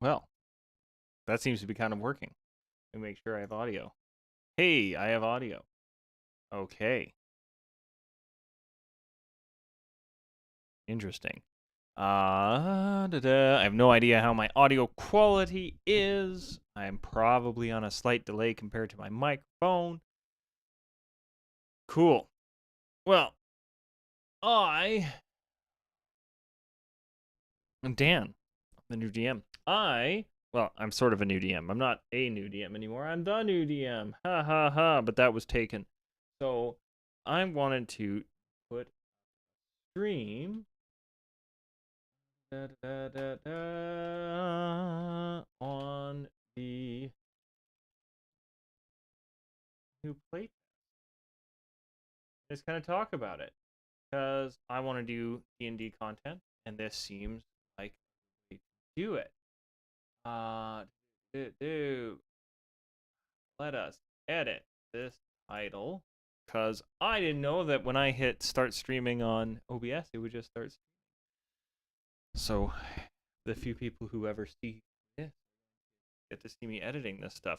Well, that seems to be kind of working. Let me make sure I have audio. Hey, I have audio. Okay. Interesting. I have no idea how my audio quality is. I'm probably on a slight delay compared to my microphone. Cool. Well, I'm Dan, the new DM. I'm sort of a new DM. I'm not a new DM anymore. I'm the new DM. Ha ha ha. But that was taken. So I wanted to put stream on the new plate. Just kind of talk about it because I want to do D&D content, and this seems like a way to do it. Uh, do let us edit this title because I didn't know that when I hit start streaming on OBS, it would just start. So the few people who ever see this get to see me editing this stuff.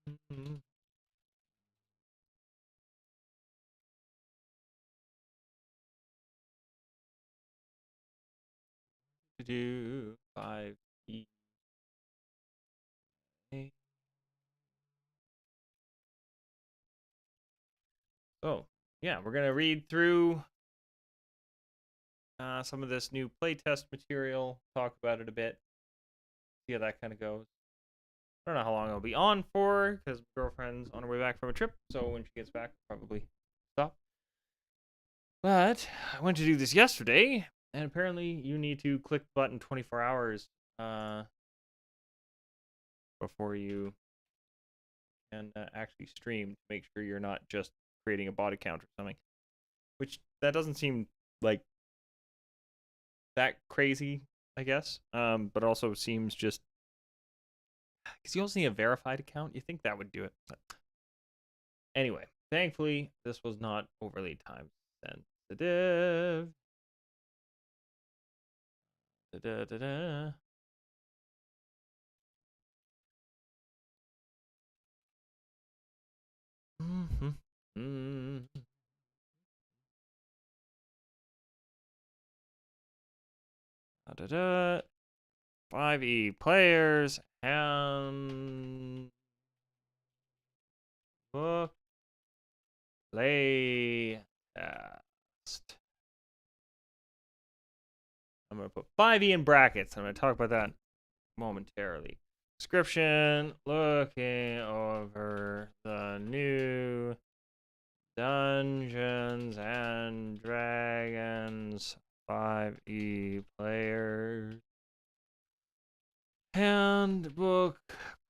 Mm-hmm. Do 5 So yeah, we're gonna read through some of this new playtest material, talk about it a bit, see how that kind of goes. I don't know how long I'll be on for because my girlfriend's on her way back from a trip, so when she gets back, I'll probably stop. But I went to do this yesterday, and apparently you need to click the button 24 hours uh, before you can actually stream to make sure you're not just creating a bot account or something. Which that doesn't seem like that crazy, I guess. But also seems just because you also need a verified account. You think that would do it? But anyway, thankfully this was not overly time sensitive. Da-da-da-da. Mm-hmm. Mm-hmm. Da-da-da. 5e players and book play test. I'm going to put 5e in brackets. I'm going to talk about that momentarily. Description, looking over the new Dungeons and Dragons 5e players handbook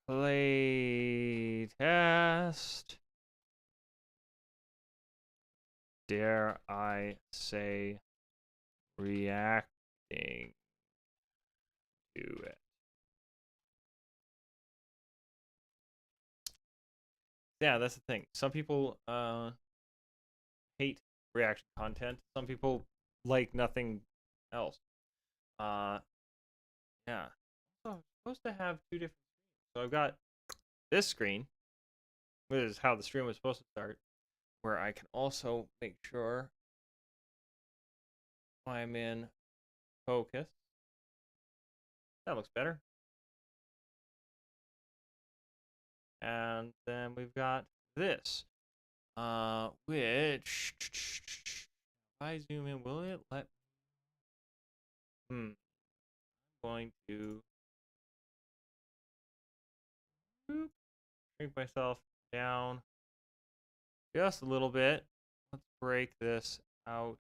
playtest. Dare I say reacting to it. Yeah, that's the thing. Some people hate reaction content. Some people like nothing else. Uh, yeah. Oh, I'm supposed to have two different screens. So I've got this screen, which is how the stream was supposed to start, where I can also make sure I'm in focus. That looks better. And then we've got this, which if I zoom in, will it let? I'm going to shrink myself down just a little bit. Let's break this out.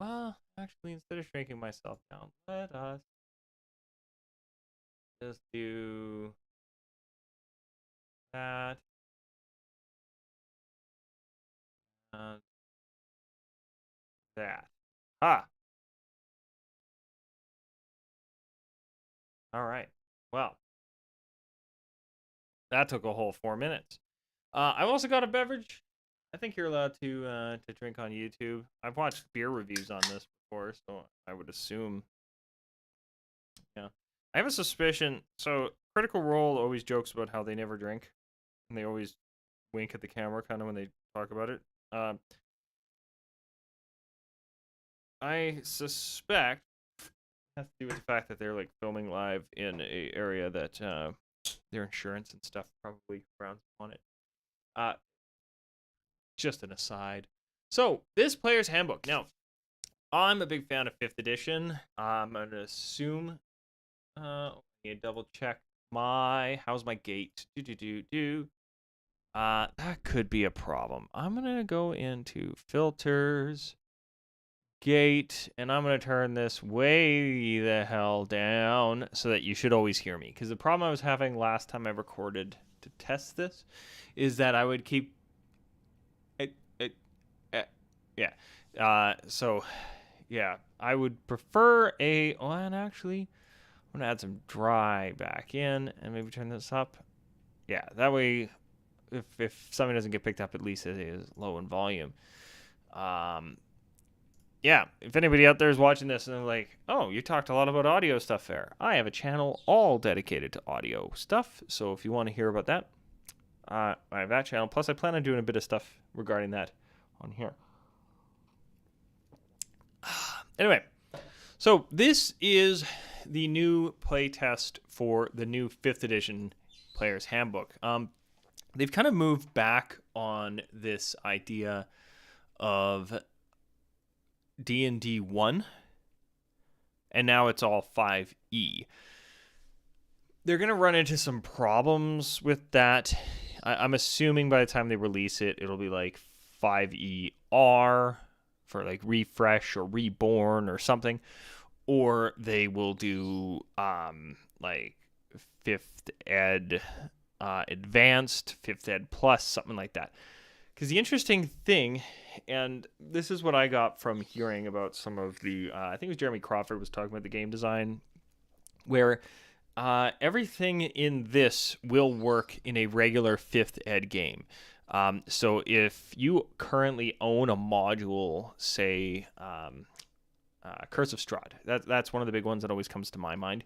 Well, actually, instead of shrinking myself down, let us just do that. And that. Ha! All right. Well, that took a whole 4 minutes. I've also got a beverage. I think you're allowed to drink on YouTube. I've watched beer reviews on this before, so I would assume I have a suspicion. So Critical Role always jokes about how they never drink, and they always wink at the camera, kind of when they talk about it. Uh, I suspect it has to do with the fact that they're like filming live in a area that their insurance and stuff probably frowns upon it. Uh, just an aside. So this player's handbook. Now, I'm a big fan of 5th edition. I'm gonna assume. I need to double check how's my gate? That could be a problem. I'm gonna go into filters, gate, and I'm gonna turn this way the hell down so that you should always hear me. Because the problem I was having last time I recorded to test this is that I would keep it, yeah. So yeah, I would prefer a. Oh, and actually, I'm gonna add some dry back in and maybe turn this up. Yeah, that way, if something doesn't get picked up, at least it is low in volume. Yeah, if anybody out there is watching this and they're like, oh, you talked a lot about audio stuff there, I have a channel all dedicated to audio stuff. So if you want to hear about that, I have that channel. Plus, I plan on doing a bit of stuff regarding that on here. Anyway, so this is the new playtest for the new 5th edition Player's Handbook. They've kind of moved back on this idea of D&D 1, and now it's all 5e. They're going to run into some problems with that. I'm assuming by the time they release it, it'll be like 5ER for like refresh or reborn or something, or they will do like 5th ed advanced, 5th ed plus, something like that. Because the interesting thing, and this is what I got from hearing about some of the, I think it was Jeremy Crawford was talking about the game design, where everything in this will work in a regular 5th ed game. So if you currently own a module, say Curse of Strahd, that's one of the big ones that always comes to my mind.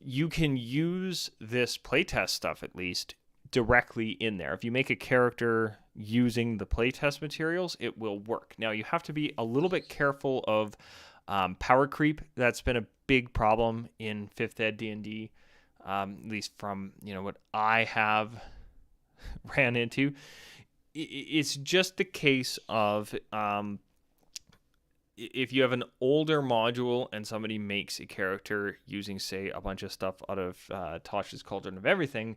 You can use this playtest stuff, at least, directly in there. If you make a character using the playtest materials, it will work. Now, you have to be a little bit careful of power creep. That's been a big problem in 5th ed D&D, at least from what I have ran into. It's just a case of if you have an older module and somebody makes a character using, say, a bunch of stuff out of Tosh's Cauldron of Everything,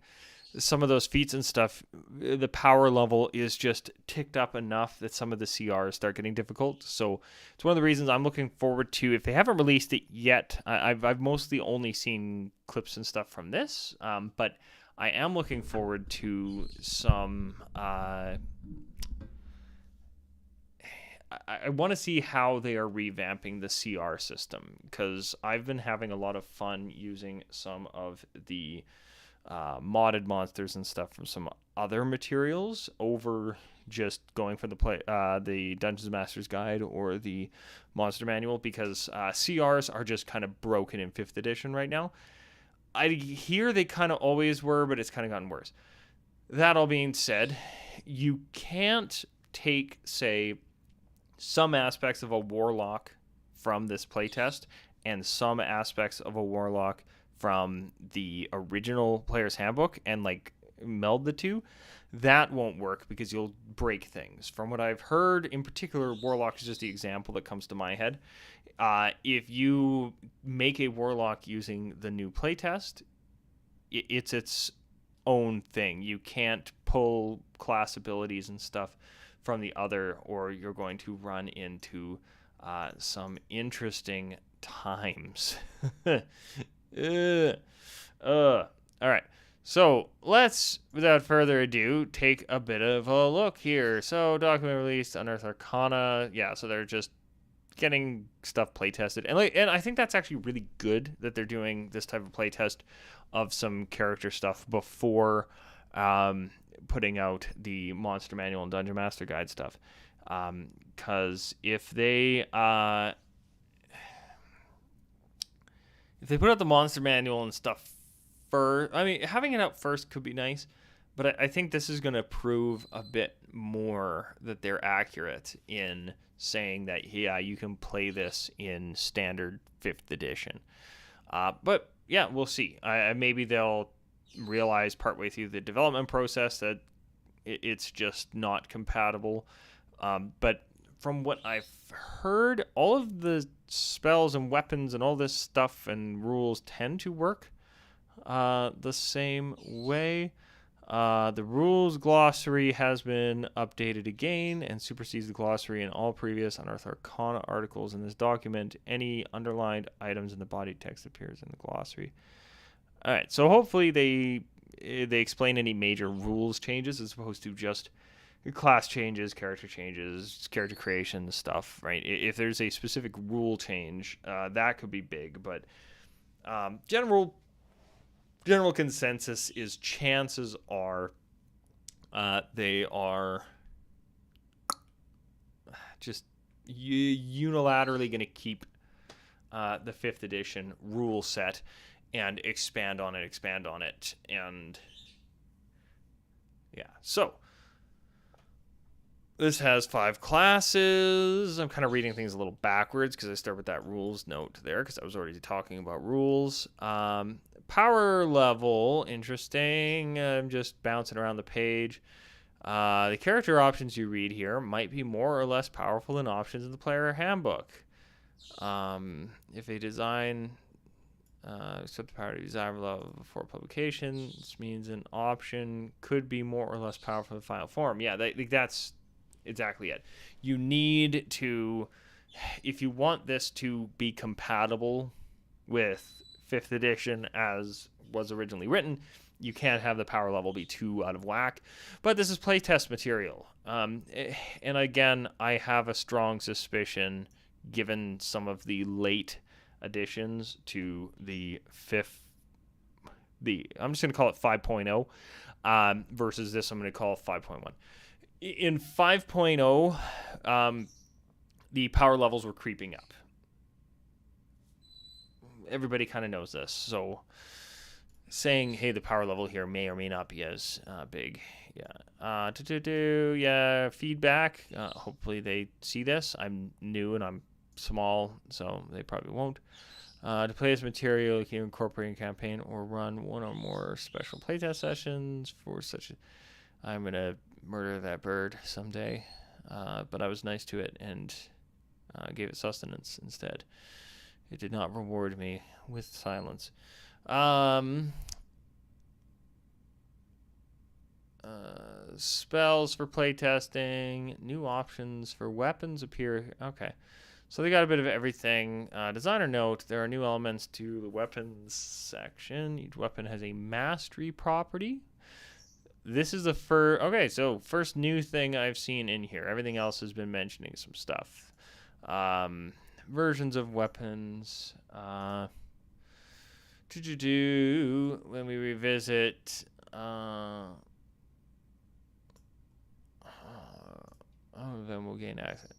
some of those feats and stuff, the power level is just ticked up enough that some of the CRs start getting difficult. So it's one of the reasons I'm looking forward to, if they haven't released it yet, I've mostly only seen clips and stuff from this, but I am looking forward to some... I want to see how they are revamping the CR system, because I've been having a lot of fun using some of the modded monsters and stuff from some other materials over just going for the Dungeons Master's Guide or the Monster Manual, because CRs are just kind of broken in 5th edition right now. I hear they kind of always were, but it's kind of gotten worse. That all being said, you can't take, say, some aspects of a warlock from this playtest and some aspects of a warlock from the original Player's Handbook and like meld the two. That won't work because you'll break things. From what I've heard, in particular, warlock is just the example that comes to my head. If you make a warlock using the new playtest, it's its own thing. You can't pull class abilities and stuff from the other, or you're going to run into some interesting times. All right. So let's, without further ado, take a bit of a look here. So document released, Unearthed Arcana. Yeah, so they're just getting stuff playtested. And I think that's actually really good that they're doing this type of playtest of some character stuff before putting out the Monster Manual and Dungeon Master Guide stuff. Because if they if they put out the monster manual and stuff first, I mean, having it out first could be nice, but I think this is going to prove a bit more that they're accurate in saying that, yeah, you can play this in standard 5th edition. But yeah, we'll see. Maybe they'll realize partway through the development process that it's just not compatible. But from what I've heard, all of the spells and weapons and all this stuff and rules tend to work the same way. The rules glossary has been updated again and supersedes the glossary and all previous Unearthed Arcana articles in this document. Any underlined items in the body text appears in the glossary. All right, so hopefully they explain any major rules changes as opposed to just class changes, character creation stuff, right? If there's a specific rule change, that could be big, but general consensus is chances are they are just unilaterally going to keep the 5th edition rule set and expand on it, and yeah. So this has 5 classes. I'm kind of reading things a little backwards because I start with that rules note there because I was already talking about rules. Power level, interesting. I'm just bouncing around the page. The character options you read here might be more or less powerful than options in the player handbook. If a design except the power to design level before publication, this means an option could be more or less powerful in the final form. Yeah, that's exactly it. You need to, if you want this to be compatible with 5th edition as was originally written, you can't have the power level be too out of whack. But this is playtest material. And again, I have a strong suspicion, given some of the late additions to the I'm just going to call it 5.0 versus this I'm going to call 5.1. In 5.0, the power levels were creeping up. Everybody kind of knows this, so saying, hey, the power level here may or may not be as big. Yeah. Yeah, feedback. Hopefully they see this. I'm new and I'm small, so they probably won't. To play this material, you can incorporate a campaign or run one or more special playtest sessions for such a... I'm going to murder that bird someday, but I was nice to it and gave it sustenance instead. It did not reward me with silence. Spells for playtesting. New options for weapons appear. Okay. So they got a bit of everything. Designer note, there are new elements to the weapons section. Each weapon has a mastery property. This is the first... Okay, so first new thing I've seen in here. Everything else has been mentioning some stuff. Versions of weapons. When we revisit... then we'll gain access.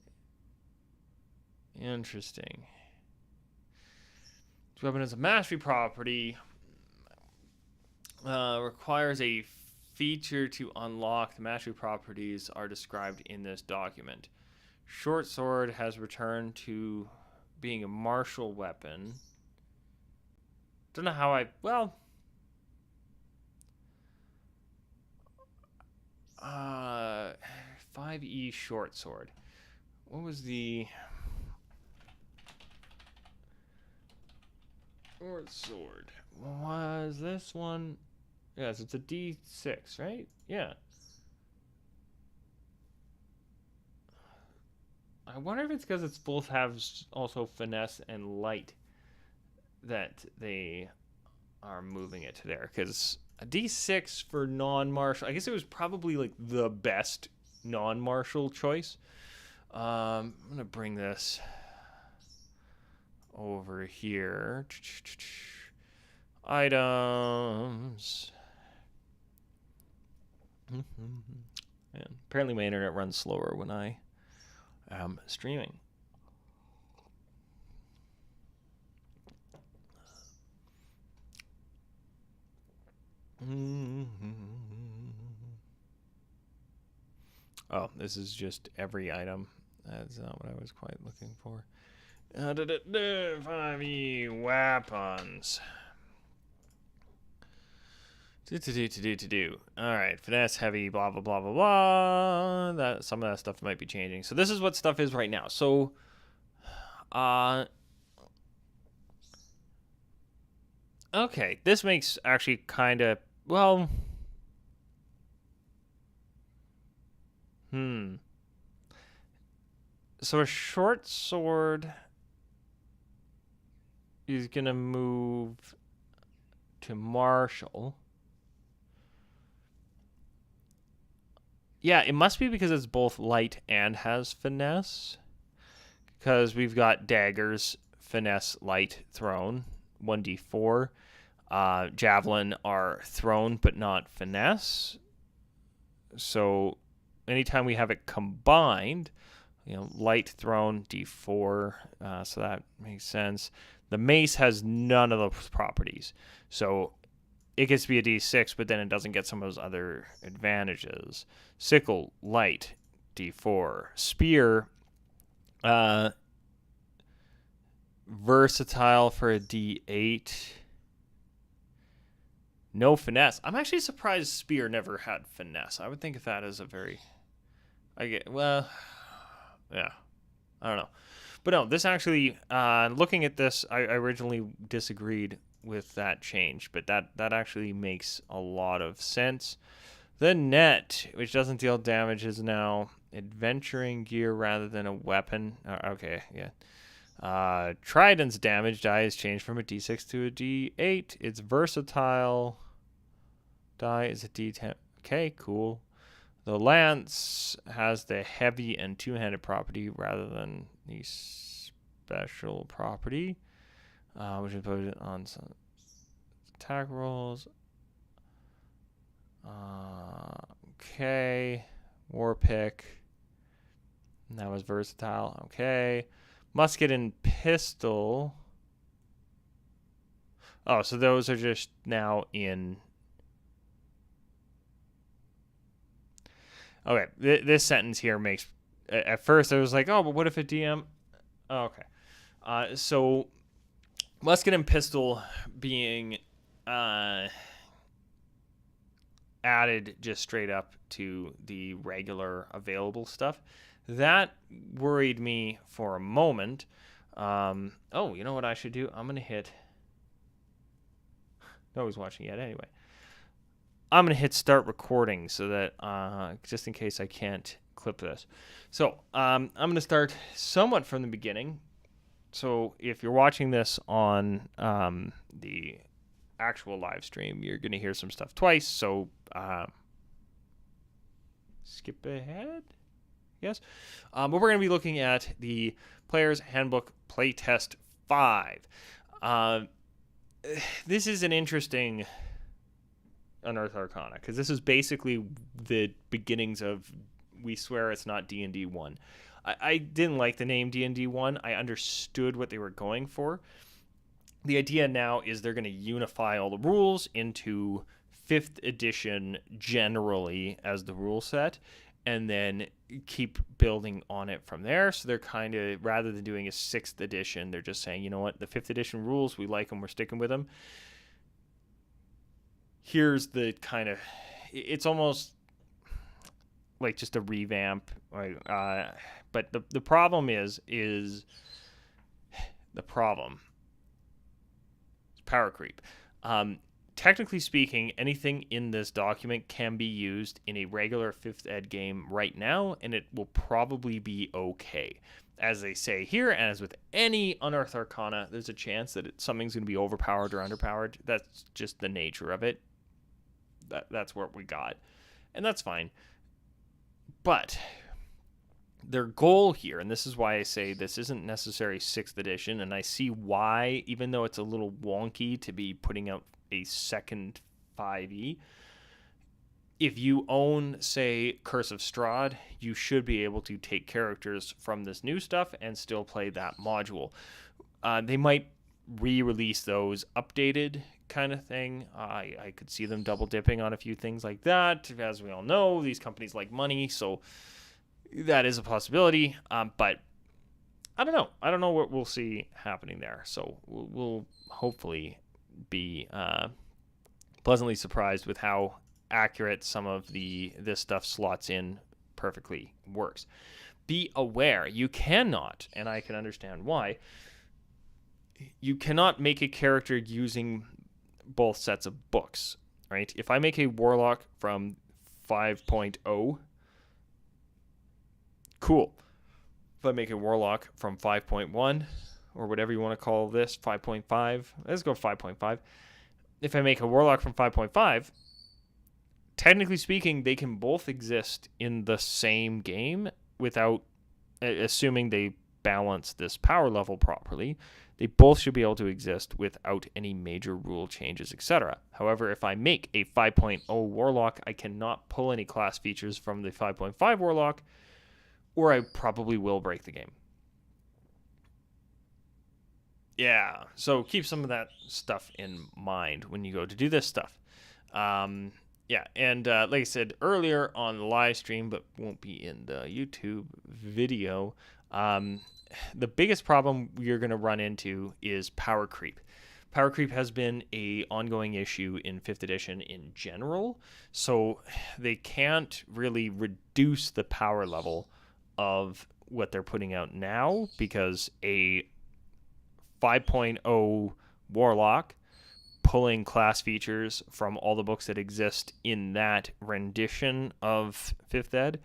Interesting. This weapon has a mastery property. Requires a feature to unlock. The mastery properties are described in this document. Short sword has returned to being a martial weapon. Don't know how I... Well... 5E short sword. What was the... Short sword. Was this one... Yes, it's a D6, right? Yeah. I wonder if it's because it's both have also finesse and light that they are moving it to there. Because a D6 for non-martial... I guess it was probably like the best non-martial choice. I'm going to bring this over here. Items. And apparently my internet runs slower when I am streaming. Oh, this is just every item. That's not what I was quite looking for. 5e weapons. All right, finesse, heavy, blah blah blah blah blah. That some of that stuff might be changing. So this is what stuff is right now. So, okay, this makes actually kind of well. So a short sword is gonna move to martial. Yeah, it must be because it's both light and has finesse. Because we've got daggers, finesse, light, thrown, 1d4. Javelin are thrown but not finesse. So anytime we have it combined, light, thrown, d4. So that makes sense. The mace has none of those properties. So it gets to be a d6, but then it doesn't get some of those other advantages. Sickle, light, d4. Spear, versatile for a d8. No finesse. I'm actually surprised Spear never had finesse. I would think of that as a very... yeah. I don't know. But no, this actually, looking at this, I originally disagreed with that change, but that actually makes a lot of sense. The net, which doesn't deal damage, is now adventuring gear rather than a weapon. Okay, yeah. Trident's damage die is changed from a d6 to a d8. Its versatile die is a d10. Okay, cool. The lance has the heavy and two-handed property rather than the special property, which is put on some attack rolls. Okay. War pick. And that was versatile. Okay. Musket and pistol. Oh, so those are just now in... Okay, this sentence here makes... At first, I was like, oh, but what if a DM... Oh, okay. So, musket and pistol being added just straight up to the regular available stuff. That worried me for a moment. Oh, you know what I should do? I'm going to hit... Nobody's watching yet anyway. I'm going to hit start recording so that just in case I can't clip this. So I'm going to start somewhat from the beginning. So if you're watching this on the actual live stream, you're going to hear some stuff twice. So skip ahead, yes. But we're going to be looking at the Player's Handbook Playtest 5. This is an interesting Unearthed Arcana, because this is basically the beginnings of We Swear It's Not D&D 1. I didn't like the name D&D 1. I understood what they were going for. The idea now is they're going to unify all the rules into 5th edition generally as the rule set, and then keep building on it from there. So they're kind of, rather than doing a 6th edition, they're just saying, you know what, the 5th edition rules, we like them, we're sticking with them. Here's the kind of, it's almost like just a revamp. But the problem is the problem is power creep. Technically speaking, anything in this document can be used in a regular 5th ed game right now, and it will probably be okay. As they say here, and as with any Unearthed Arcana, there's a chance that something's going to be overpowered or underpowered. That's just the nature of it. That's what we got. And that's fine. But their goal here, and this is why I say this isn't necessarily 6th edition, and I see why, even though it's a little wonky to be putting out a second 5e, if you own, say, Curse of Strahd, you should be able to take characters from this new stuff and still play that module. They might re-release those updated kind of thing. I could see them double dipping on a few things like that. As we all know, these companies like money, so that is a possibility, but I don't know. I don't know what we'll see happening there. So we'll hopefully be pleasantly surprised with how accurate some of this stuff slots in perfectly works. Be aware, you cannot, and I can understand why, you cannot make a character using both sets of books, right? If I make a warlock from 5.0, cool. If I make a warlock from 5.1, or whatever you want to call this, 5.5, let's go 5.5. If I make a warlock from 5.5, technically speaking, they can both exist in the same game without, assuming they balance this power level properly, they both should be able to exist without any major rule changes, etc. However, if I make a 5.0 warlock, I cannot pull any class features from the 5.5 warlock, or I probably will break the game. Yeah, so keep some of that stuff in mind when you go to do this stuff. Yeah, and like I said earlier on the live stream, but won't be in the YouTube video, the biggest problem you're going to run into is power creep. Power creep has been a ongoing issue in 5th edition in general, so they can't really reduce the power level of what they're putting out now, because a 5.0 warlock pulling class features from all the books that exist in that rendition of 5th ed,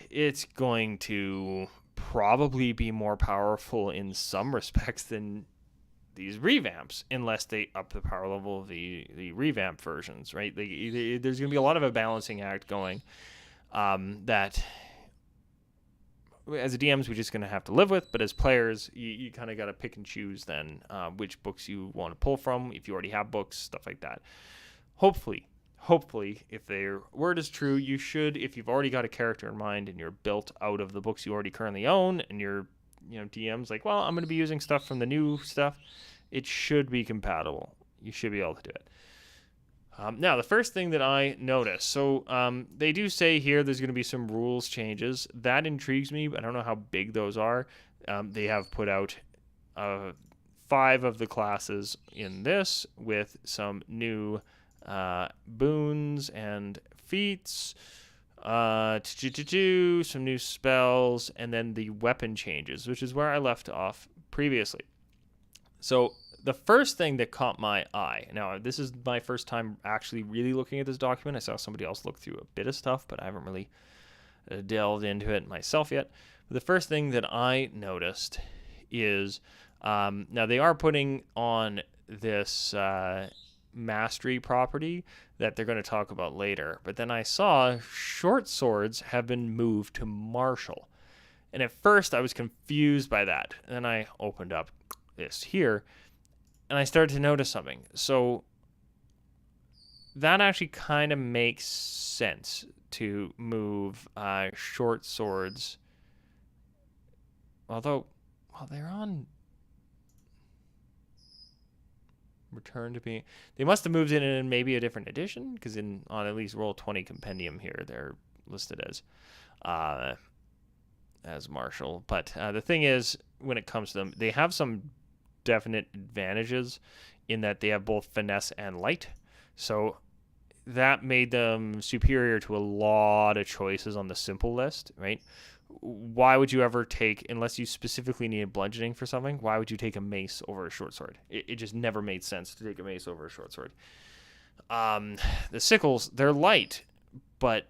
it's going to probably be more powerful in some respects than these revamps, unless they up the power level of the revamp versions, right? There's going to be a lot of a balancing act going that as a DMs we're just going to have to live with, but as players you kind of got to pick and choose then which books you want to pull from, if you already have books, stuff like that. Hopefully, if their word is true, you should, if you've already got a character in mind and you're built out of the books you already currently own, and your DM's like, well, I'm going to be using stuff from the new stuff, it should be compatible. You should be able to do it. Now, the first thing that I noticed, so they do say here there's going to be some rules changes. That intrigues me, but I don't know how big those are. They have put out 5 of the classes in this with some new boons and feats, some new spells, and then the weapon changes, which is where I left off previously. So the first thing that caught my eye, now this is my first time actually really looking at this document. I saw somebody else look through a bit of stuff, but I haven't really delved into it myself yet. But the first thing that I noticed is, now they are putting on this mastery property that they're going to talk about later, but then I saw short swords have been moved to martial. And at first I was confused by that. And then I opened up this here, and I started to notice something. So that actually kind of makes sense to move short swords. Although, well, they're on return to being. They must have moved it in maybe a different edition, because on at least Roll20 Compendium here, they're listed as martial. But the thing is, when it comes to them, they have some definite advantages in that they have both finesse and light, so that made them superior to a lot of choices on the simple list, right? Why would you ever take, unless you specifically needed bludgeoning for something, why would you take a mace over a short sword? It just never made sense to take a mace over a short sword. The sickles, they're light, but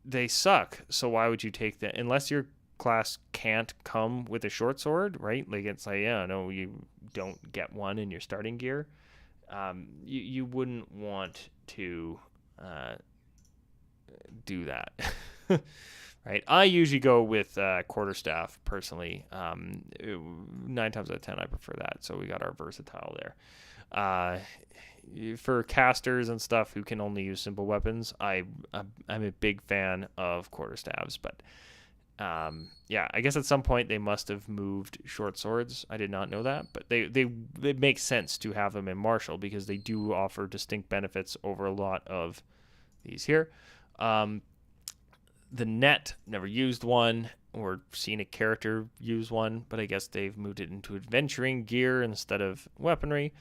they suck, so why would you take that? Unless your class can't come with a short sword, right? Like, it's like, yeah, no, you don't get one in your starting gear. You wouldn't want to do that. Right? I usually go with quarterstaff personally. 9 times out of 10 I prefer that, so we got our versatile there. For casters and stuff who can only use simple weapons, I'm a big fan of quarterstaffs, but yeah, I guess at some point they must have moved short swords. I did not know that, but it makes sense to have them in martial, because they do offer distinct benefits over a lot of these here. the net, never used one or seen a character use one, but I guess they've moved it into adventuring gear instead of weaponry.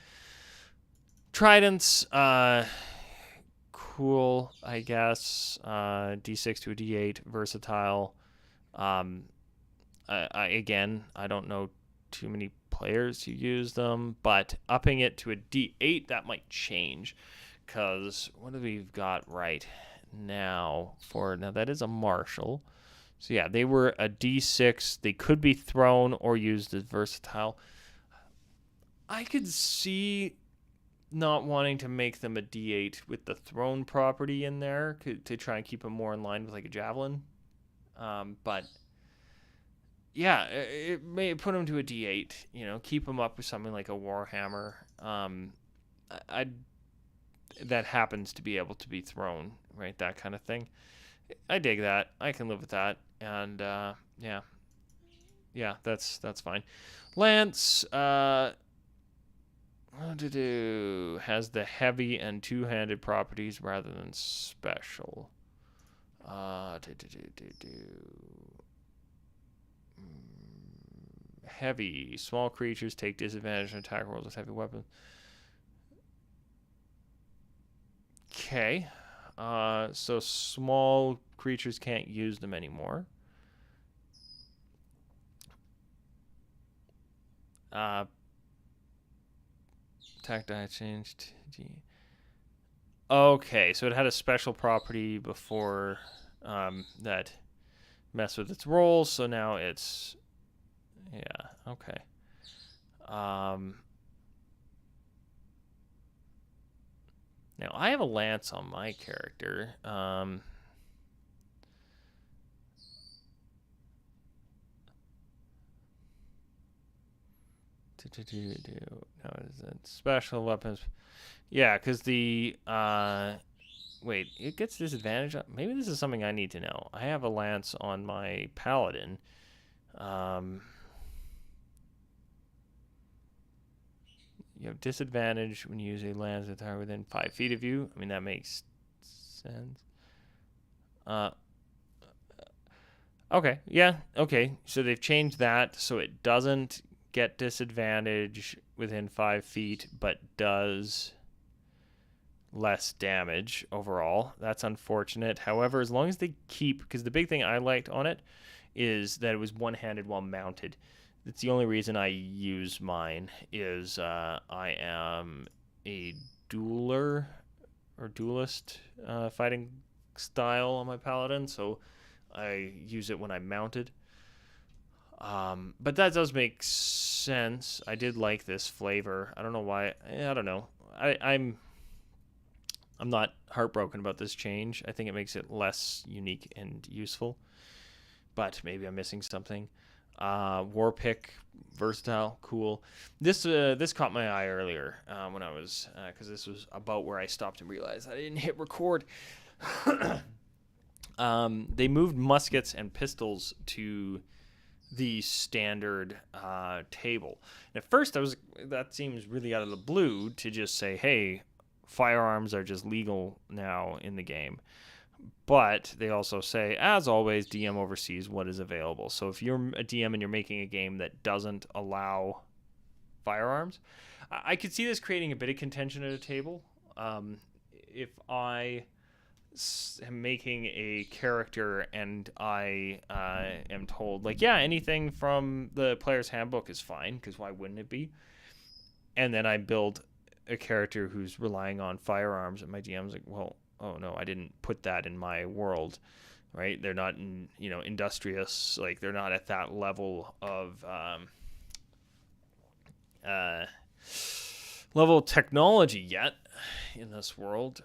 Tridents, cool, I guess. D6 to a D8, versatile. Um, I don't know too many players who use them, but upping it to a D8, that might change. Because what do we've got right now? Now that is a martial. So yeah, they were a D6. They could be thrown or used as versatile. I could see not wanting to make them a D8 with the thrown property in there to try and keep them more in line with like a javelin. But yeah, it may put them to a D8. Keep them up with something like a Warhammer. I that happens to be able to be thrown, right? That kind of thing. I dig that. I can live with that. And yeah, that's fine. Lance, has the heavy and two-handed properties rather than special. Heavy. Small creatures take disadvantage on attack rolls with heavy weapons. Okay. So small creatures can't use them anymore. Attack die changed. Okay, so it had a special property before that messed with its rolls, so now it's... Yeah, okay. Now, I have a lance on my character. Now, is it special weapons? Yeah, because the... wait, it gets disadvantage? Maybe this is something I need to know. I have a lance on my paladin. You have disadvantage when you use a lance that's within 5 feet of you. I mean, that makes sense. Okay, yeah, okay. So they've changed that so it doesn't get disadvantage within 5 feet, but does less damage overall. That's unfortunate. However, as long as they keep, because the big thing I liked on it is that it was one-handed while mounted. It's the only reason I use mine is I am a dueler or duelist fighting style on my paladin, so I use it when I'm mounted. But that does make sense. I did like this flavor. I don't know why. I don't know. I'm not heartbroken about this change. I think it makes it less unique and useful. But maybe I'm missing something. War pick, versatile, cool. This caught my eye earlier when I was because this was about where I stopped and realized I didn't hit record. They moved muskets and pistols to the standard table. And at first, that seems really out of the blue to just say, hey, firearms are just legal now in the game. But they also say, as always, DM oversees what is available. So if you're a DM and you're making a game that doesn't allow firearms, I could see this creating a bit of contention at a table. If I am making a character and I am told, like, yeah, anything from the player's handbook is fine, because why wouldn't it be? And then I build a character who's relying on firearms, and my DM's like, well, oh no, I didn't put that in my world, right? They're not industrious, like they're not at that level of technology yet in this world.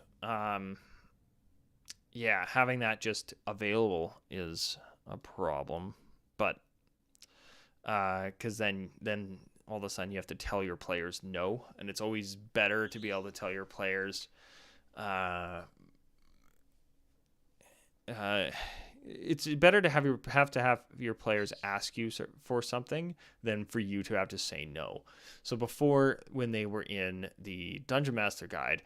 Yeah, having that just available is a problem, but because then all of a sudden you have to tell your players no, and it's always better to be able to tell your players it's better to have your players ask you for something than for you to have to say no. So before, when they were in the Dungeon Master Guide,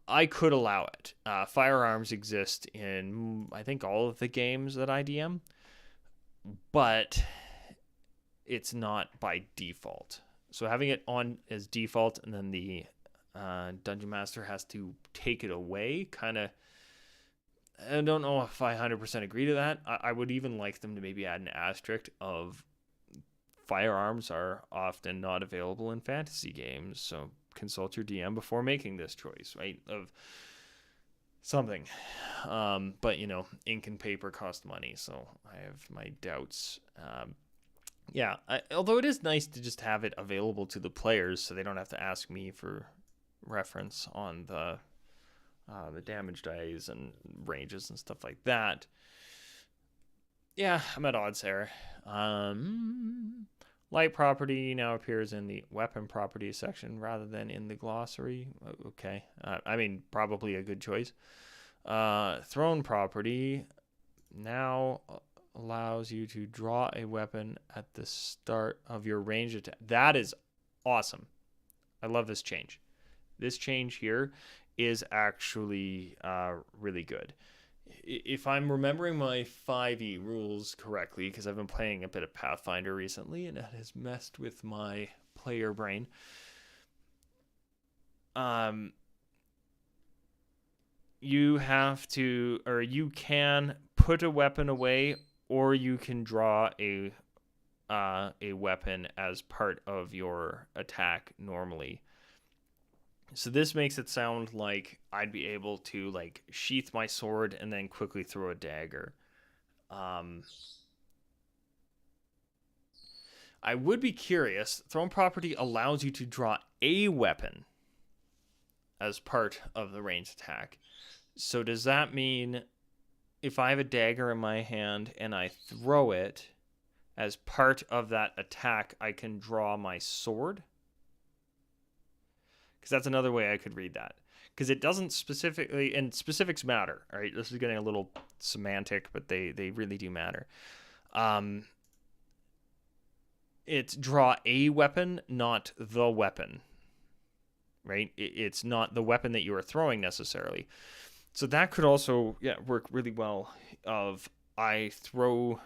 I could allow it. Firearms exist in, I think, all of the games that I DM, but it's not by default. So having it on as default and then the Dungeon Master has to take it away, kind of, I don't know if I 100% agree to that. I would even like them to maybe add an asterisk of firearms are often not available in fantasy games, so consult your DM before making this choice, right? Of something. But, ink and paper cost money, so I have my doubts. Yeah, although it is nice to just have it available to the players so they don't have to ask me for reference on the damage dice and ranges and stuff like that. Yeah, I'm at odds there. Light property now appears in the weapon property section rather than in the glossary. Okay. Probably a good choice. Thrown property now allows you to draw a weapon at the start of your range attack. That is awesome. I love this change. This change here is actually really good. If I'm remembering my 5e rules correctly, because I've been playing a bit of Pathfinder recently, and it has messed with my player brain. You have to, or you can put a weapon away, or you can draw a weapon as part of your attack normally. So this makes it sound like I'd be able to sheath my sword and then quickly throw a dagger. I would be curious. Thrown property allows you to draw a weapon as part of the ranged attack. So does that mean if I have a dagger in my hand and I throw it as part of that attack, I can draw my sword? Because that's another way I could read that. Because it doesn't specifically, and specifics matter, all right? This is getting a little semantic, but they really do matter. It's draw a weapon, not the weapon, right? It's not the weapon that you are throwing necessarily. So that could also work really well of I throw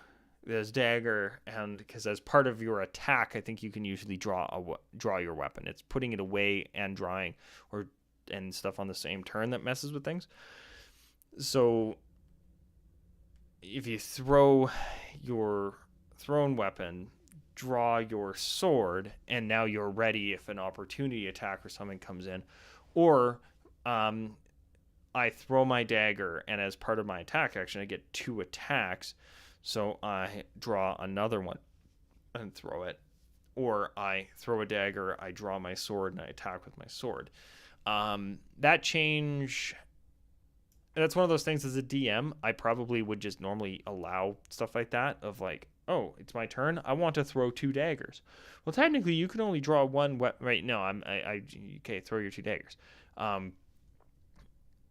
this dagger, and because as part of your attack, I think you can usually draw your weapon. It's putting it away and drawing and stuff on the same turn that messes with things. So if you throw your thrown weapon, draw your sword, and now you're ready if an opportunity attack or something comes in, or I throw my dagger, and as part of my attack action, I get 2 attacks. So I draw another one and throw it. Or I throw a dagger, I draw my sword, and I attack with my sword. That change, that's one of those things as a DM, I probably would just normally allow stuff like that of oh, it's my turn. I want to throw 2 daggers. Well, technically, you can only draw one weapon. Right? No, okay, throw your 2 daggers.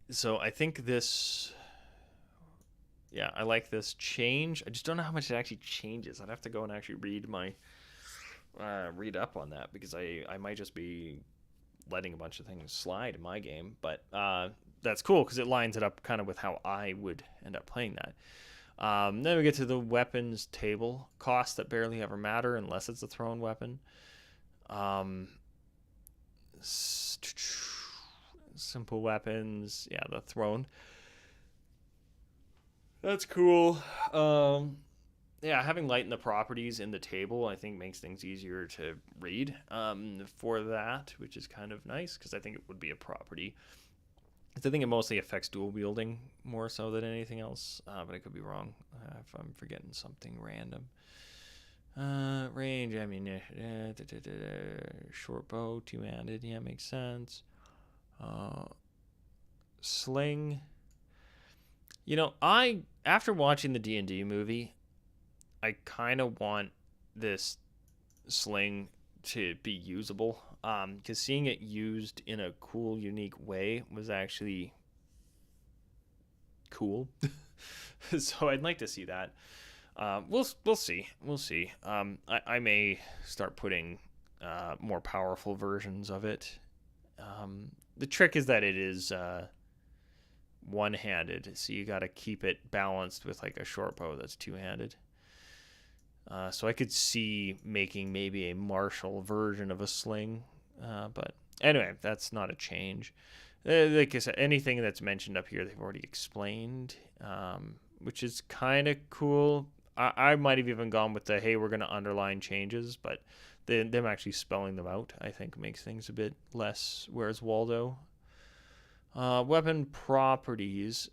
So I think this... Yeah, I like this change. I just don't know how much it actually changes. I'd have to go and actually read up on that, because I might just be letting a bunch of things slide in my game. But that's cool because it lines it up kind of with how I would end up playing that. Then we get to the weapons table. Costs that barely ever matter unless it's a thrown weapon. Simple weapons. Yeah, the thrown. That's cool. Having light in the properties in the table, I think, makes things easier to read for that, which is kind of nice because I think it would be a property. I think it mostly affects dual wielding more so than anything else, but I could be wrong if I'm forgetting something random. Range, short bow, 2-handed, yeah, makes sense. Sling. After watching the D&D movie, I kind of want this sling to be usable, because seeing it used in a cool, unique way was actually cool. So I'd like to see that. We'll see. I may start putting more powerful versions of it The trick is that it is one-handed, so you got to keep it balanced with like a short bow that's two-handed. So I could see making maybe a martial version of a sling, but anyway, that's not a change. Like I said, anything that's mentioned up here, they've already explained, which is kind of cool. I might have even gone with the, hey, we're going to underline changes, but them actually spelling them out, I think, makes things a bit less, whereas Waldo. Weapon properties.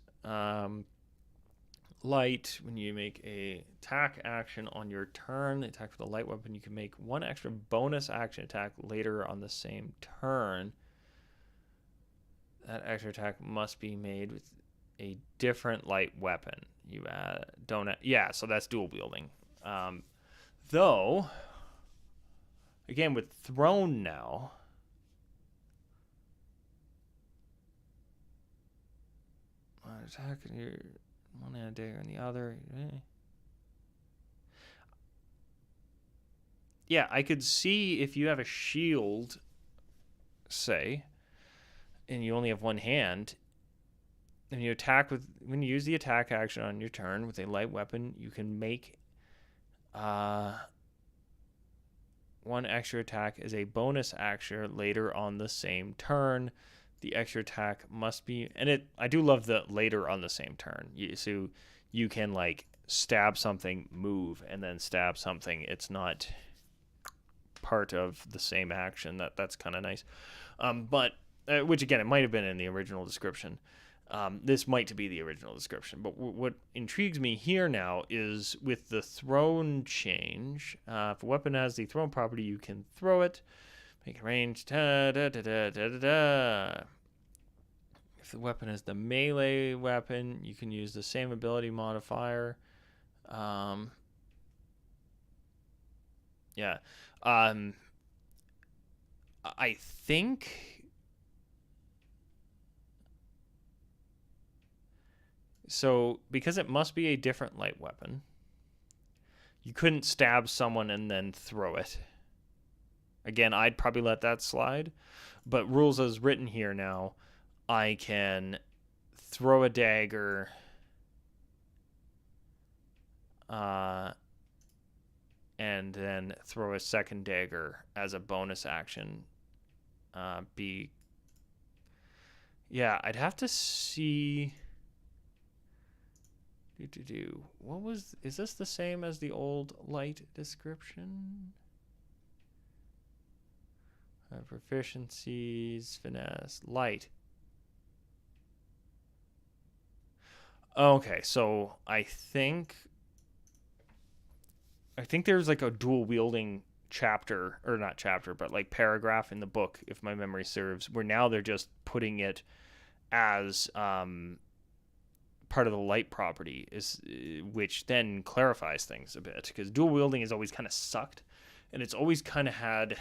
Light, when you make a attack action on your turn, attack with a light weapon, you can make one extra bonus action attack later on the same turn. That extra attack must be made with a different light weapon. You don't. Yeah, so that's dual wielding. Though, again with thrown now. Attack your one and a dagger on the other. Yeah, I could see if you have a shield, say, and you only have one hand, and you attack with, when you use the attack action on your turn with a light weapon, you can make one extra attack as a bonus action later on the same turn. The extra attack must be, and I do love the later on the same turn. So you can like stab something, move, and then stab something. It's not part of the same action. That's kind of nice. But which again, it might have been in the original description. This might be the original description. But what intrigues me here now is with the thrown change. If a weapon has the thrown property, you can throw it. Make a range. Da, da, da, da, da, da, da. If the weapon is the melee weapon, you can use the same ability modifier. Yeah. I think so, because it must be a different light weapon. You couldn't stab someone and then throw it. Again, I'd probably let that slide. But rules as written here now, I can throw a dagger and then throw a second dagger as a bonus action. Yeah, I'd have to see. What was? Is this the same as the old light description? Proficiencies, finesse, light. Okay, so I think there's like a dual wielding chapter, or not chapter, but like paragraph in the book, if my memory serves, where now they're just putting it as part of the light property, is which then clarifies things a bit, because dual wielding has always kind of sucked, and it's always kind of had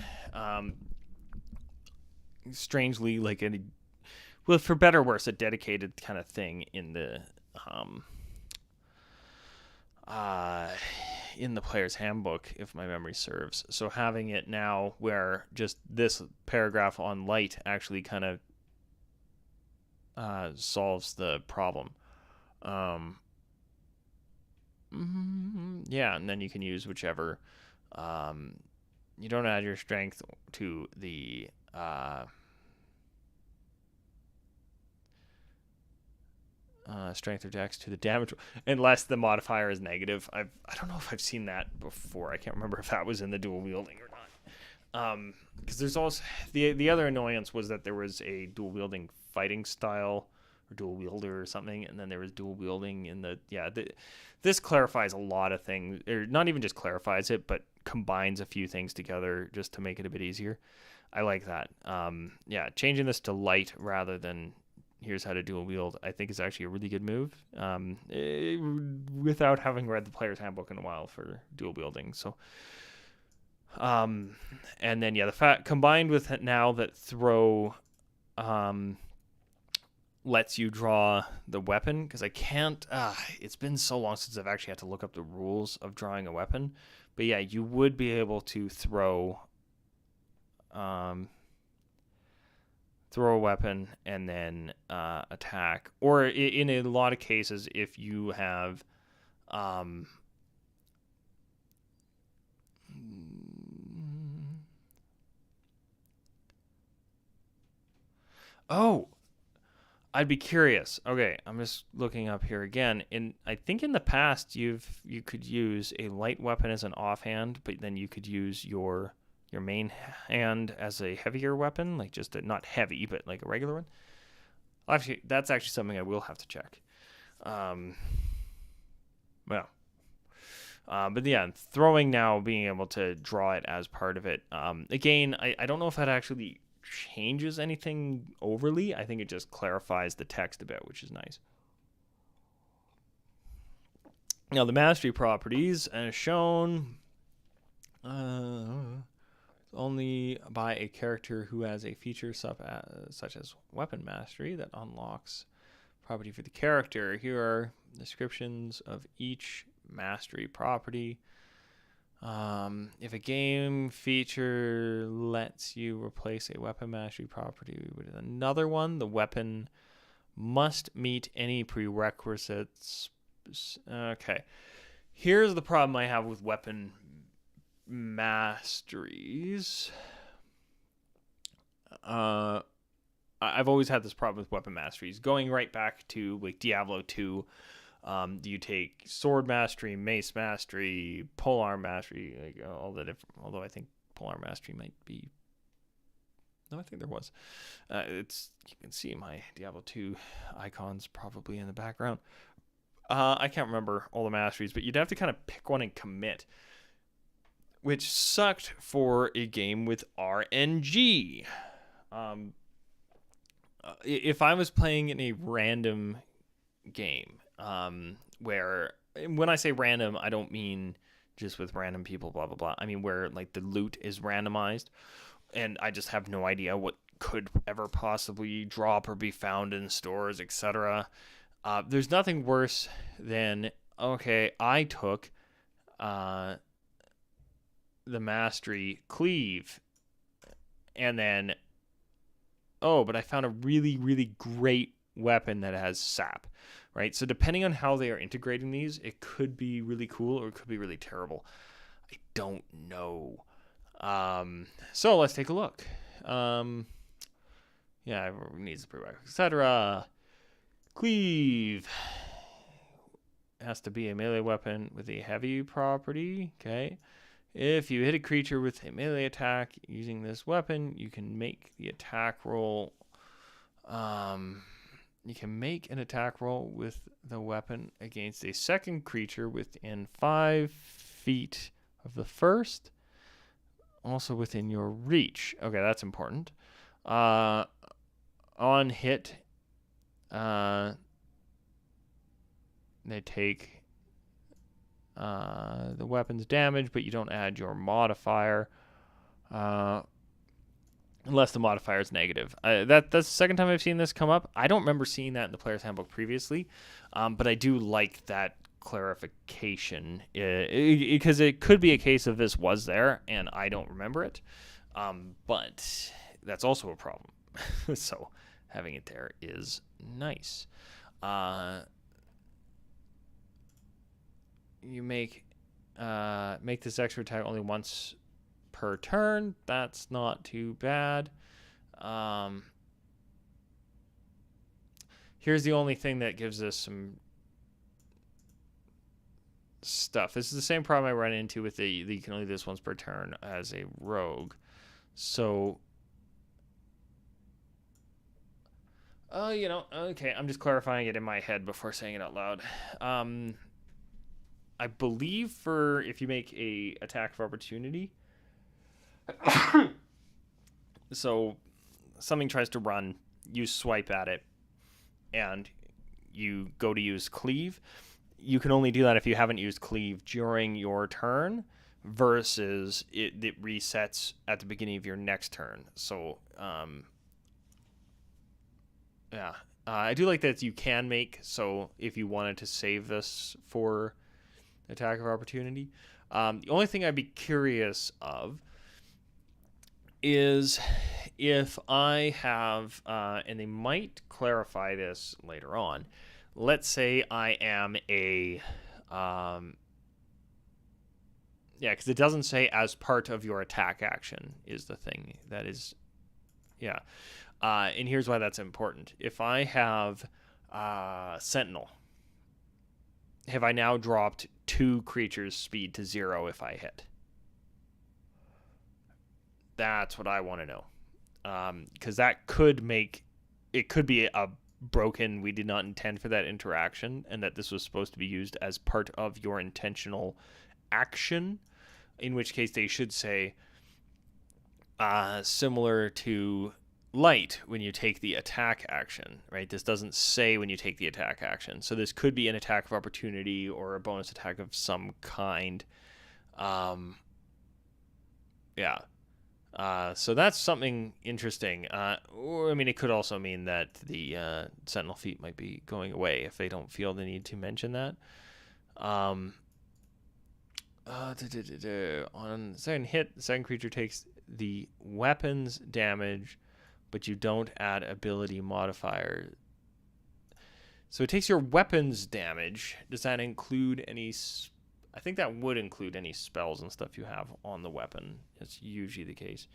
strangely like a, well, for better or worse, a dedicated kind of thing in the player's handbook, if my memory serves. So having it now where just this paragraph on light actually kind of solves the problem. Yeah, and then you can use whichever. You don't add your strength to the strength or dex to the damage, unless the modifier is negative. I don't know if I've seen that before. I can't remember if that was in the dual wielding or not. Because there's also the other annoyance was that there was a dual wielding fighting style or dual wielder or something, and then there was dual wielding in the this clarifies a lot of things, or not even just clarifies it, but combines a few things together just to make it a bit easier. I like that. Changing this to light rather than here's how to dual wield, I think is actually a really good move. Without having read the player's handbook in a while for dual wielding. So, and then the fact combined with it now that throw, lets you draw the weapon, because I can't. It's been so long since I've actually had to look up the rules of drawing a weapon. But yeah, you would be able to throw. throw a weapon, and then attack. Or in a lot of cases, if you have oh, I'd be curious. Okay, I'm just looking up here again. I think in the past you could use a light weapon as an offhand, but then you could use your main hand as a heavier weapon, like just not heavy, but like a regular one. Actually, that's actually something I will have to check. Well, but yeah, throwing now, being able to draw it as part of it. Again, I don't know if that actually changes anything overly. I think it just clarifies the text a bit, which is nice. Now, the mastery properties, as shown, only by a character who has a feature such as weapon mastery that unlocks property for the character. Here are descriptions of each mastery property. If a game feature lets you replace a weapon mastery property with another one, the weapon must meet any prerequisites. Okay. Here's the problem I have with weapon masteries. I've always had this problem with weapon masteries. Going right back to like Diablo 2, you take sword mastery, mace mastery, polearm mastery, like all the different. Although I think polearm mastery might be. No, I think there was. It's you can see my Diablo 2 icons probably in the background. I can't remember all the masteries, but you'd have to kind of pick one and commit, which sucked for a game with RNG. If I was playing in a random game, where when I say random, I don't mean just with random people, blah blah blah. I mean where like the loot is randomized, and I just have no idea what could ever possibly drop or be found in stores, etc. There's nothing worse than okay, I took the mastery cleave, and then but I found a really really great weapon that has sap, right? So depending on how they are integrating these, it could be really cool or it could be really terrible. I don't know. So let's take a look. Yeah, needs the prerequisite, etc. Cleave has to be a melee weapon with a heavy property. Okay. If you hit a creature with a melee attack using this weapon, you can make the attack roll. You can make an attack roll with the weapon against a second creature within 5 feet of the first, also within your reach. Okay, that's important. On hit, they take the weapon's damage, but you don't add your modifier. Unless the modifier is negative. That's the second time I've seen this come up. I don't remember seeing that in the player's handbook previously, but I do like that clarification because it could be a case of this was there and I don't remember it, but that's also a problem. So having it there is nice. You make this extra attack only once per turn. That's not too bad. Here's the only thing that gives us some stuff. This is the same problem I run into with the you can only do this once per turn as a rogue. So okay, I'm just clarifying it in my head before saying it out loud. I believe for if you make a attack of opportunity, so something tries to run, you swipe at it, and you go to use cleave. You can only do that if you haven't used cleave during your turn, versus it resets at the beginning of your next turn. So, yeah. I do like that you can make, so if you wanted to save this for attack of opportunity. The only thing I'd be curious of is if I have, and they might clarify this later on, let's say I am a, yeah, because it doesn't say as part of your attack action is the thing. That is, yeah. And here's why that's important. If I have Sentinel, have I now dropped 2 creatures' speed to 0 if I hit? That's what I want to know. Because that could make it could be a broken, we did not intend for that interaction, and that this was supposed to be used as part of your intentional action, in which case they should say similar to light when you take the attack action, right? This doesn't say when you take the attack action. So this could be an attack of opportunity or a bonus attack of some kind. Yeah. So that's something interesting. Or, I mean, it could also mean that the Sentinel feat might be going away if they don't feel the need to mention that. On the second hit, the second creature takes the weapon's damage, but you don't add ability modifier. So it takes your weapon's damage. Does that include any... I think that would include any spells and stuff you have on the weapon. It's usually the case.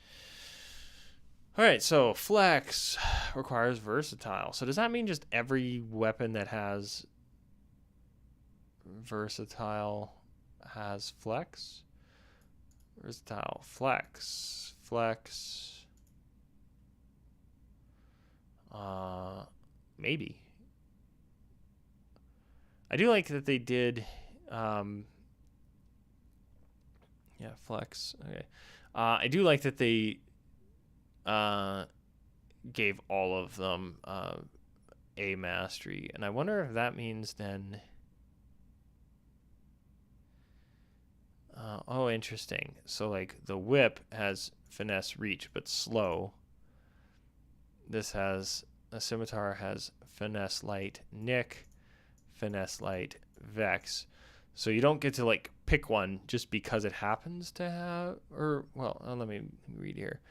All right, so flex requires versatile. So does that mean just every weapon that has versatile has flex? Versatile, flex. Maybe. I do like that they did... yeah, flex. Okay. I do like that they gave all of them a mastery. And I wonder if that means then... oh, interesting. So, like, the whip has finesse reach, but slow. This has... a scimitar has finesse light nick, finesse light vex. So you don't get to, like, pick one just because it happens to have... or, well, let me read here.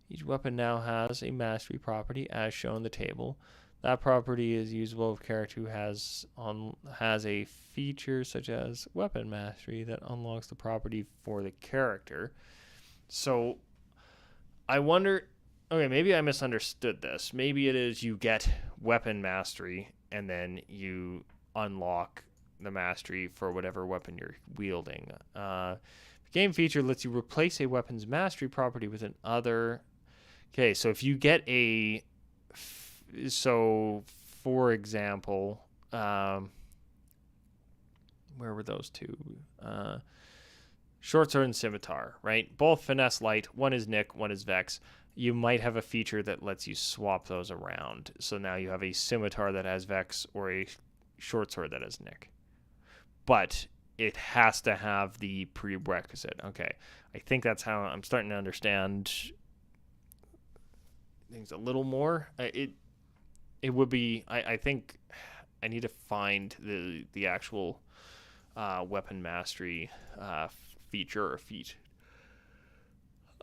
Each weapon now has a mastery property, as shown in the table. That property is usable if a character who has a feature such as weapon mastery that unlocks the property for the character. So, I wonder... okay, maybe I misunderstood this. Maybe it is you get weapon mastery, and then you unlock the mastery for whatever weapon you're wielding. The game feature lets you replace a weapon's mastery property with another. Okay, so if you get a... so, for example, where were those two? Short sword and scimitar, right? Both finesse light. One is nick, one is vex. You might have a feature that lets you swap those around. So now you have a scimitar that has vex or a short sword that has nick. But it has to have the prerequisite. Okay, I think that's how I'm starting to understand things a little more. It would be... I think I need to find the actual weapon mastery feature or feat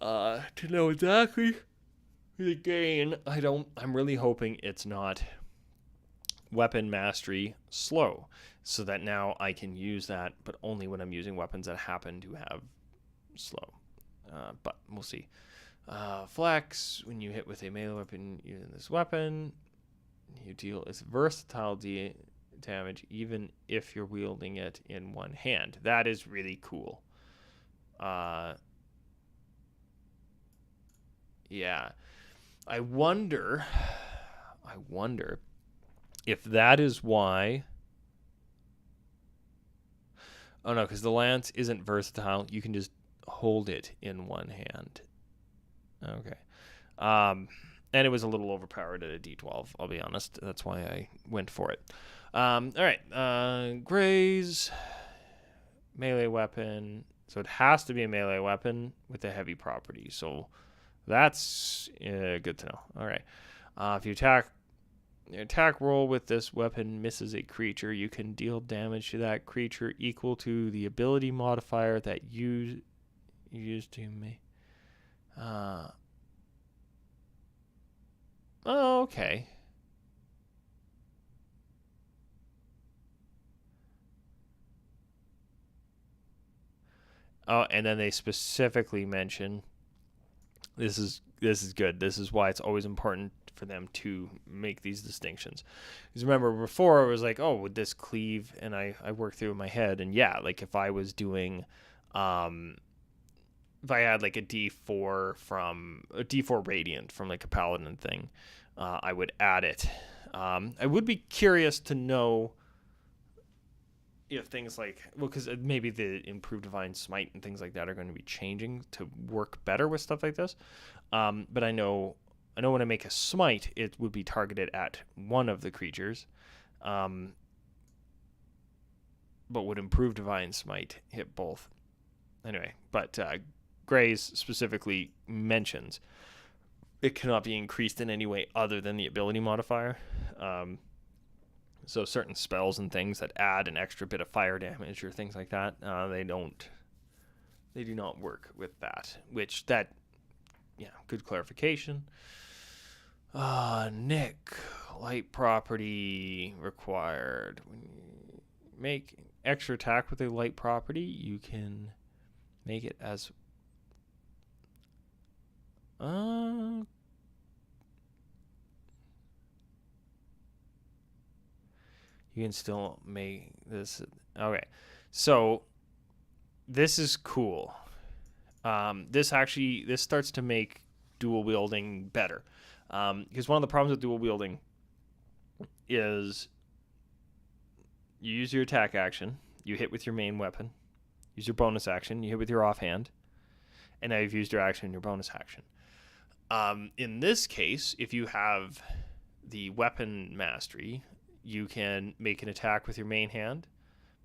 to know exactly. Again, I'm really hoping it's not weapon mastery slow, so that now I can use that, but only when I'm using weapons that happen to have slow. But we'll see. Flex, when you hit with a melee weapon using this weapon, you deal its versatile damage even if you're wielding it in one hand. That is really cool. Yeah. I wonder if that is why... oh no, because the lance isn't versatile. You can just hold it in one hand. Okay. And it was a little overpowered at a D12, I'll be honest. That's why I went for it. All right. Graze. Melee weapon. So it has to be a melee weapon with a heavy property. So that's good to know. All right. If you attack Your attack roll with this weapon misses a creature. You can deal damage to that creature equal to the ability modifier that you used to me. Oh, okay. Oh, and then they specifically mention this is good. This is why it's always important for them to make these distinctions. Because remember before it was like, oh, would this cleave? And I worked through it in my head, and yeah, like if I was doing, if I had like a D4 radiant from like a paladin thing, I would add it. I would be curious to know if things like, well, because maybe the improved divine smite and things like that are going to be changing to work better with stuff like this. But I know when I make a smite, it would be targeted at one of the creatures. But would improved divine smite hit both? Anyway, but Gray's specifically mentions it cannot be increased in any way other than the ability modifier. So certain spells and things that add an extra bit of fire damage or things like that, they do not work with that. Good clarification. Nick, light property required. When you make extra attack with a light property, you can make it as you can still make this. Okay, so this is cool. This starts to make dual wielding better. Because one of the problems with dual wielding is you use your attack action, you hit with your main weapon, use your bonus action, you hit with your offhand, and now you've used your action and your bonus action. In this case, if you have the weapon mastery, you can make an attack with your main hand,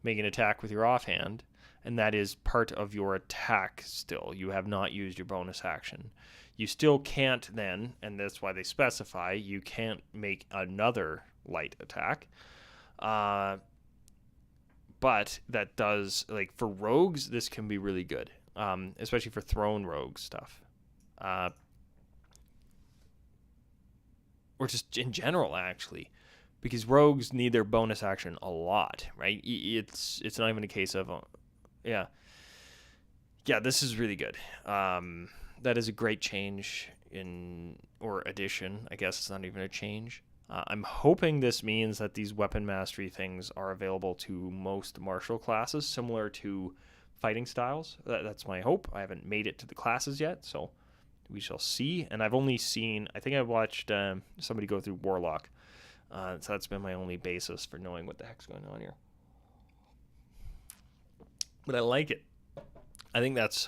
make an attack with your offhand, and that is part of your attack still. You have not used your bonus action. You still can't then, and that's why they specify, you can't make another light attack. But that does, like for rogues, this can be really good, especially for thrown rogue stuff. Or just in general, actually. Because rogues need their bonus action a lot, right? It's not even a case of, yeah, this is really good. That is a great change or addition. I guess it's not even a change. I'm hoping this means that these weapon mastery things are available to most martial classes, similar to fighting styles. That's my hope. I haven't made it to the classes yet, so we shall see. And I've only seen, I think I watched somebody go through Warlock. So that's been my only basis for knowing what the heck's going on here. But I like it. I think that's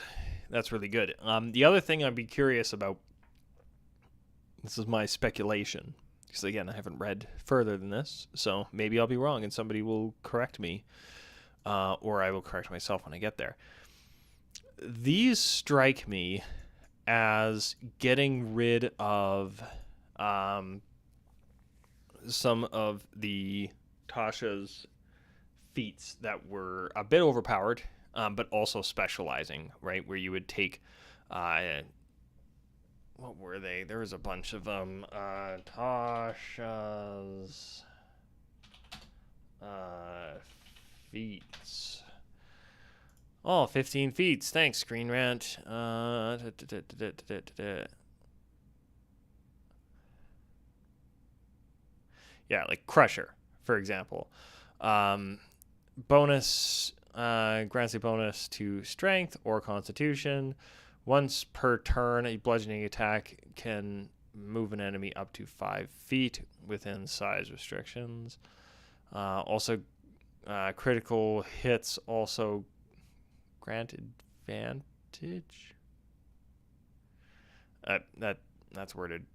really good. The other thing I'd be curious about, this is my speculation, because again, I haven't read further than this, so maybe I'll be wrong and somebody will correct me, or I will correct myself when I get there. These strike me as getting rid of some of the Tasha's feats that were a bit overpowered, but also specializing, right? Where you would take, what were they? There was a bunch of them. Tasha's feats. Oh, 15 feats. Thanks, Screen Rant. Yeah, like Crusher, for example. Bonus grants a bonus to Strength or Constitution. Once per turn, a bludgeoning attack can move an enemy up to 5 feet within size restrictions. Also, critical hits also grant advantage. That's worded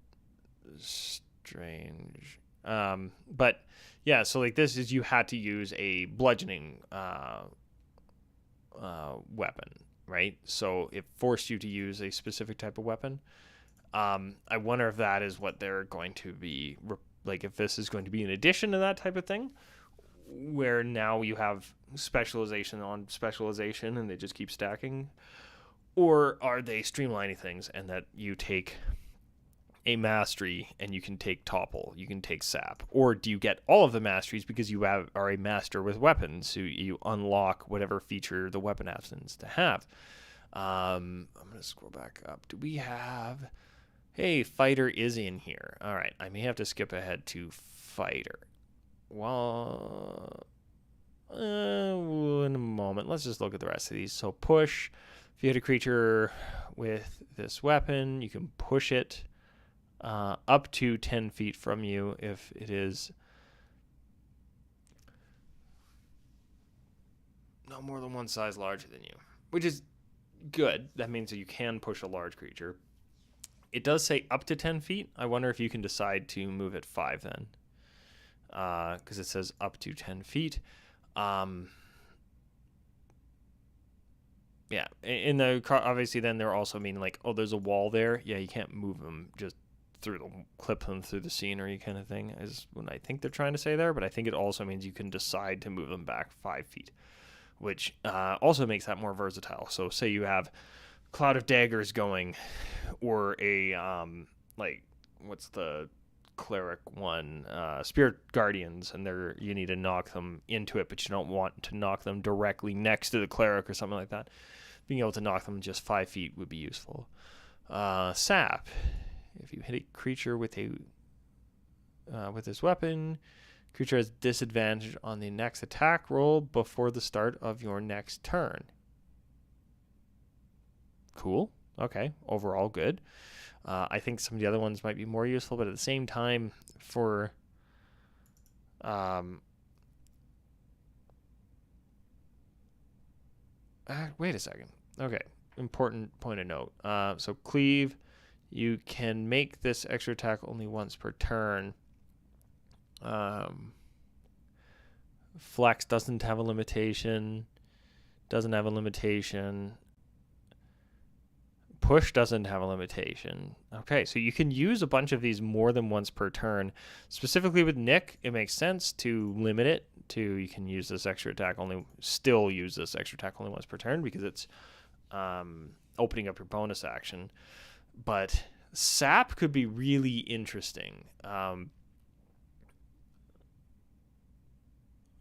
strange. But yeah, so like this is, you had to use a bludgeoning weapon, right? So it forced you to use a specific type of weapon. I wonder if that is what they're going to be like if this is going to be an addition to that type of thing, where now you have specialization on specialization and they just keep stacking, or are they streamlining things and that you take a mastery and you can take topple, you can take sap, or do you get all of the masteries because you are a master with weapons, so you unlock whatever feature the weapon happens to have. I'm gonna scroll back up. Do we have? Hey, fighter is in here. All right, I may have to skip ahead to fighter. Well, in a moment. Let's just look at the rest of these. So push. If you hit a creature with this weapon, you can push it up to 10 feet from you if it is no more than one size larger than you, which is good. That means that you can push a large creature. It does say up to 10 feet. I wonder if you can decide to move it 5 then, because it says up to 10 feet. Yeah, in the obviously then they're also meaning like, oh, there's a wall there. Yeah, you can't move them just clip them through the scenery kind of thing is what I think they're trying to say there. But I think it also means you can decide to move them back 5 feet, which also makes that more versatile. So say you have Cloud of Daggers going, or a like what's the cleric one, Spirit Guardians, and you need to knock them into it, but you don't want to knock them directly next to the cleric or something like that. Being able to knock them just 5 feet would be useful. Sap. If you hit a creature with this weapon, creature has disadvantage on the next attack roll before the start of your next turn. Cool. Okay. Overall, good. I think some of the other ones might be more useful, but at the same time, for wait a second. Okay. Important point of note. So cleave, you can make this extra attack only once per turn. Flex doesn't have a limitation. Doesn't have a limitation. Push doesn't have a limitation. Okay, so you can use a bunch of these more than once per turn. Specifically with Nick, it makes sense to limit it to you can use this extra attack only once per turn because it's opening up your bonus action. But Sap could be really interesting.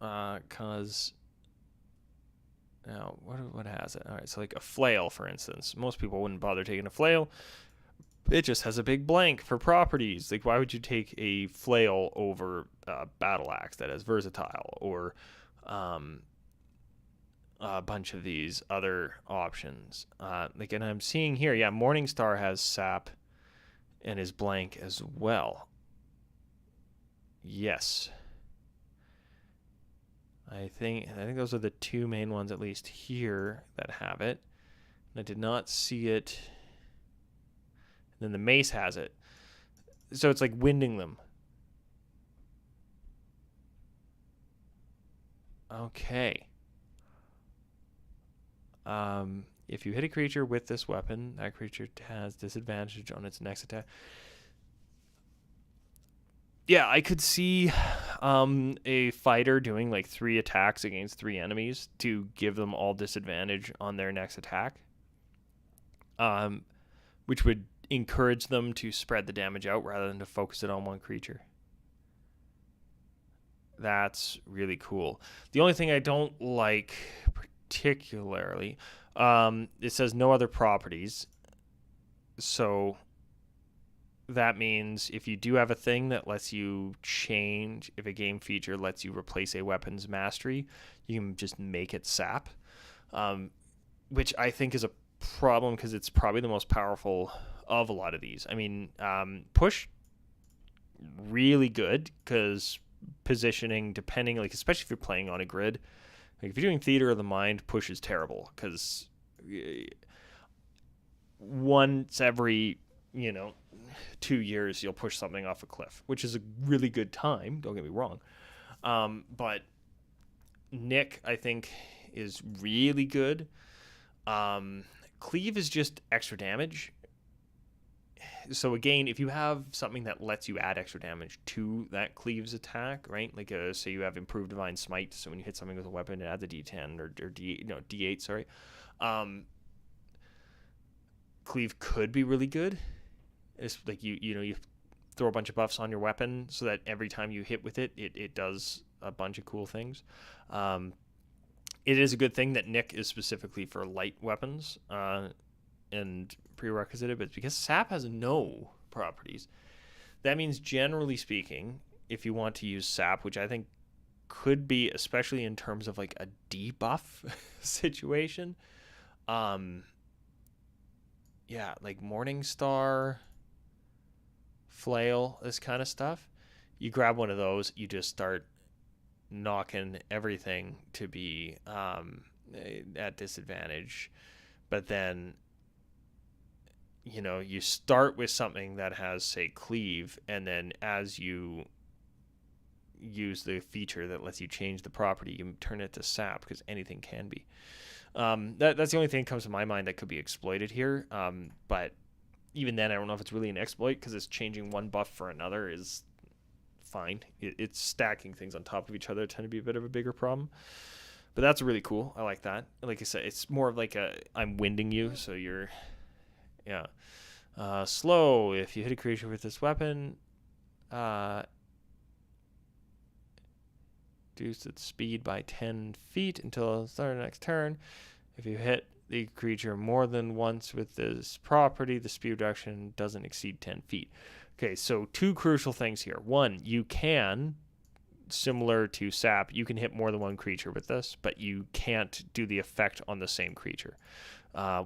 Because now, what has it? All right, so like a flail, for instance. Most people wouldn't bother taking a flail. It just has a big blank for properties. Like, why would you take a flail over a battle axe that is versatile, or a bunch of these other options? Like, and I'm seeing here, yeah, Morningstar has sap and is blank as well. Yes. I think those are the two main ones, at least here, that have it. And I did not see it. And then the mace has it. So it's like winding them. Okay. If you hit a creature with this weapon, that creature has disadvantage on its next attack. Yeah, I could see a fighter doing like 3 attacks against 3 enemies to give them all disadvantage on their next attack, which would encourage them to spread the damage out rather than to focus it on one creature. That's really cool. The only thing I don't like particularly, it says no other properties, so that means if you do have a thing that lets you change, if a game feature lets you replace a weapon's mastery, you can just make it sap, which I think is a problem because it's probably the most powerful of a lot of these. I mean, push, really good because positioning, depending, like especially if you're playing on a grid, like if you're doing Theater of the Mind, push is terrible because once every 2 years you'll push something off a cliff, which is a really good time, don't get me wrong, but Nick I think is really good. Cleave is just extra damage, so again, if you have something that lets you add extra damage to that cleaves attack, right? Like say you have improved divine smite, so when you hit something with a weapon, it adds a D10 or D8. Sorry, cleave could be really good. It's like you throw a bunch of buffs on your weapon so that every time you hit with it, it does a bunch of cool things. It is a good thing that Nick is specifically for light weapons and prerequisite it, but it's because sap has no properties. That means, generally speaking, if you want to use sap, which I think could be, especially in terms of like a debuff situation, yeah, like Morningstar, Flail, this kind of stuff. You grab one of those, you just start knocking everything to be at disadvantage. But then, you start with something that has, say, cleave, and then as you use the feature that lets you change the property, you turn it to sap, because anything can be. That's the only thing that comes to my mind that could be exploited here. But even then, I don't know if it's really an exploit, because it's changing one buff for another is fine. It's stacking things on top of each other tend to be a bit of a bigger problem. But that's really cool. I like that. Like I said, it's more of like I'm winding you, so you're, yeah. Slow. If you hit a creature with this weapon, reduce its speed by 10 feet until the start of the next turn. If you hit the creature more than once with this property, the speed reduction doesn't exceed 10 feet. Okay, so two crucial things here. One, you can, similar to sap, you can hit more than one creature with this, but you can't do the effect on the same creature,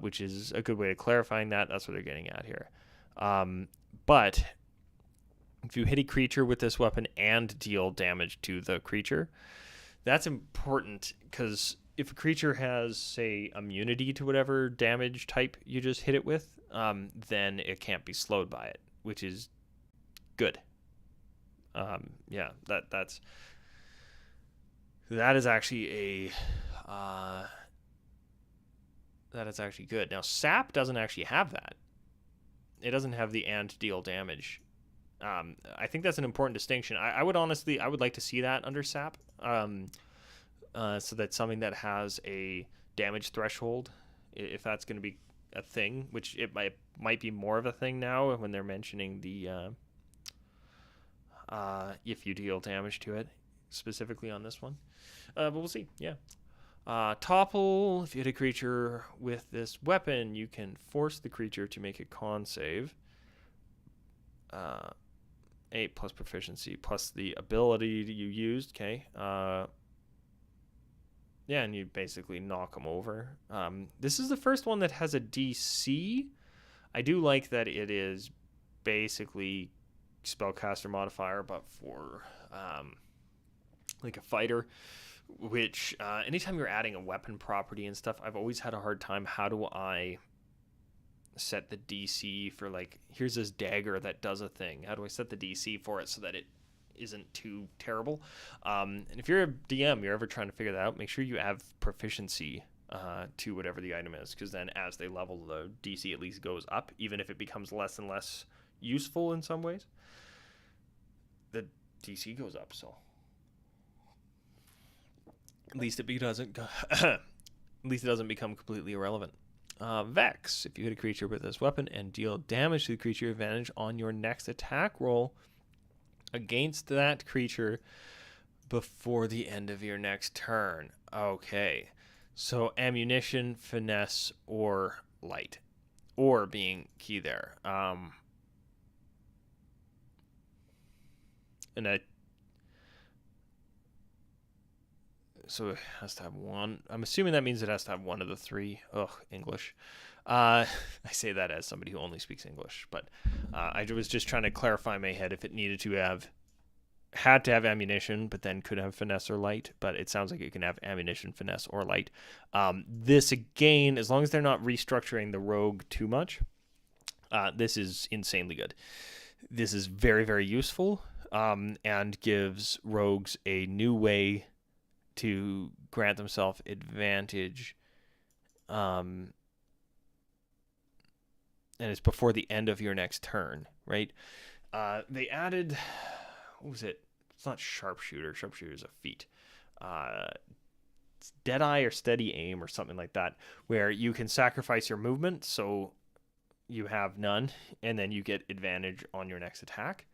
which is a good way of clarifying that. That's what they're getting at here. But if you hit a creature with this weapon and deal damage to the creature, that's important, because if a creature has, say, immunity to whatever damage type you just hit it with, then it can't be slowed by it, which is good. Yeah, that is actually that is actually good. Now, sap doesn't actually have that. It doesn't have the and deal damage. I think that's an important distinction. I would like to see that under sap, so that something that has a damage threshold, if that's going to be a thing, which it might be more of a thing now when they're mentioning the if you deal damage to it, specifically on this one. But we'll see. Yeah. Topple. If you hit a creature with this weapon, you can force the creature to make a con save. 8 plus proficiency plus the ability you used. Okay. Yeah, and you basically knock them over. This is the first one that has a DC. I do like that it is basically spellcaster modifier, but for like a fighter, which anytime you're adding a weapon property and stuff, I've always had a hard time. How do I set the DC for, like, here's this dagger that does a thing? How do I set the DC for it so that it isn't too terrible? And if you're a DM, you're ever trying to figure that out, make sure you have proficiency to whatever the item is, because then as they level, the DC at least goes up, even if it becomes less and less useful in some ways. The DC goes up, so at least it doesn't become completely irrelevant. Vex. If you hit a creature with this weapon and deal damage to the creature, advantage on your next attack roll against that creature before the end of your next turn. Okay. So ammunition, finesse, or light. Or being key there. So it has to have one. I'm assuming that means it has to have one of the three. Ugh, English. I say that as somebody who only speaks English, but I was just trying to clarify in my head if it had to have ammunition, but then could have finesse or light. But it sounds like it can have ammunition, finesse, or light. This, again, as long as they're not restructuring the rogue too much, this is insanely good. This is very, very useful, and gives rogues a new way to grant themselves advantage and it's before the end of your next turn, right? They added, what was it? It's not sharpshooter. Sharpshooter is a feat. It's Deadeye or Steady Aim or something like that, where you can sacrifice your movement, so you have none, and then you get advantage on your next attack.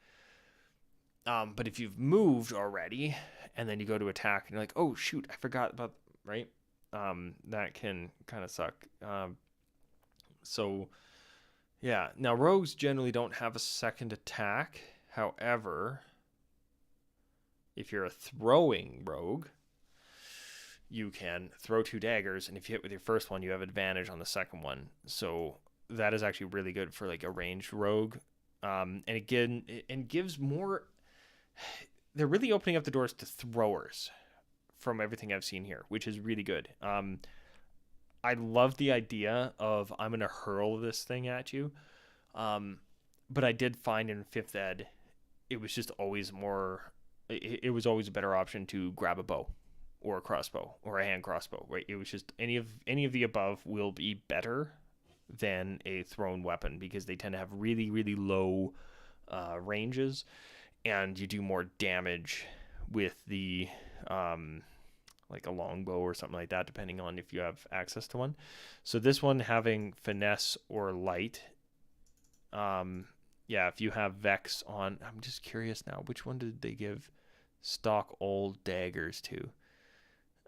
But if you've moved already, and then you go to attack, and you're like, oh shoot, I forgot about, right? That can kind of suck. So, yeah. Now, rogues generally don't have a second attack. However, if you're a throwing rogue, you can throw 2 daggers, and if you hit with your first one, you have advantage on the second one. So that is actually really good for like a ranged rogue. And again, it gives more. They're really opening up the doors to throwers from everything I've seen here, which is really good. I love the idea of I'm going to hurl this thing at you. But I did find in 5th ed, it was just always more, it was always a better option to grab a bow or a crossbow or a hand crossbow, right? It was just any of the above will be better than a thrown weapon because they tend to have really, really low ranges, and you do more damage with the like a longbow or something like that, depending on if you have access to one. So this one having finesse or light, yeah, if you have Vex on, I'm just curious now, which one did they give stock old daggers to?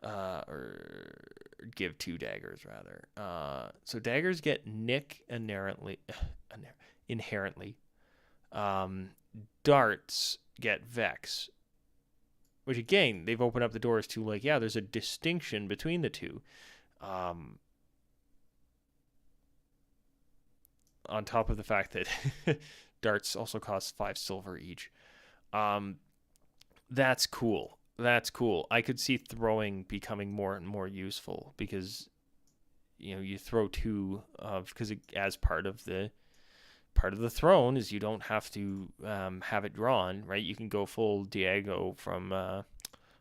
Or give 2 daggers rather. So daggers get nick inherently. Darts get Vex, which again, they've opened up the doors to like, yeah, there's a distinction between the two. On top of the fact that darts also cost 5 silver each. That's cool. That's cool. I could see throwing becoming more and more useful because, you know, you throw 2 of, because as part of the throne is you don't have to have it drawn, right? You can go full Diego from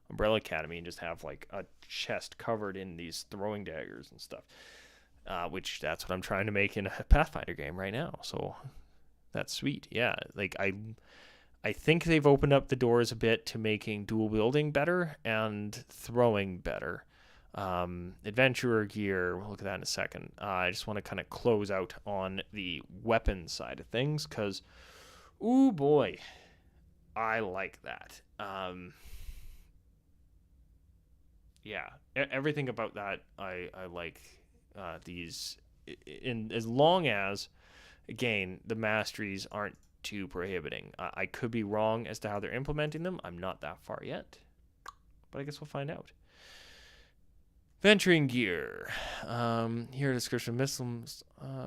Umbrella Academy and just have like a chest covered in these throwing daggers and stuff, which that's what I'm trying to make in a Pathfinder game right now. So that's sweet. Yeah, like I think they've opened up the doors a bit to making dual wielding better and throwing better. Adventurer gear, we'll look at that in a second. I just want to kind of close out on the weapon side of things because, ooh boy, I like that. Yeah, everything about that I like these, in as long as, again, the masteries aren't too prohibiting. I could be wrong as to how they're implementing them. I'm not that far yet, but I guess we'll find out. Venturing gear. Here, description. Missiles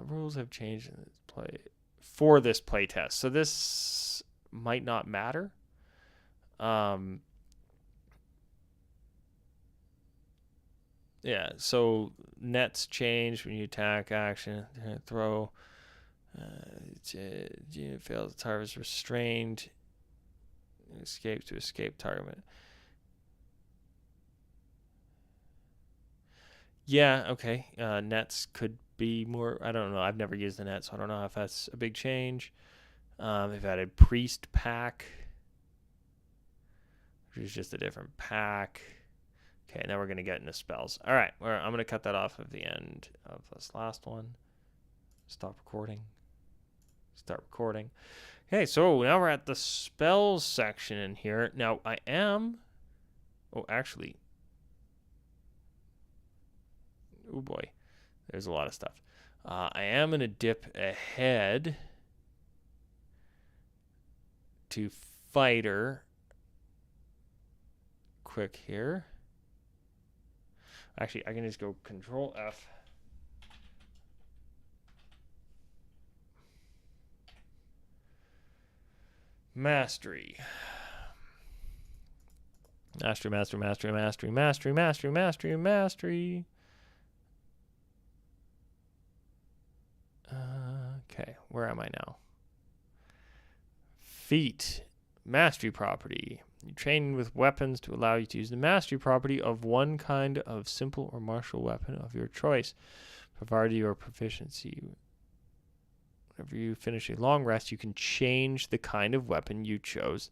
rules have changed in this play for this playtest, so this might not matter. Yeah. So nets change when you attack, action, throw. Fails the target is restrained. Escape to escape target. Yeah, okay. Nets could be more. I don't know. I've never used the net, so I don't know if that's a big change. They've added priest pack, which is just a different pack. Okay, now we're gonna get into spells. All right, I'm gonna cut that off at the end of this last one. Stop recording. Start recording. Okay, so now we're at the spells section in here. Now I am. Oh, actually. Oh boy, there's a lot of stuff. I am gonna dip ahead to fighter. Quick here. Actually, I can just go Control F. Mastery. Mastery, mastery, mastery, mastery, mastery, mastery, mastery, mastery. Okay, where am I now? Feat. Mastery property. You train with weapons to allow you to use the mastery property of one kind of simple or martial weapon of your choice, provided your proficiency. Whenever you finish a long rest, you can change the kind of weapon you chose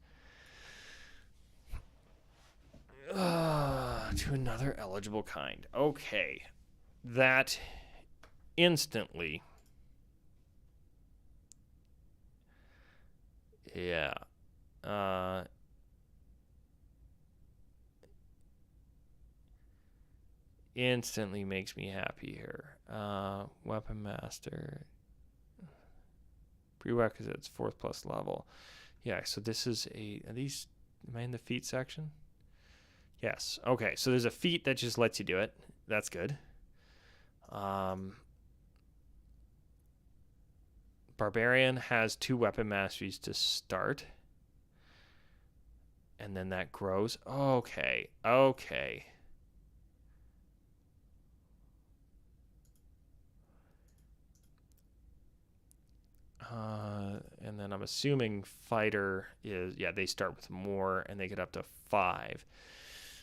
to another eligible kind. Okay. That instantly. Yeah. Instantly makes me happy here. Weapon master. Prerequisites, 4th plus level. Yeah, so this is are these, am I in the feat section? Yes. Okay, so there's a feat that just lets you do it. That's good. Barbarian has 2 weapon masteries to start. And then that grows. Okay. And then I'm assuming fighter is, yeah, they start with more and they get up to 5.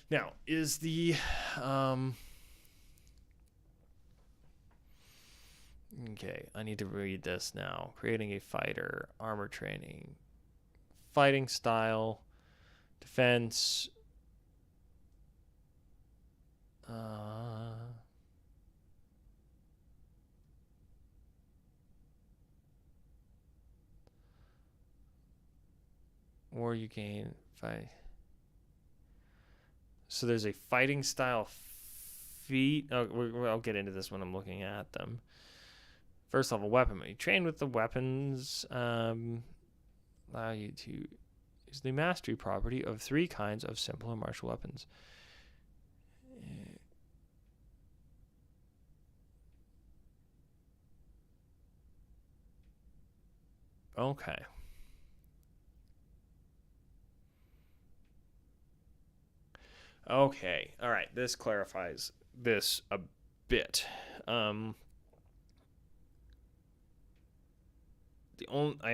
Now, is the okay, I need to read this now. Creating a fighter, armor training, fighting style, defense, or you gain fight. So there's a fighting style feat. Oh, I'll get into this when I'm looking at them. First level weapon. You train with the weapons. Allow you to use the mastery property of 3 kinds of simple or martial weapons. Okay. Okay. All right. This clarifies this a bit. I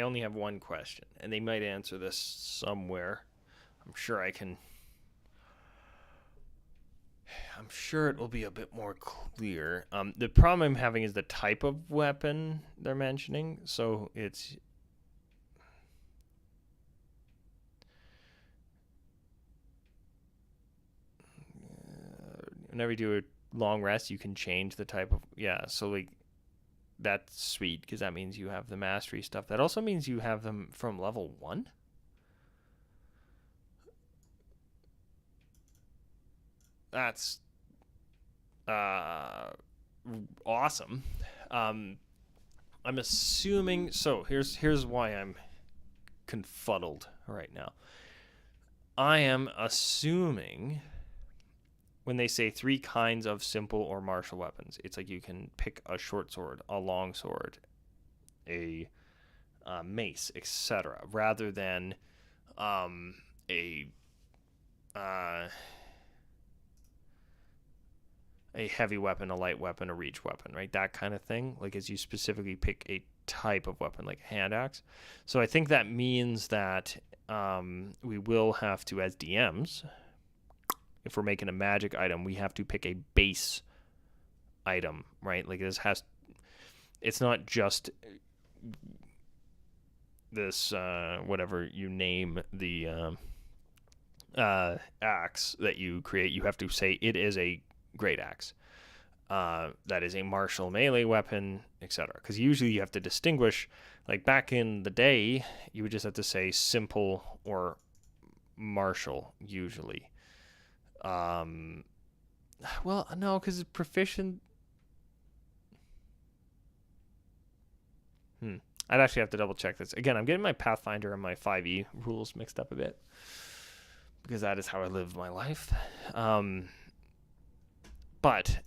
only have one question, and they might answer this somewhere. I'm sure it will be a bit more clear. The problem I'm having is the type of weapon they're mentioning. So it's whenever you do a long rest, you can change the type of, yeah. So like that's sweet because that means you have the mastery stuff. That also means you have them from level 1. That's awesome. I'm assuming. So here's why I'm confuddled right now. I am assuming when they say 3 kinds of simple or martial weapons, it's like you can pick a short sword, a long sword, a mace, etc., rather than a heavy weapon, a light weapon, a reach weapon, right? That kind of thing. Like as you specifically pick a type of weapon, like a hand axe. So I think that means that we will have to, as DMs, if we're making a magic item, we have to pick a base item, right? Like it's not just this whatever you name the axe that you create. You have to say it is a great axe. That is a martial melee weapon, etc. Because usually you have to distinguish. Like back in the day, you would just have to say simple or martial usually. Well, no, because it's proficient. I'd actually have to double check this. Again, I'm getting my Pathfinder and my 5e rules mixed up a bit because that is how I live my life. But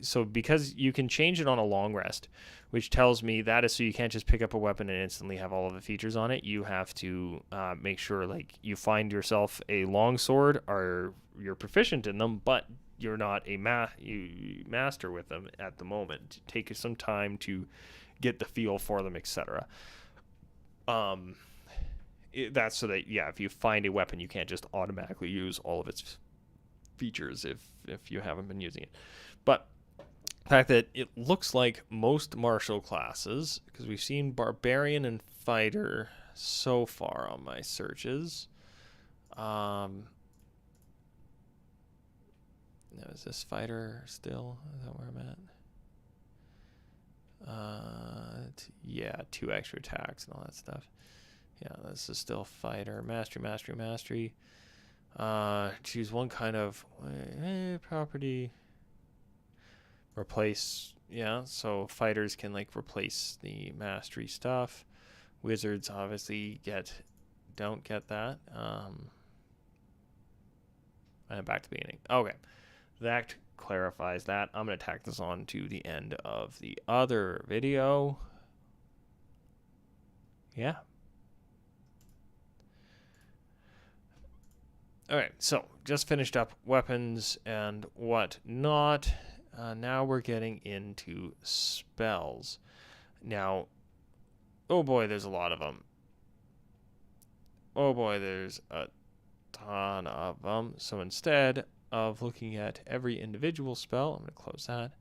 so because you can change it on a long rest, which tells me that is so you can't just pick up a weapon and instantly have all of the features on it. You have to make sure like you find yourself a long sword or you're proficient in them, but you're not a master with them at the moment. Take some time to get the feel for them, etc. That's so that if you find a weapon, you can't just automatically use all of its features if you haven't been using it. But The fact that it looks like most martial classes, because we've seen barbarian and fighter so far on my searches. Now is this fighter still? Is that where I'm at? Yeah, 2 extra attacks and all that stuff. Yeah, this is still fighter. Mastery. Choose one kind of property. Replace, yeah, so fighters can like replace the mastery stuff. Wizards obviously don't get that. And back to the beginning. Okay, that clarifies that. I'm going to tack this on to the end of the other video. Yeah. Alright, so just finished up weapons and whatnot. Now we're getting into spells. Now, oh boy, there's a lot of them. Oh boy, there's a ton of them. So instead of looking at every individual spell, I'm going to close that.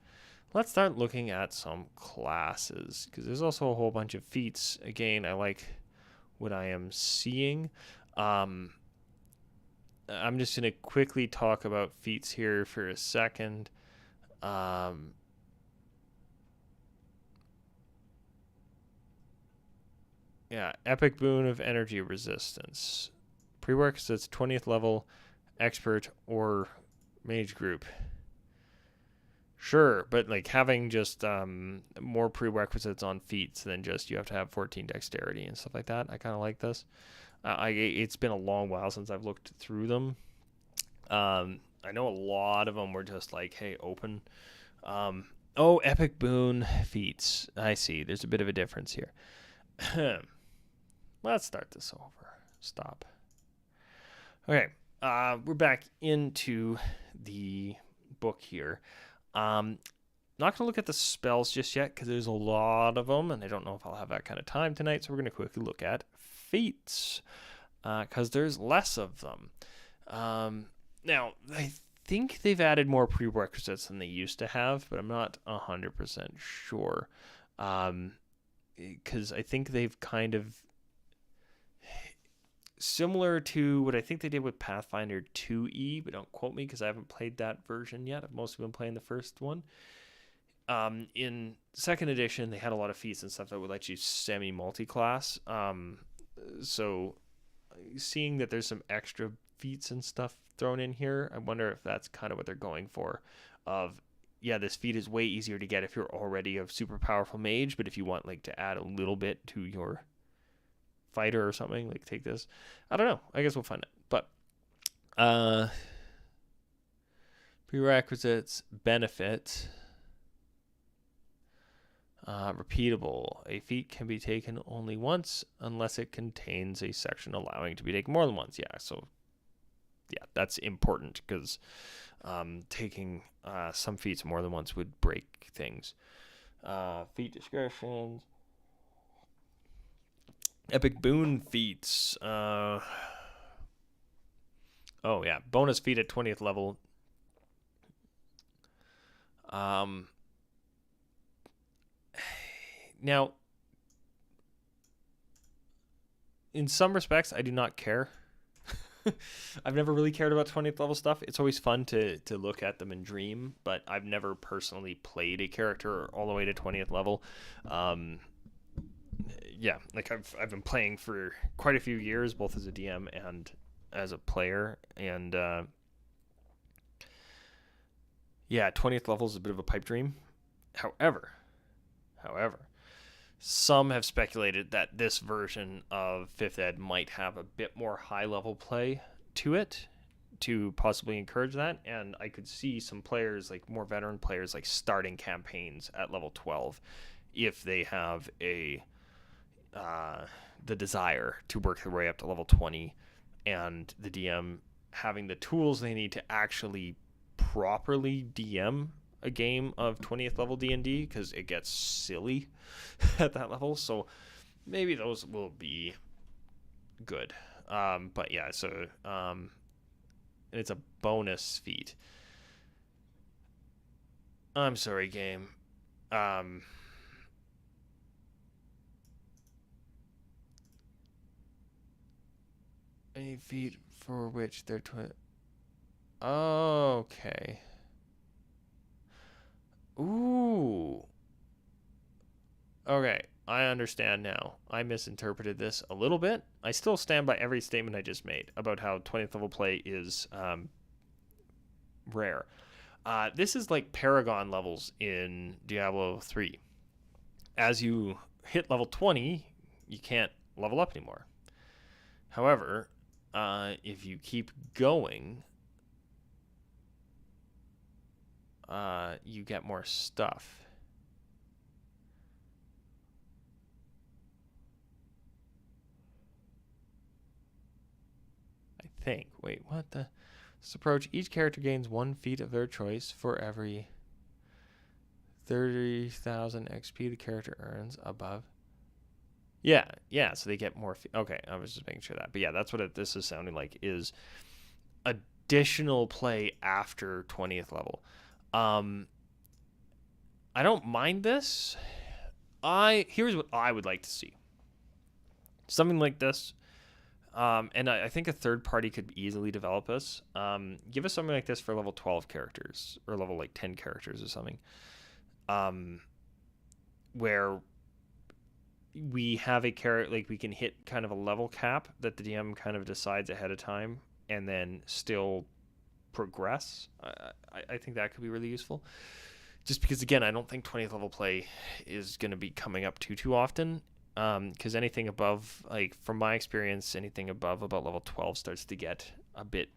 Let's start looking at some classes, because there's also a whole bunch of feats. Again, I like what I am seeing. I'm just going to quickly talk about feats here for a second. Yeah, Epic Boon of Energy Resistance. Prerequisites 20th level, Expert, or Mage Group. Sure, but like having just more prerequisites on feats than just you have to have 14 dexterity and stuff like that. I kind of like this. It's been a long while since I've looked through them. I know a lot of them were just like, hey, open. Epic Boon feats. I see. There's a bit of a difference here. Let's start this over. Stop. Okay, we're back into the book here. Not going to look at the spells just yet because there's a lot of them, and I don't know if I'll have that kind of time tonight, so we're going to quickly look at feats because there's less of them. Now, I think they've added more prerequisites than they used to have, but I'm not 100% sure because I think they've kind of similar to what I think they did with Pathfinder 2E, but don't quote me because I haven't played that version yet. I've mostly been playing the first one. In second edition, they had a lot of feats and stuff that would let you semi-multi-class. So seeing that there's some extra feats and stuff thrown in here, I wonder if that's kind of what they're going for. Yeah, this feat is way easier to get if you're already a super powerful mage, but if you want like to add a little bit to your fighter or something, like take this. I don't know. I guess we'll find out. But prerequisites, benefit, repeatable. A feat can be taken only once unless it contains a section allowing it to be taken more than once. Yeah, so yeah, that's important because taking some feats more than once would break things. Feat descriptions. Epic Boon feats. Oh yeah, bonus feat at 20th level. Now, in some respects, I do not care. I've never really cared about 20th level stuff. It's always fun to look at them and dream, but I've never personally played a character all the way to 20th level. Yeah, like I've been playing for quite a few years, both as a DM and as a player, and yeah, 20th level is a bit of a pipe dream. However, some have speculated that this version of 5th Ed might have a bit more high-level play to it to possibly encourage that, and I could see some players, like more veteran players, like starting campaigns at level 12 if they have the desire to work their way up to level 20 and the DM having the tools they need to actually properly DM a game of 20th level D&D because it gets silly at that level. So maybe those will be good. But yeah, so it's a bonus feat. I'm sorry, game. Um, any feat for which they're Okay. Ooh. Okay, I understand now. I misinterpreted this a little bit. I still stand by every statement I just made about how 20th level play is rare. This is like Paragon levels in Diablo 3. As you hit level 20, you can't level up anymore. However, if you keep going, you get more stuff. I think. Wait, what the? This approach, each character gains 1 feat of their choice for every 30,000 XP the character earns above. Yeah, yeah, so they get more. Okay, I was just making sure that. But yeah, that's what this is sounding like, is additional play after 20th level. I don't mind this. Here's what I would like to see. Something like this. And I think a third party could easily develop this. Give us something like this for level 12 characters or level like 10 characters or something. Where we have a character, like we can hit kind of a level cap that the DM kind of decides ahead of time and then still progress. I think that could be really useful. Just because, again, I don't think 20th level play is going to be coming up too often. Because anything above, like from my experience, anything above about level 12 starts to get a bit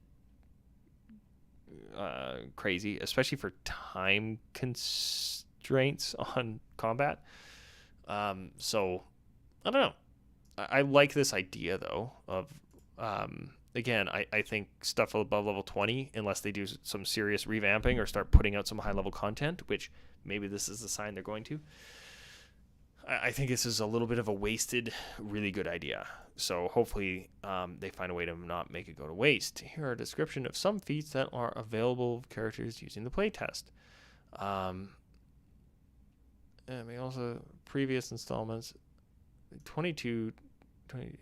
crazy, especially for time constraints on combat. So I don't know. I like this idea though of again, I think stuff above level 20, unless they do some serious revamping or start putting out some high level content, which maybe this is the sign they're going to. I think this is a little bit of a wasted, really good idea. So hopefully they find a way to not make it go to waste. Here are a description of some feats that are available of characters using the playtest. And we also previous installments 22 20.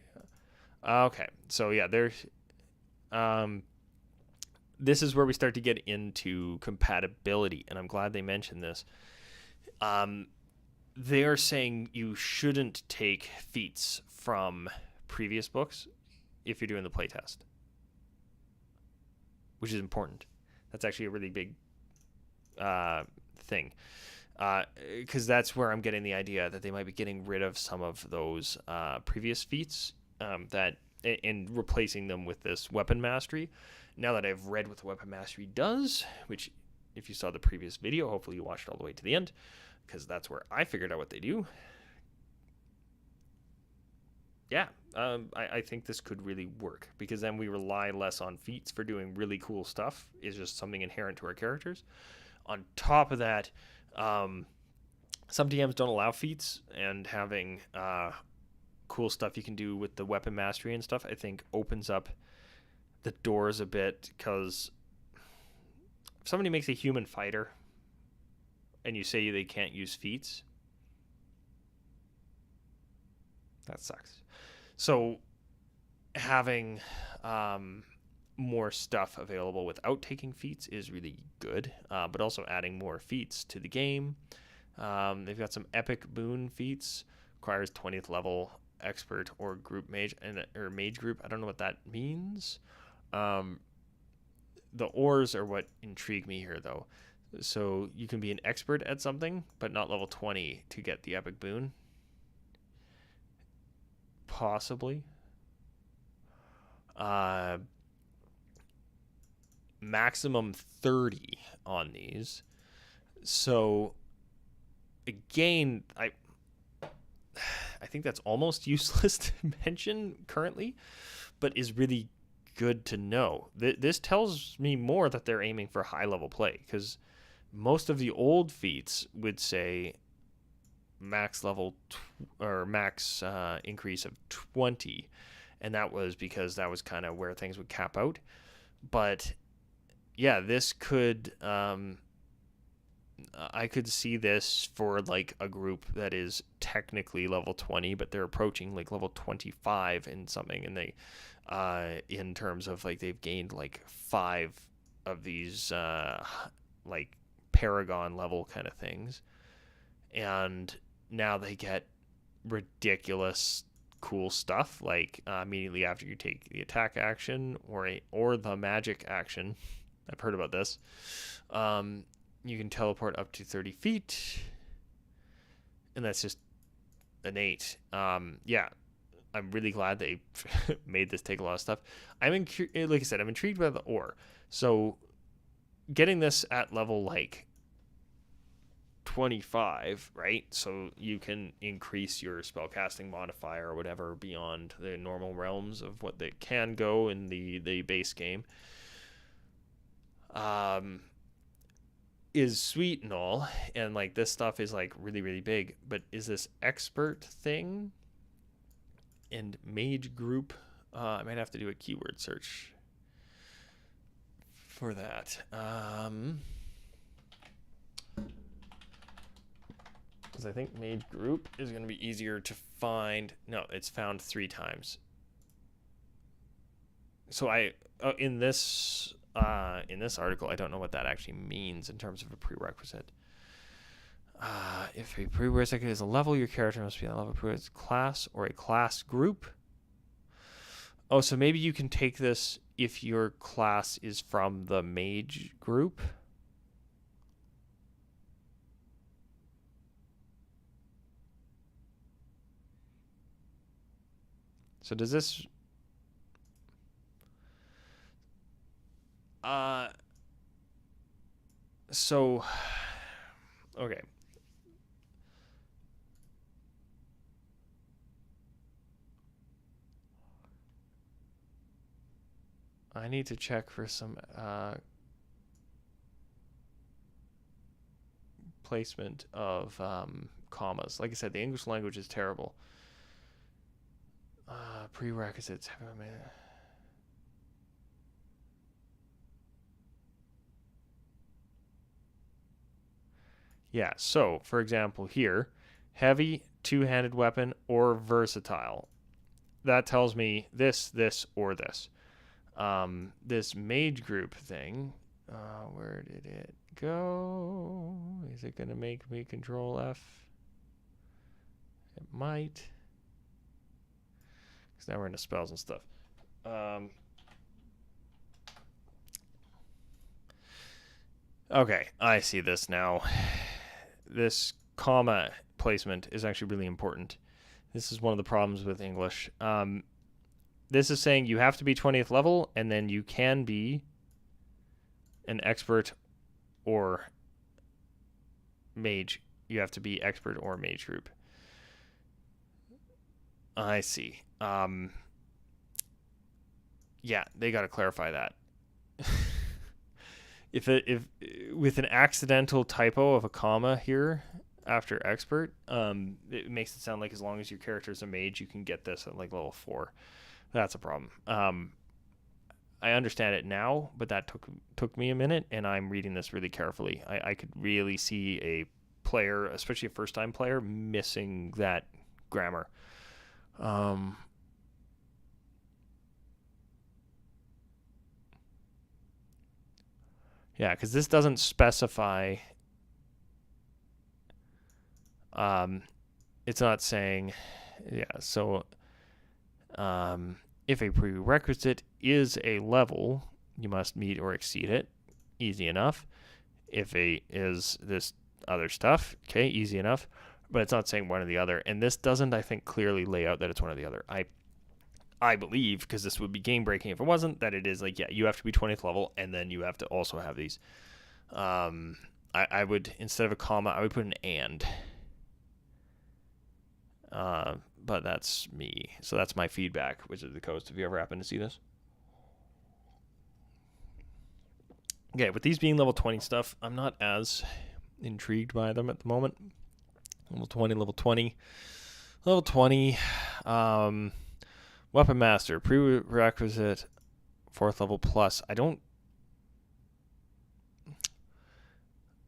Okay, so yeah, there's this is where we start to get into compatibility, and I'm glad they mentioned this. They are saying you shouldn't take feats from previous books if you're doing the playtest, which is important. That's actually a really big thing. Because that's where I'm getting the idea that they might be getting rid of some of those previous feats that and replacing them with this weapon mastery. Now that I've read what the weapon mastery does, which if you saw the previous video, hopefully you watched all the way to the end, because that's where I figured out what they do. Yeah, I think this could really work, because then we rely less on feats for doing really cool stuff. It's just something inherent to our characters. On top of that, some DMs don't allow feats, and having cool stuff you can do with the weapon mastery and stuff, I think opens up the doors a bit, because if somebody makes a human fighter and you say they can't use feats, that sucks. So having more stuff available without taking feats is really good, but also adding more feats to the game. They've got some epic boon feats, requires 20th level expert or group mage, or mage group. I don't know what that means. The ores are what intrigue me here, though. So you can be an expert at something, but not level 20 to get the epic boon. Possibly. Maximum 30 on these. So again, I think that's almost useless to mention currently, but is really good to know. This tells me more that they're aiming for high level play, because most of the old feats would say max level or max increase of 20, and that was because that was kind of where things would cap out. But yeah, this could I could see this for like a group that is technically level 20, but they're approaching like level 25 in something, and they, in terms of like they've gained like 5 of these like Paragon level kind of things, and now they get ridiculous cool stuff like immediately after you take the attack action or the magic action. I've heard about this. You can teleport up to 30 feet, and that's just innate. Yeah, I'm really glad they made this take a lot of stuff. Like I said, I'm intrigued by the ore. So getting this at level like 25, right? So you can increase your spellcasting modifier or whatever beyond the normal realms of what they can go in the base game. Is sweet and all, and like this stuff is like really really big, but is this expert thing and mage group? I might have to do a keyword search for that. Because I think mage group is going to be easier to find. No, it's found 3 times. So in this article, I don't know what that actually means in terms of a prerequisite. If a prerequisite is a level, your character must be a level prerequisite class or a class group. Oh, so maybe you can take this if your class is from the mage group. So does this... So... Okay. I need to check for some placement of commas. Like I said, the English language is terrible. Prerequisites. Yeah, so for example here, heavy, two-handed weapon, or versatile. That tells me this, this, or this. This mage group thing, where did it go? Is it going to make me control F? It might. Because now we're into spells and stuff. Okay, I see this now. This comma placement is actually really important. This is one of the problems with English. This is saying you have to be 20th level, and then you can be an expert or mage. You have to be expert or mage group. I see. Yeah, they got to clarify that. if with an accidental typo of a comma here after expert, it makes it sound like as long as your character is a mage, you can get this at like level 4. That's a problem. I understand it now, but that took me a minute, and I'm reading this really carefully. I could really see a player, especially a first-time player, missing that grammar. Yeah, because this doesn't specify. It's not saying. Yeah, so if a prerequisite is a level, you must meet or exceed it. Easy enough. If a is this other stuff, okay, easy enough. But it's not saying one or the other. And this doesn't, I think, clearly lay out that it's one or the other. I believe, because this would be game breaking if it wasn't, that it is like, yeah, you have to be 20th level, and then you have to also have these. I would, instead of a comma, I would put an and. But that's me. So that's my feedback, Wizard of the Coast. Have you ever happened to see this? Okay, with these being level 20 stuff, I'm not as intrigued by them at the moment. Level 20, level 20. Level 20. Weapon Master. Prerequisite 4th level plus. I don't...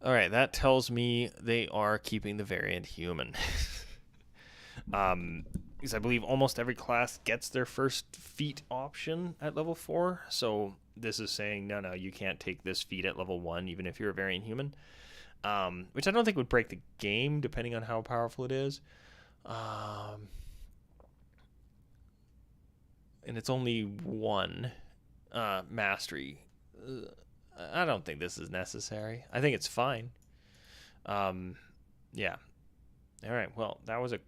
All right, that tells me they are keeping the variant human. Because I believe almost every class gets their first feat option at level 4. So this is saying, no, you can't take this feat at level 1, even if you're a variant human. Which I don't think would break the game, depending on how powerful it is. And it's only 1 mastery. I don't think this is necessary. I think it's fine. Yeah. All right. Well, that was a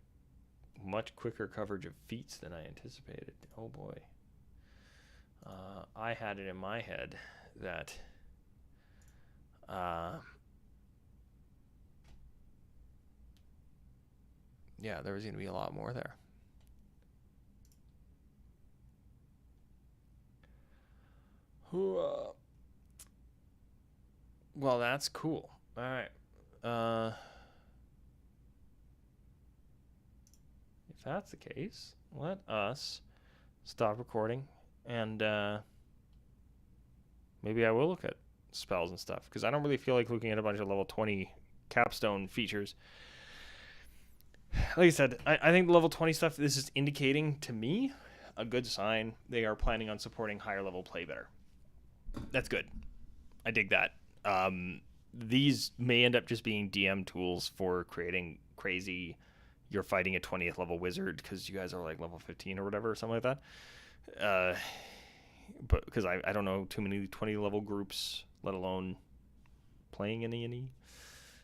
much quicker coverage of feats than I anticipated. Oh boy. I had it in my head that yeah, there was going to be a lot more there. Well, that's cool. All right. If that's the case, let us stop recording, and maybe I will look at spells and stuff, because I don't really feel like looking at a bunch of level 20 capstone features. Like I said, I think the level 20 stuff, this is indicating to me a good sign. They are planning on supporting higher level play better. That's good. I dig that. These may end up just being DM tools for creating crazy, you're fighting a 20th level wizard because you guys are like level 15 or whatever, or something like that. But because I don't know too many 20 level groups, let alone playing any.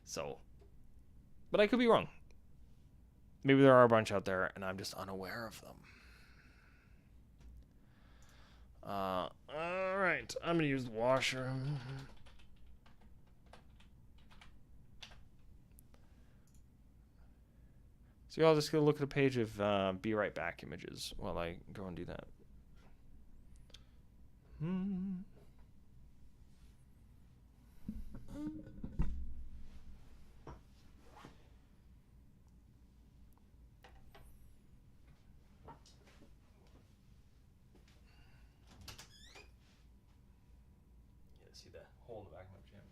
So, but I could be wrong. Maybe there are a bunch out there and I'm just unaware of them. All right, I'm gonna use the washroom. So I'll just go look at a page of Be Right Back images while I go and do that. See the hole in the back of my pajama.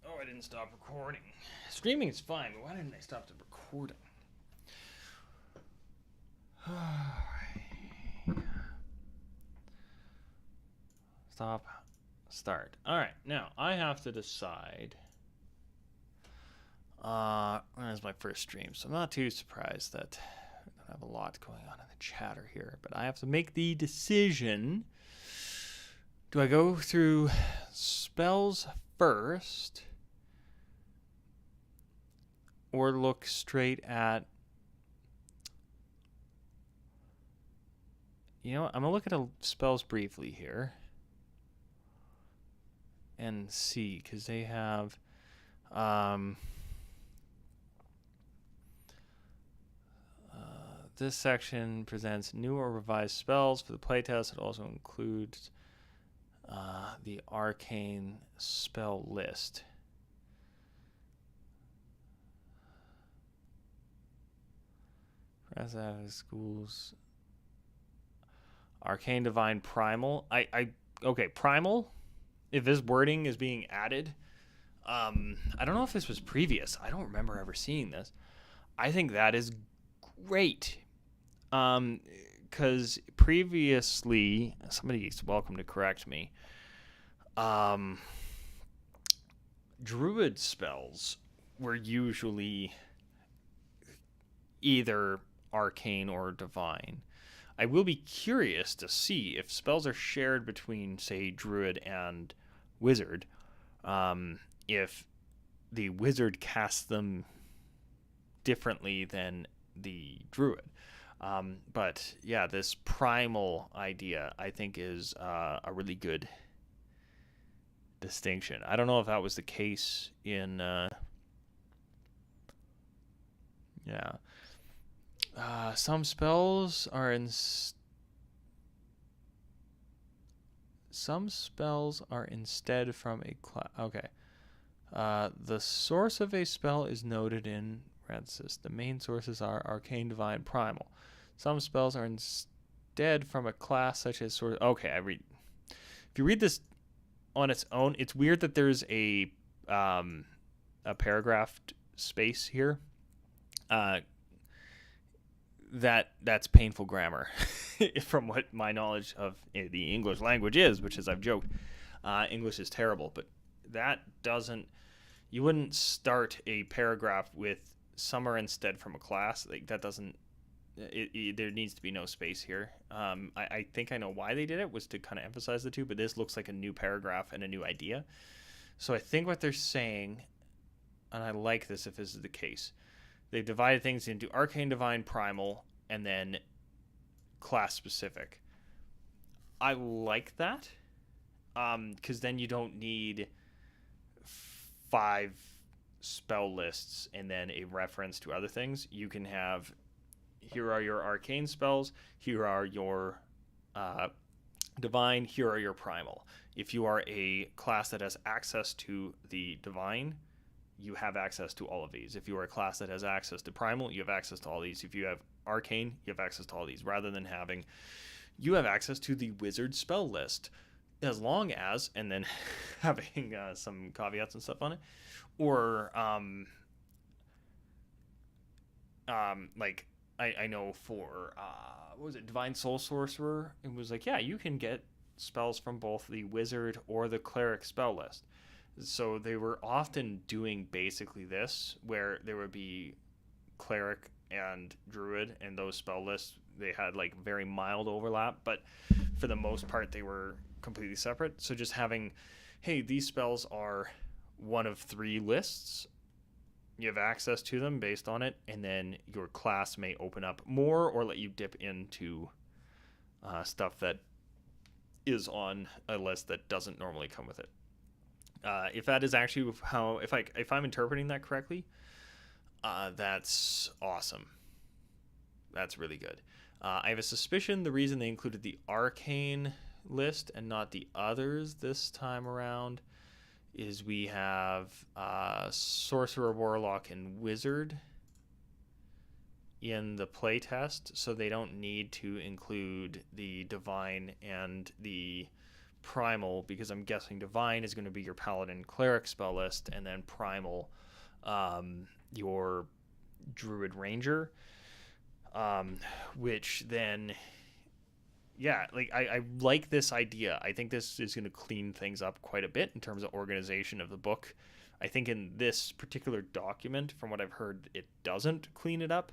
Oh, I didn't stop recording. Streaming is fine, but why didn't I stop the recording? Stop. Start. All right, now I have to decide. When is my first stream? So I'm not too surprised that I don't have a lot going on in the chatter here, but I have to make the decision. Do I go through spells first, or look straight at? You know what? I'm gonna look at spells briefly here and see, because they have This section presents new or revised spells for the playtest. It also includes the arcane spell list. As out of schools. Arcane Divine Primal. Okay, Primal. If this wording is being added, I don't know if this was previous. I don't remember ever seeing this. I think that is great. Because previously, somebody's welcome to correct me. Druid spells were usually either arcane or divine. I will be curious to see if spells are shared between, say, druid and wizard, if the wizard casts them differently than the druid. But yeah, this primal idea, I think, is a really good distinction. I don't know if that was the case in... yeah. Some spells are instead from a class. Okay. The source of a spell is noted in parentheses. The main sources are arcane, divine, primal. Some spells are instead from a class such as source. Okay, if you read this on its own, it's weird that there's a paragraphed space here. That's painful grammar from what my knowledge of the English language is, which, as I've joked, English is terrible. But that doesn't... You wouldn't start a paragraph with some are instead from a class. Like, that doesn't... there needs to be no space here. I think I know why they did it, was to kind of emphasize the two, but this looks like a new paragraph and a new idea. So I think what they're saying, and I like this if this is the case, they've divided things into arcane, divine, primal, and then class specific. I like that, because then you don't need 5 spell lists and then a reference to other things. You can have, here are your arcane spells, here are your divine, here are your primal. If you are a class that has access to the divine, you have access to all of these. If you are a class that has access to primal, you have access to all these. If you have arcane, you have access to all these, rather than having, you have access to the wizard spell list, as long as, and then having some caveats and stuff on it. Or like I know for what was it, Divine Soul Sorcerer, it was like, yeah, you can get spells from both the wizard or the cleric spell list. So they were often doing basically this, where there would be cleric and druid, and those spell lists, they had like very mild overlap, but for the most part they were completely separate. So just having, hey, these spells are one of 3 lists, you have access to them based on it, and then your class may open up more or let you dip into stuff that is on a list that doesn't normally come with it. If that is actually how, if I'm interpreting that correctly, that's awesome. That's really good. I have a suspicion the reason they included the arcane list and not the others this time around is we have sorcerer, warlock, and wizard in the playtest, so they don't need to include the divine and the primal, because I'm guessing divine is going to be your paladin cleric spell list, and then primal your druid ranger, which then, yeah, like I like this idea. I think this is going to clean things up quite a bit in terms of organization of the book. I think in this particular document, from what I've heard, it doesn't clean it up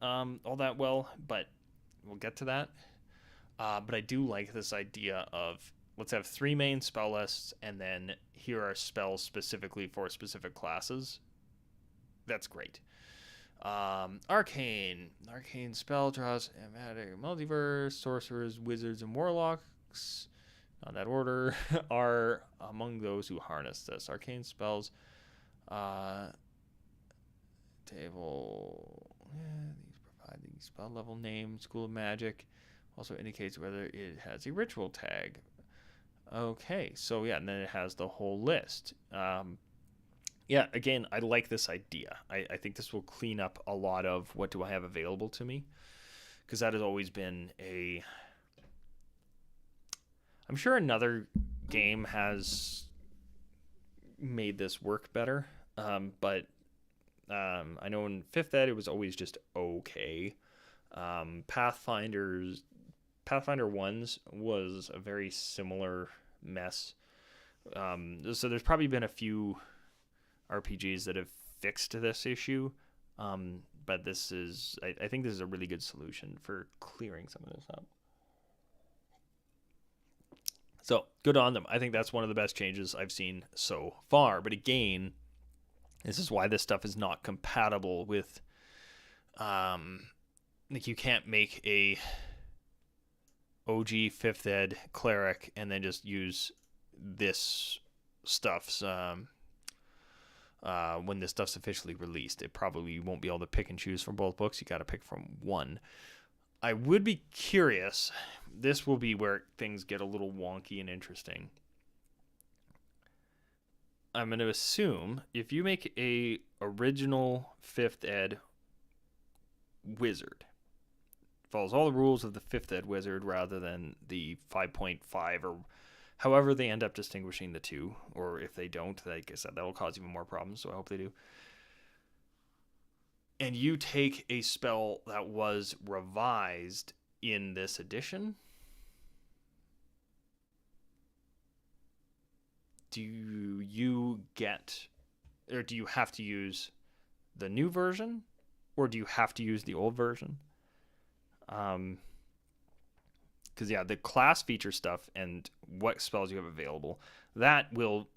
all that well, but we'll get to that. But I do like this idea of, let's have 3 main spell lists, and then here are spells specifically for specific classes. That's great. Arcane spell draws, multiverse, sorcerers, wizards, and warlocks, not in that order, are among those who harness this. Arcane spells, these provide the spell level name, School of Magic. Also indicates whether it has a ritual tag. Okay, so yeah, and then it has the whole list. Yeah, again, I like this idea. I think this will clean up a lot of what do I have available to me, because that has always been a... I'm sure another game has made this work better, but I know in 5th ed it was always just okay. Pathfinder 1's was a very similar mess. So there's probably been a few RPGs that have fixed this issue, but this is, I think this is a really good solution for clearing some of this up. So good on them. I think that's one of the best changes I've seen so far. But again, this is why this stuff is not compatible with, like you can't make a OG 5th ed cleric and then just use this stuff's when this stuff's officially released. It probably won't be able to pick and choose from both books. You got to pick from one. I would be curious. This will be where things get a little wonky and interesting. I'm going to assume if you make a original 5th ed wizard, follows all the rules of the 5th ed wizard rather than the 5.5 or however they end up distinguishing the two, or if they don't, like I said, that will cause even more problems, so I hope they do. And you take a spell that was revised in this edition, do you get, or do you have to use the new version, or do you have to use the old version? Because yeah, the class feature stuff and what spells you have available, that will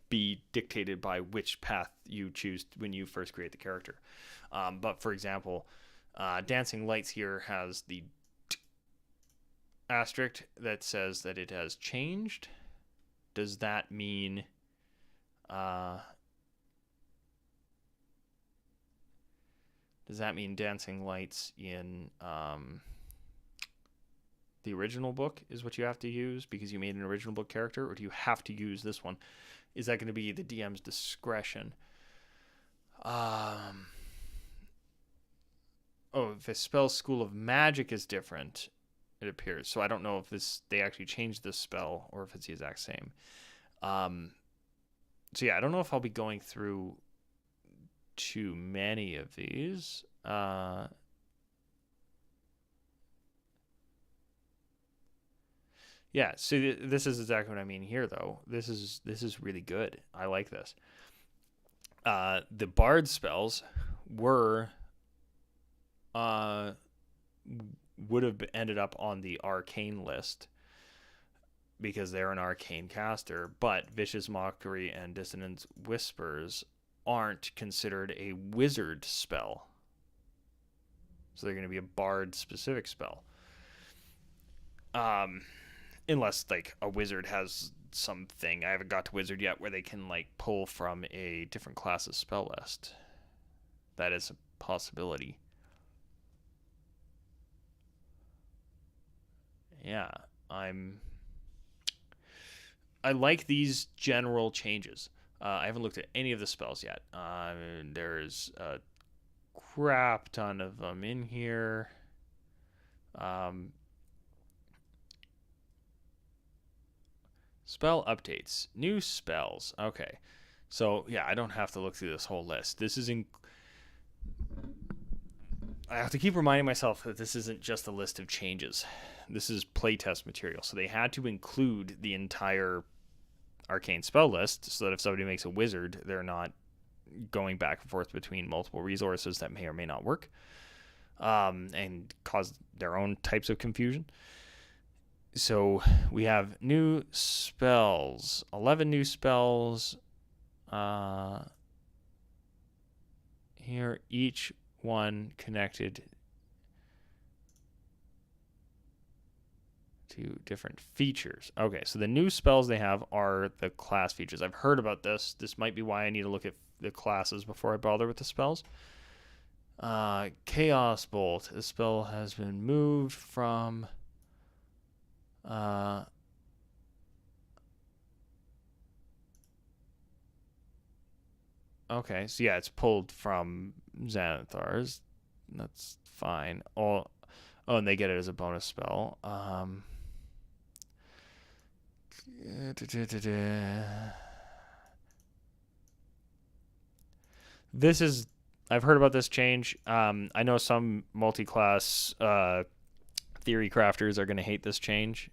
be dictated by which path you choose when you first create the character. But for example, Dancing Lights here has the asterisk that says that it has changed. Does that mean Dancing Lights in the original book is what you have to use because you made an original book character, or do you have to use this one? Is that going to be the DM's discretion? If a spell School of Magic is different, it appears. So I don't know if they actually changed this spell or if it's the exact same. So yeah, I don't know if I'll be going through too many of these. Yeah, so this is exactly what I mean here, though. This is really good. I like this. The Bard spells would have ended up on the Arcane list because they're an Arcane caster, but Vicious Mockery and Dissonant Whispers aren't considered a wizard spell. So they're going to be a Bard-specific spell. Unless, like, a wizard has something. I haven't got to wizard yet where they can, like, pull from a different class's spell list. That is a possibility. Yeah, I like these general changes. I haven't looked at any of the spells yet. There's a crap ton of them in here. Spell updates. New spells. Okay. So, yeah, I don't have to look through this whole list. This is I have to keep reminding myself that this isn't just a list of changes. This is playtest material. So they had to include the entire Arcane spell list so that if somebody makes a wizard, they're not going back and forth between multiple resources that may or may not work, and cause their own types of confusion. So we have new spells, 11 new spells here, each one connected to different features. Okay, so the new spells they have are the class features. I've heard about this. This might be why I need to look at the classes before I bother with the spells. Chaos Bolt. The spell has been moved from. Okay, so yeah, it's pulled from Xanathar's. That's fine. Oh, and they get it as a bonus spell. This is. I've heard about this change. I know some multi-class theory crafters are going to hate this change,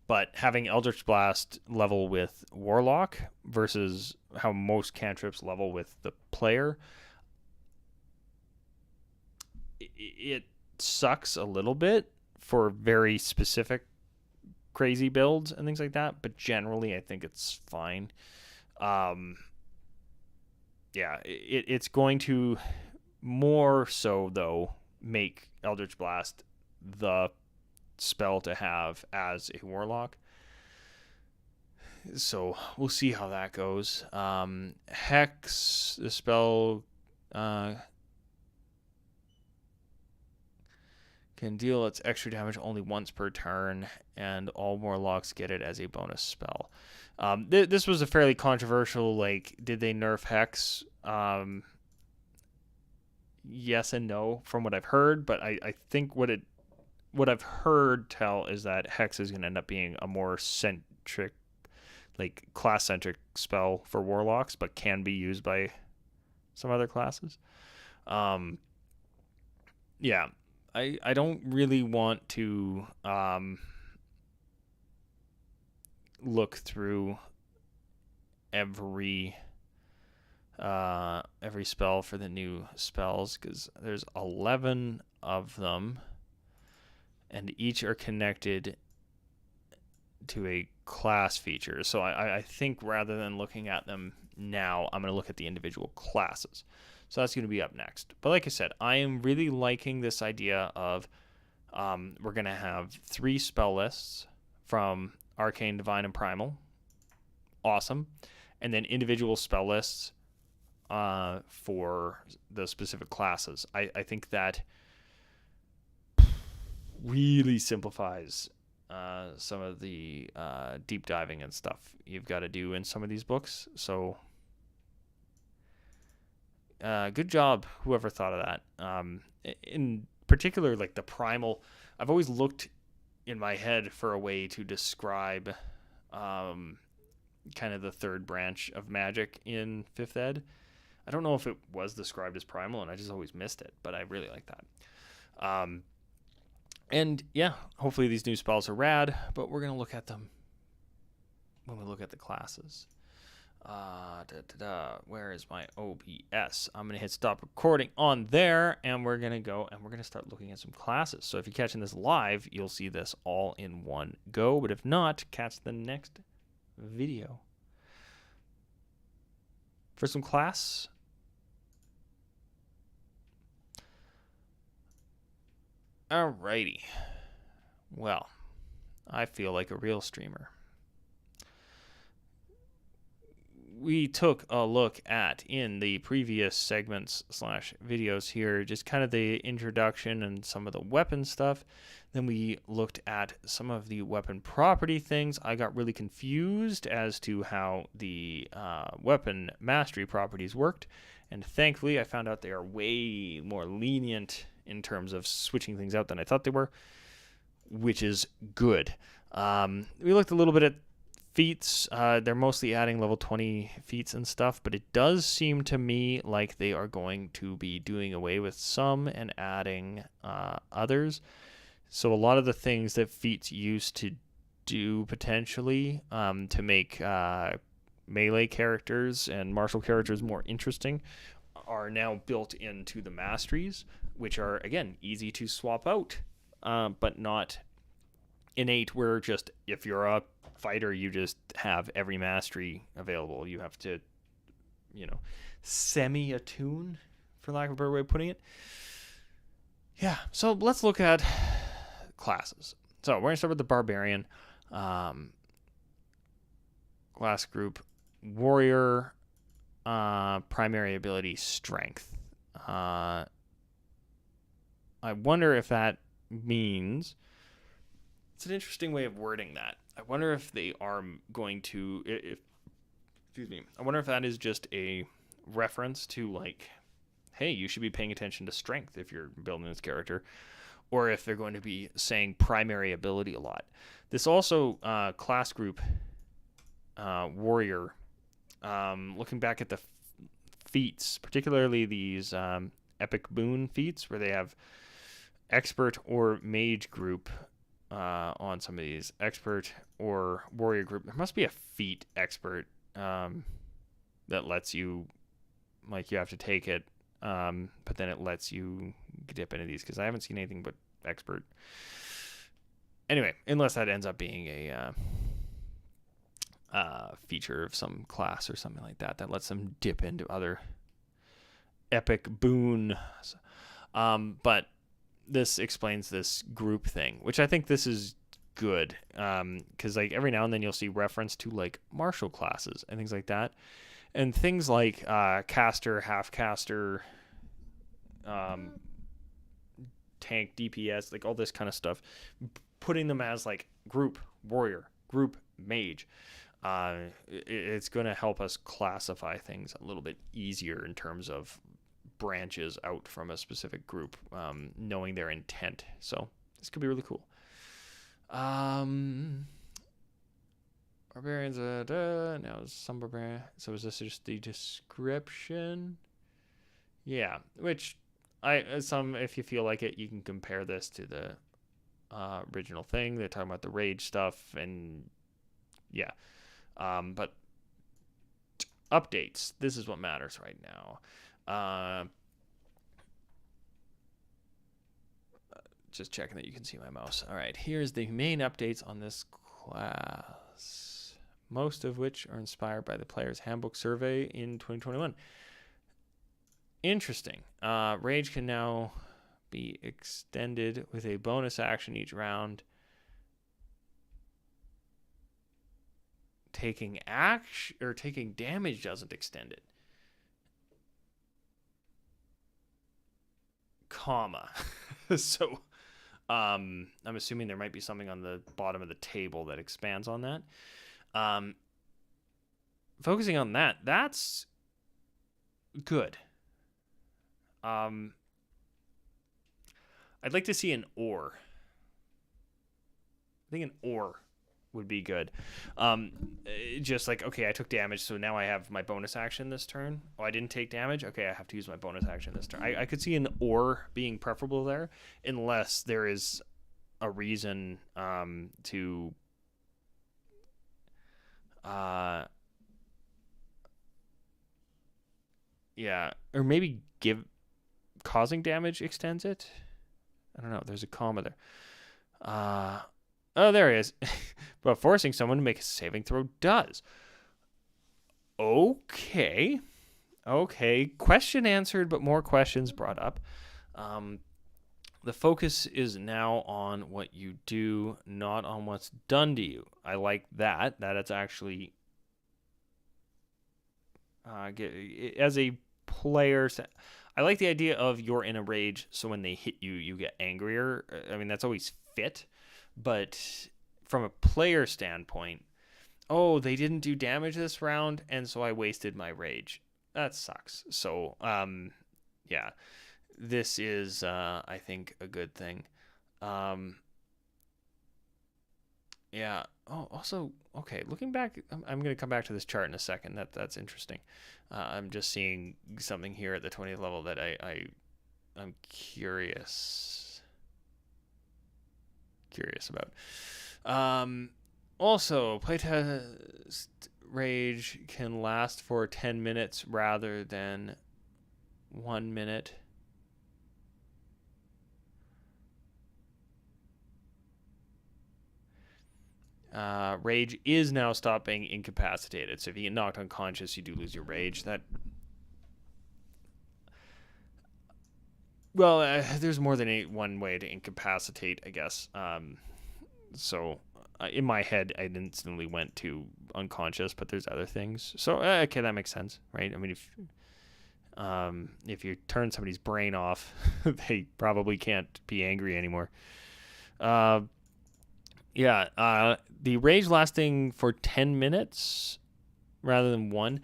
but having Eldritch Blast level with Warlock versus how most cantrips level with the player, it sucks a little bit for very specific crazy builds and things like that, but generally I think it's fine. Yeah, it's going to more so though make Eldritch Blast the spell to have as a Warlock. So we'll see how that goes. Hex, the spell can deal its extra damage only once per turn, and all Warlocks get it as a bonus spell. This was a fairly controversial, like, did they nerf Hex? Yes and no from what I've heard, but I think what I've heard tell is that Hex is going to end up being a more centric, like class-centric spell for Warlocks, but can be used by some other classes. Yeah, I don't really want to look through every spell for the new spells, because there's 11 of them, and each are connected to a class feature. So I think rather than looking at them now, I'm going to look at the individual classes. So that's going to be up next. But like I said, I am really liking this idea of we're going to have 3 spell lists from Arcane, Divine, and Primal. Awesome. And then individual spell lists for the specific classes. I think that really simplifies some of the deep diving and stuff you've got to do in some of these books. So good job, whoever thought of that. In particular, like the primal, I've always looked in my head for a way to describe kind of the third branch of magic in 5th ed. I don't know if it was described as primal, and I just always missed it, but I really like that. And yeah, hopefully these new spells are rad, but we're going to look at them when we look at the classes. Where is my OBS? I'm going to hit stop recording on there, and we're going to go and we're going to start looking at some classes. So if you're catching this live, you'll see this all in one go, but if not, catch the next video. For some class. Alrighty. Well, I feel like a real streamer. We took a look at, in the previous segments / videos here, just kind of the introduction and some of the weapon stuff. Then we looked at some of the weapon property things. I got really confused as to how the weapon mastery properties worked, and thankfully I found out they are way more lenient in terms of switching things out than I thought they were, which is good. We looked a little bit at feats. They're mostly adding level 20 feats and stuff, but it does seem to me like they are going to be doing away with some and adding others. So a lot of the things that feats used to do potentially to make melee characters and martial characters more interesting are now built into the masteries, which are, again, easy to swap out, but not innate, where just if you're a fighter, you just have every mastery available. You have to, semi-attune, for lack of a better way of putting it. Yeah, so let's look at classes. So we're going to start with the Barbarian. Class group, Warrior, primary ability, Strength. I wonder if that means it's an interesting way of wording that. I wonder if they are going to excuse me. I wonder if that is just a reference to like, hey, you should be paying attention to strength if you're building this character, or if they're going to be saying primary ability a lot. This also class group warrior. Looking back at the feats, particularly these epic boon feats, where they have expert or mage group on some of these, expert or warrior group. There must be a feat expert that lets you, like, you have to take it, but then it lets you dip into these, because I haven't seen anything but expert. Anyway, unless that ends up being a feature of some class or something like that lets them dip into other epic boon. But this explains this group thing, which I think this is good, because like every now and then you'll see reference to like martial classes and things like that, and things like caster, half caster, tank, DPS, like all this kind of stuff, putting them as like group warrior, group mage. It's going to help us classify things a little bit easier in terms of branches out from a specific group, knowing their intent. So this could be really cool. Barbarians, now some barbarian. So is this just the description? Yeah, which if you feel like it, you can compare this to the original thing. They're talking about the rage stuff, and yeah. But updates. This is what matters right now. Just checking that you can see my mouse. All right, here's the main updates on this class, most of which are inspired by the player's handbook survey in 2021. Interesting. Rage can now be extended with a bonus action each round. Taking action or taking damage doesn't extend it. Comma. So I'm assuming there might be something on the bottom of the table that expands on that. Focusing on that, that's good. I'd like to see an or. I think an or would be good. Just like, okay, I took damage, so now I have my bonus action this turn. Oh, I didn't take damage? Okay, I have to use my bonus action this turn. I could see an or being preferable there, unless there is a reason to yeah, or maybe causing damage extends it. I don't know. There's a comma there. Oh, there it is. But forcing someone to make a saving throw does. Okay. Question answered, but more questions brought up. The focus is now on what you do, not on what's done to you. I like that. That it's actually as a player. I like the idea of you're in a rage, so when they hit you, you get angrier. I mean, that's always fit. But from a player standpoint, oh, they didn't do damage this round, and so I wasted my rage. That sucks. So, yeah, this is, I think, a good thing. Yeah. Oh, also, okay, looking back, I'm going to come back to this chart in a second. That's interesting. I'm just seeing something here at the 20th level that I'm curious about. Also, playtest rage can last for 10 minutes rather than 1 minute. Rage is now stopped being incapacitated. So if you get knocked unconscious, you do lose your rage. There's more than one way to incapacitate, I guess. So in my head, I instantly went to unconscious, but there's other things. So okay, that makes sense, right? I mean, If you turn somebody's brain off, they probably can't be angry anymore. Uh, yeah, the rage lasting for 10 minutes rather than one.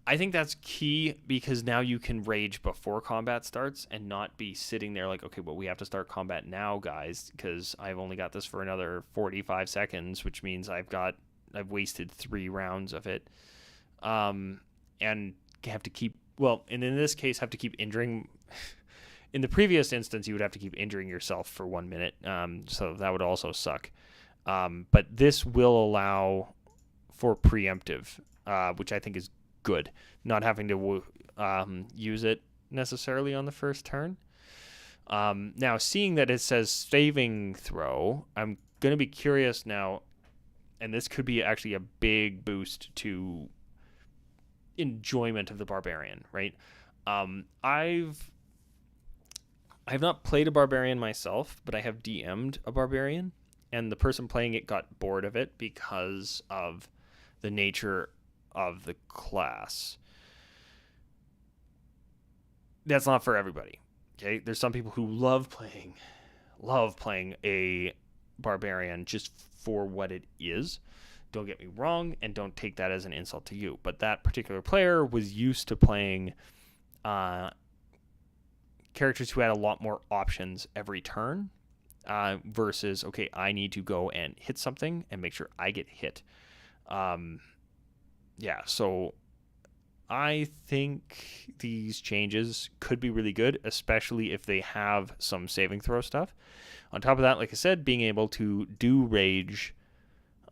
I think that's key because now you can rage before combat starts and not be sitting there like, okay, well, we have to start combat now, guys, because I've only got this for another 45 seconds, which means I've wasted 3 rounds of it. And have to keep, well, and in this case, have to keep injuring. In the previous instance, you would have to keep injuring yourself for 1 minute. So that would also suck. But this will allow for preemptive, which I think is good. Not having to use it necessarily on the first turn. Now, seeing that it says saving throw, I'm going to be curious now, and this could be actually a big boost to enjoyment of the barbarian, right? I've not played a barbarian myself, but I have DM'd a barbarian, and the person playing it got bored of it because of the nature of the class. That's not for everybody. Okay, there's some people who love playing a barbarian just for what it is. Don't get me wrong, and don't take that as an insult to you. But that particular player was used to playing characters who had a lot more options every turn versus, okay, I need to go and hit something and make sure I get hit. So I think these changes could be really good, especially if they have some saving throw stuff. On top of that, like I said, being able to do rage,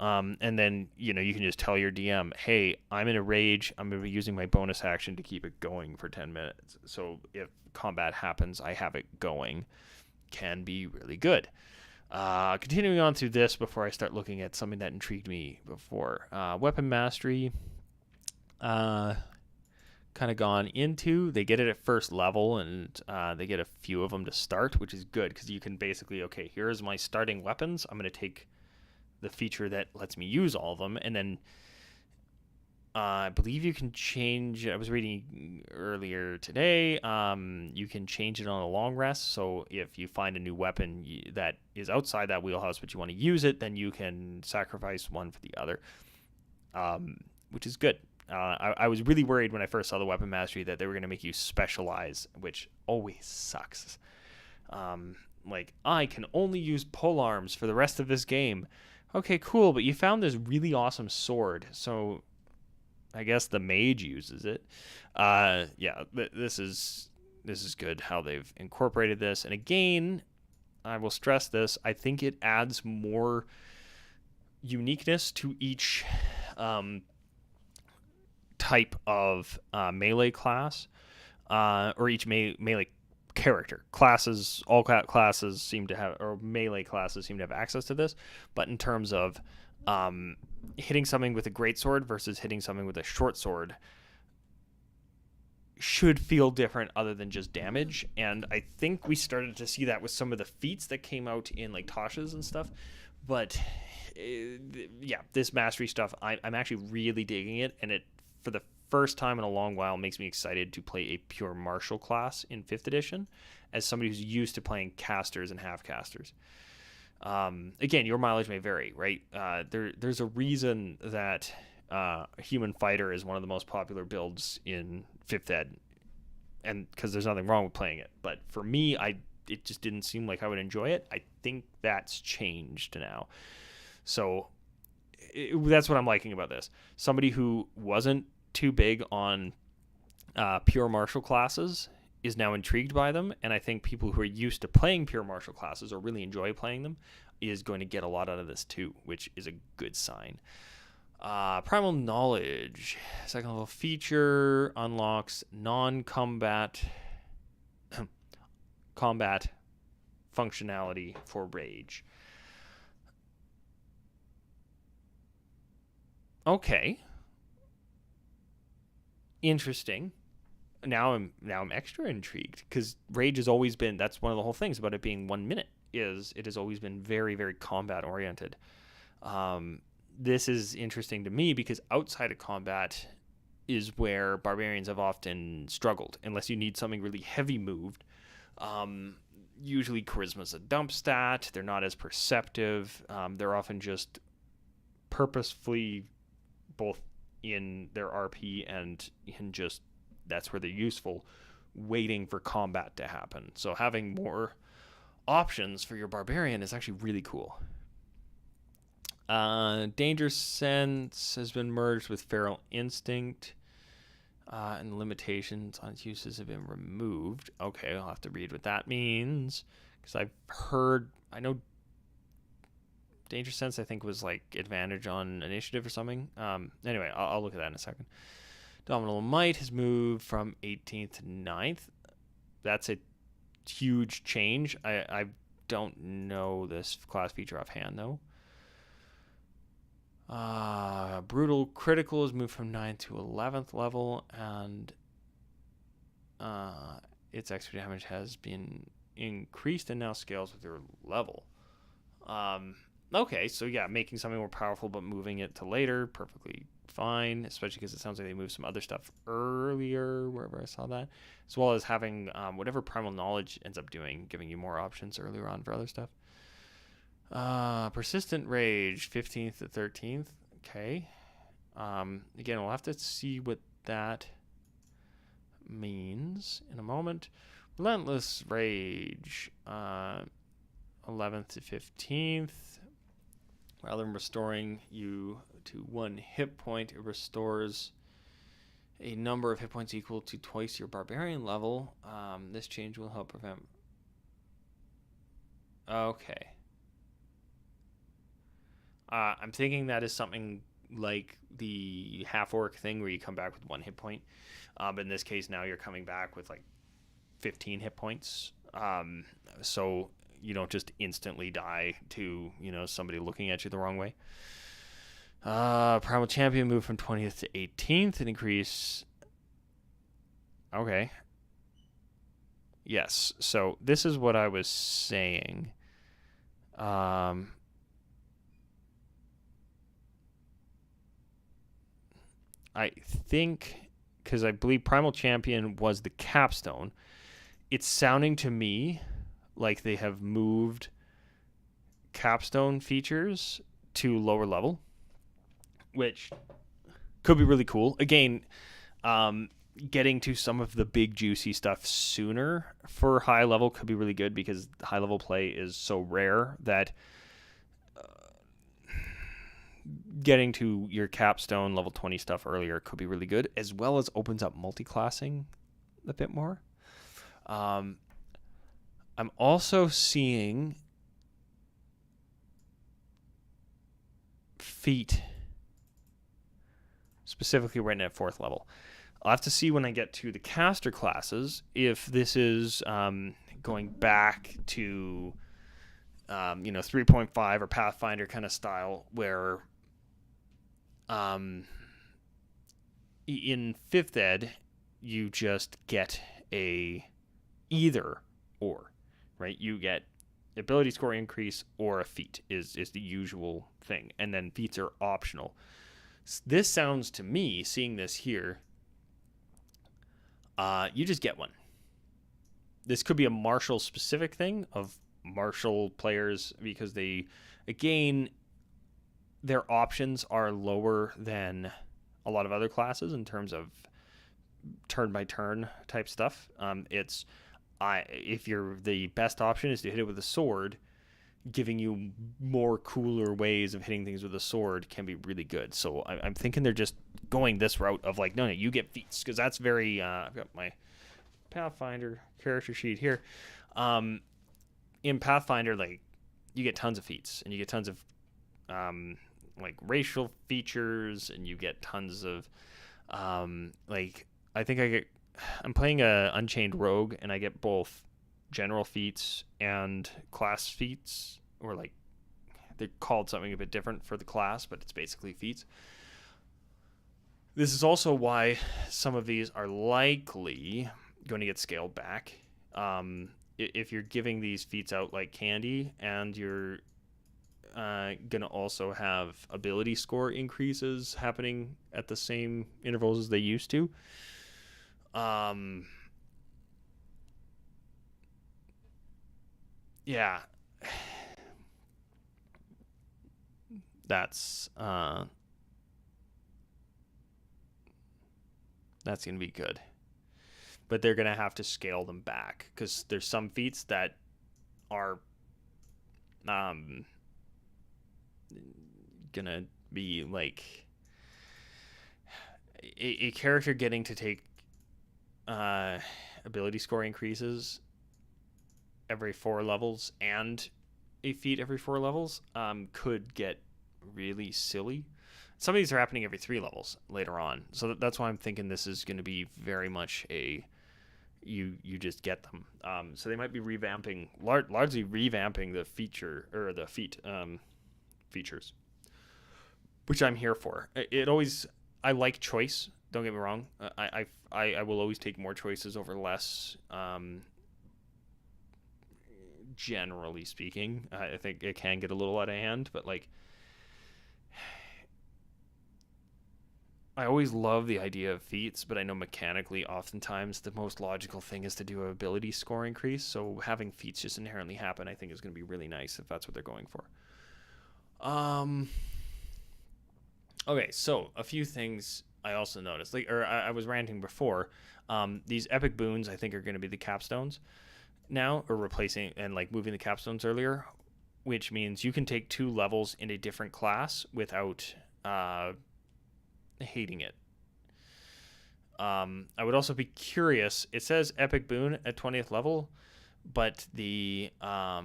and then, you can just tell your DM, hey, I'm in a rage. I'm going to be using my bonus action to keep it going for 10 minutes. So if combat happens, I have it going. Can be really good. Continuing on through this before I start looking at something that intrigued me before. Weapon mastery. Kind of gone into. They get it at first level, and they get a few of them to start, which is good because you can basically, okay, here's my starting weapons. I'm going to take the feature that lets me use all of them, and then I believe you can change. I was reading earlier today. You can change it on a long rest. So if you find a new weapon that is outside that wheelhouse, but you want to use it, then you can sacrifice one for the other, which is good. I was really worried when I first saw the weapon mastery that they were going to make you specialize, which always sucks. Like, I can only use pole arms for the rest of this game. Okay, cool, but you found this really awesome sword, so I guess the mage uses it. This is good how they've incorporated this. And again, I will stress this, I think it adds more uniqueness to each type of melee class, or each melee character. All classes seem to have, or melee classes seem to have access to this, but in terms of hitting something with a greatsword versus hitting something with a short sword should feel different other than just damage. And I think we started to see that with some of the feats that came out in like Tasha's and stuff. But this mastery stuff, I'm actually really digging it, and it, for the first time in a long while, makes me excited to play a pure martial class in 5th edition as somebody who's used to playing casters and half casters. Again, your mileage may vary, right? There's a reason that Human Fighter is one of the most popular builds in 5th ed, and because there's nothing wrong with playing it. But for me, it just didn't seem like I would enjoy it. I think that's changed now. So that's what I'm liking about this. Somebody who wasn't too big on pure martial classes is now intrigued by them, and I think people who are used to playing pure martial classes or really enjoy playing them is going to get a lot out of this too, which is a good sign. Primal Knowledge, second level feature, unlocks non-combat combat functionality for rage. Okay. Interesting. Now I'm extra intrigued because rage has always been, that's one of the whole things about it being 1 minute, is it has always been very, very combat oriented. This is interesting to me because outside of combat, is where barbarians have often struggled, unless you need something really heavy moved. Usually charisma's a dump stat. They're not as perceptive. They're often just purposefully both in their RP and in just that's where they're useful, waiting for combat to happen. So having more options for your barbarian is actually really cool. Danger Sense has been merged with Feral Instinct, and limitations on its uses have been removed. Okay, I'll have to read what that means, because I know Danger Sense, I think, was like advantage on initiative or something. Anyway, I'll look at that in a second. Dominal Might has moved from 18th to 9th. That's a huge change. I don't know this class feature offhand, though. Brutal Critical has moved from 9th to 11th level, and its extra damage has been increased and now scales with your level. Okay, so yeah, making something more powerful but moving it to later, perfectly fine, especially because it sounds like they moved some other stuff earlier, wherever I saw that, as well as having whatever Primal Knowledge ends up doing, giving you more options earlier on for other stuff. Persistent Rage, 15th to 13th. Okay. Again, we'll have to see what that means in a moment. Relentless Rage, 11th to 15th. Rather than restoring you to 1 hit point, it restores a number of hit points equal to twice your barbarian level. This change will help prevent... Okay. I'm thinking that is something like the half-orc thing where you come back with 1 hit point. But in this case, now you're coming back with like 15 hit points. So you don't just instantly die to, somebody looking at you the wrong way. Primal Champion moved from 20th to 18th. An increase... Okay. Yes, so this is what I was saying. I think, because I believe Primal Champion was the capstone, it's sounding to me like they have moved capstone features to lower level, which could be really cool. Again, getting to some of the big juicy stuff sooner for high level could be really good, because high level play is so rare that getting to your capstone level 20 stuff earlier could be really good, as well as opens up multi-classing a bit more. I'm also seeing feet specifically right at 4th level. I'll have to see when I get to the caster classes if this is going back to 3.5 or Pathfinder kind of style, where in 5th ed you just get a either or, right? You get ability score increase or a feat is the usual thing, and then feats are optional. This sounds to me, seeing this here, you just get one. This could be a martial specific thing of martial players, because they, again, their options are lower than a lot of other classes in terms of turn by turn type stuff. If you're the best option is to hit it with a sword, giving you more cooler ways of hitting things with a sword can be really good. So I'm thinking they're just going this route of like, no, you get feats, because that's very. I've got my Pathfinder character sheet here. In Pathfinder, like, you get tons of feats, and you get tons of like racial features, and you get tons of like, I think I'm playing a Unchained Rogue, and I get both general feats and class feats, or like they're called something a bit different for the class, but it's basically feats. This is also why some of these are likely going to get scaled back. If you're giving these feats out like candy, and you're gonna also have ability score increases happening at the same intervals as they used to. Yeah, that's gonna be good. But they're gonna have to scale them back because there's some feats that are gonna be like a character getting to take ability score increases every 4 levels and a feat every 4 levels could get really silly. Some of these are happening every 3 levels later on, so that's why I'm thinking this is going to be very much a you just get them. So they might be revamping, largely revamping the feature or the feat features, which I'm here for. It always, I like choice. Don't get me wrong. I will always take more choices over less. Generally speaking, I think it can get a little out of hand, but like, I always love the idea of feats, but I know mechanically, oftentimes the most logical thing is to do an ability score increase. So having feats just inherently happen, I think, is going to be really nice if that's what they're going for. Okay, so a few things I also noticed, like, or I was ranting before. These epic boons, I think, are going to be the capstones now, or replacing and like moving the capstones earlier, which means you can take 2 levels in a different class without hating it. I would also be curious. It says epic boon at 20th level, but the I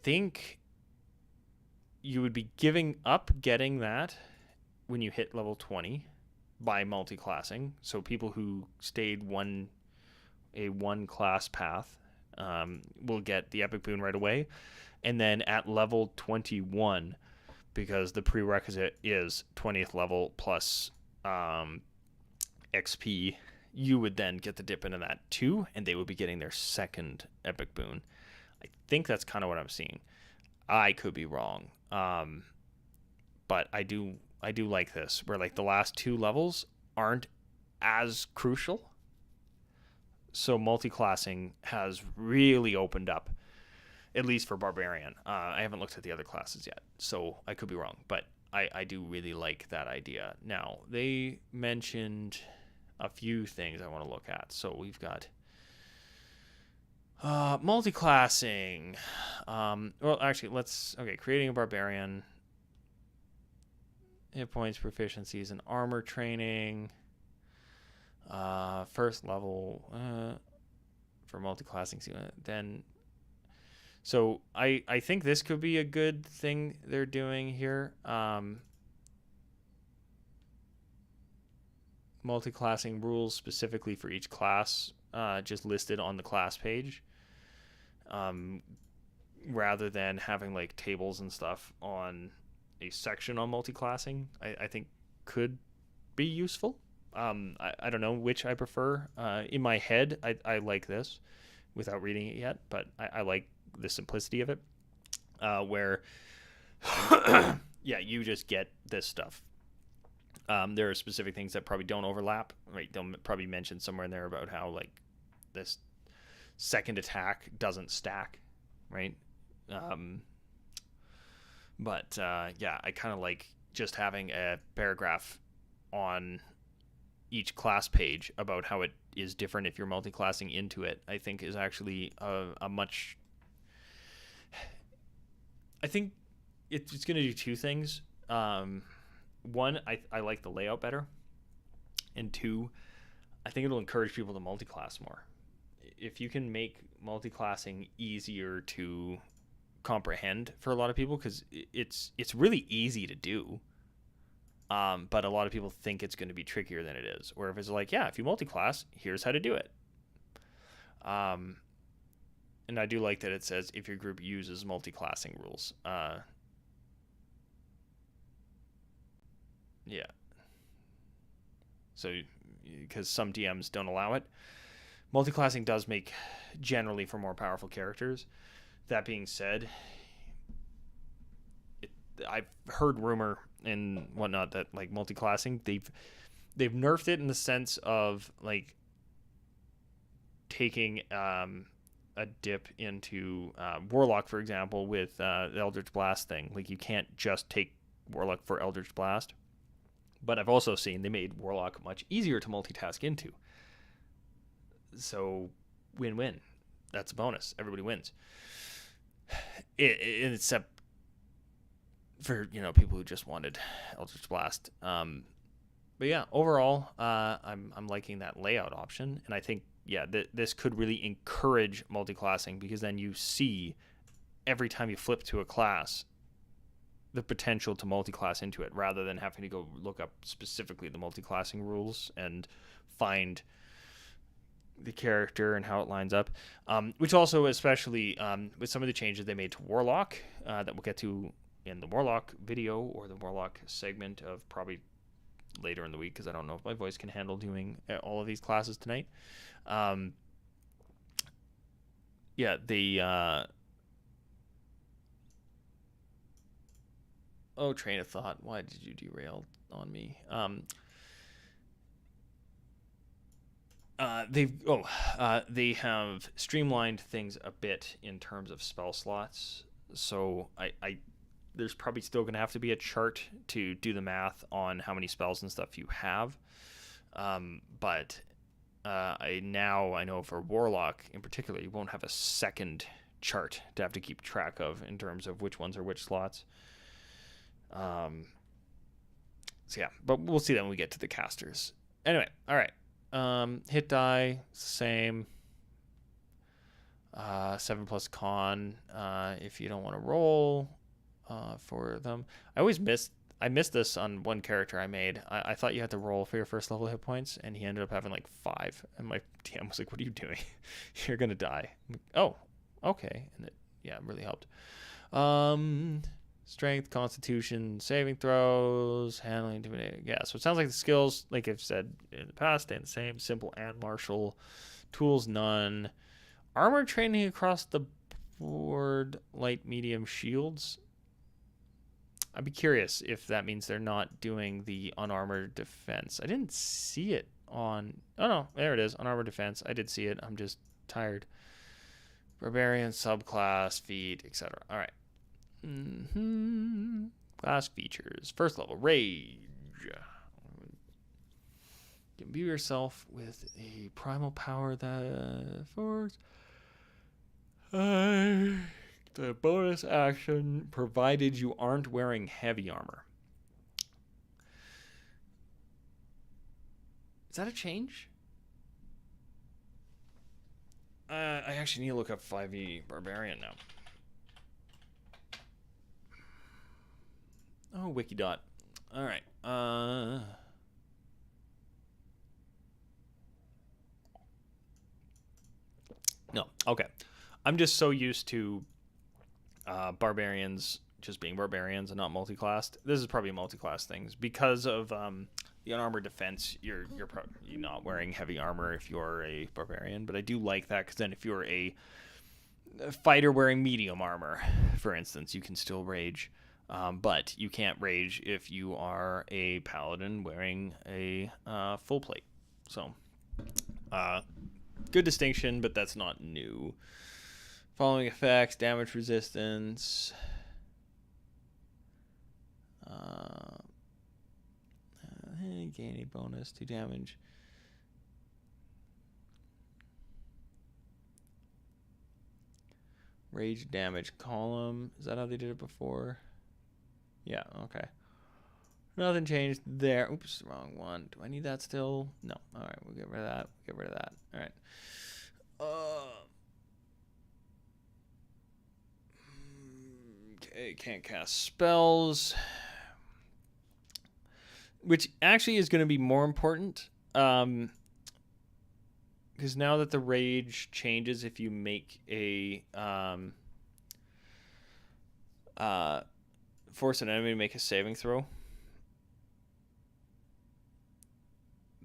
think you would be giving up getting that when you hit level 20 by multi-classing. So people who stayed a one class path will get the epic boon right away, and then at level 21, because the prerequisite is 20th level plus XP, you would then get the dip into that too, and they would be getting their second epic boon. I think that's kind of what I'm seeing. I could be wrong, but I do like this, where like the last 2 levels aren't as crucial. So multi-classing has really opened up, at least for Barbarian. I haven't looked at the other classes yet, so I could be wrong, but I do really like that idea. Now, they mentioned a few things I want to look at. So we've got multi-classing. Well, actually, creating a Barbarian. Hit points, proficiencies, and armor training. First level for multi-classing. Then, so I think this could be a good thing they're doing here. Multi-classing rules specifically for each class, just listed on the class page, rather than having like tables and stuff on a section on multi-classing. I think could be useful. I don't know which I prefer. In my head, I like this without reading it yet, but I like the simplicity of it, where yeah, you just get this stuff. There are specific things that probably don't overlap, right? They'll probably mention somewhere in there about how like this second attack doesn't stack, right? But yeah, I kind of like just having a paragraph on each class page about how it is different if you're multi-classing into it. I think is actually a much. I think it's going to do 2 things. One, I like the layout better, and 2, I think it'll encourage people to multi-class more. If you can make multi-classing easier to comprehend for a lot of people, because it's really easy to do, but a lot of people think it's going to be trickier than it is. Or if it's like, yeah, if you multi-class, here's how to do it. And I do like that it says if your group uses multi-classing rules. Yeah. So, because some DMs don't allow it. Multi-classing does make generally for more powerful characters. That being said, I've heard rumor and whatnot that like multi-classing, they've nerfed it in the sense of like taking a dip into Warlock, for example, with the Eldritch Blast thing. Like you can't just take Warlock for Eldritch Blast. But I've also seen they made Warlock much easier to multitask into. So win-win. That's a bonus. Everybody wins. Except for people who just wanted Eldritch Blast. But yeah, overall, I'm liking that layout option, and I think this could really encourage multi-classing, because then you see every time you flip to a class the potential to multi-class into it, rather than having to go look up specifically the multi-classing rules and find the character and how it lines up. Which also, especially with some of the changes they made to Warlock, that we'll get to in the Warlock video or the Warlock segment of probably later in the week, because I don't know if my voice can handle doing all of these classes tonight. Train of thought. Why did you derail on me? They have streamlined things a bit in terms of spell slots. So there's probably still going to have to be a chart to do the math on how many spells and stuff you have. But I know for Warlock in particular, you won't have a second chart to have to keep track of in terms of which ones are which slots. But we'll see that when we get to the casters. Anyway, all right. Hit die, same. 7+ con if you don't want to roll for them. I missed this on one character I made. I thought you had to roll for your first level hit points, and he ended up having like 5. And my DM was like, "What are you doing? You're gonna die." Like, oh, okay. And it really helped. Strength, Constitution, saving throws, handling, intimidating. Yeah, so it sounds like the skills, like I've said in the past, stay the same. Simple and martial. Tools, none. Armor training across the board. Light, medium, shields. I'd be curious if that means they're not doing the unarmored defense. I didn't see it on... Oh, no. There it is. Unarmored defense. I did see it. I'm just tired. Barbarian, subclass, feat, etc. All right. Class features. First level, Rage. Imbue yourself with a primal power that force the bonus action, provided you aren't wearing heavy armor. Is that a change? I actually need to look up 5e Barbarian now. Oh, Wikidot. All right. No. Okay. I'm just so used to barbarians just being barbarians and not multi-classed. This is probably a multi-class thing because of the unarmored defense. You're not wearing heavy armor if you're a barbarian, but I do like that, because then if you're a fighter wearing medium armor, for instance, you can still rage. But you can't rage if you are a paladin wearing a full plate. So, good distinction, but that's not new. Following effects: damage resistance. Gain a bonus to damage. Rage damage column. Is that how they did it before? Yeah, okay. Nothing changed there. Oops, wrong one. Do I need that still? No. All right, we'll get rid of that. All right. Okay, can't cast spells. Which actually is going to be more important. Because now that the rage changes if you make a... force an enemy to make a saving throw.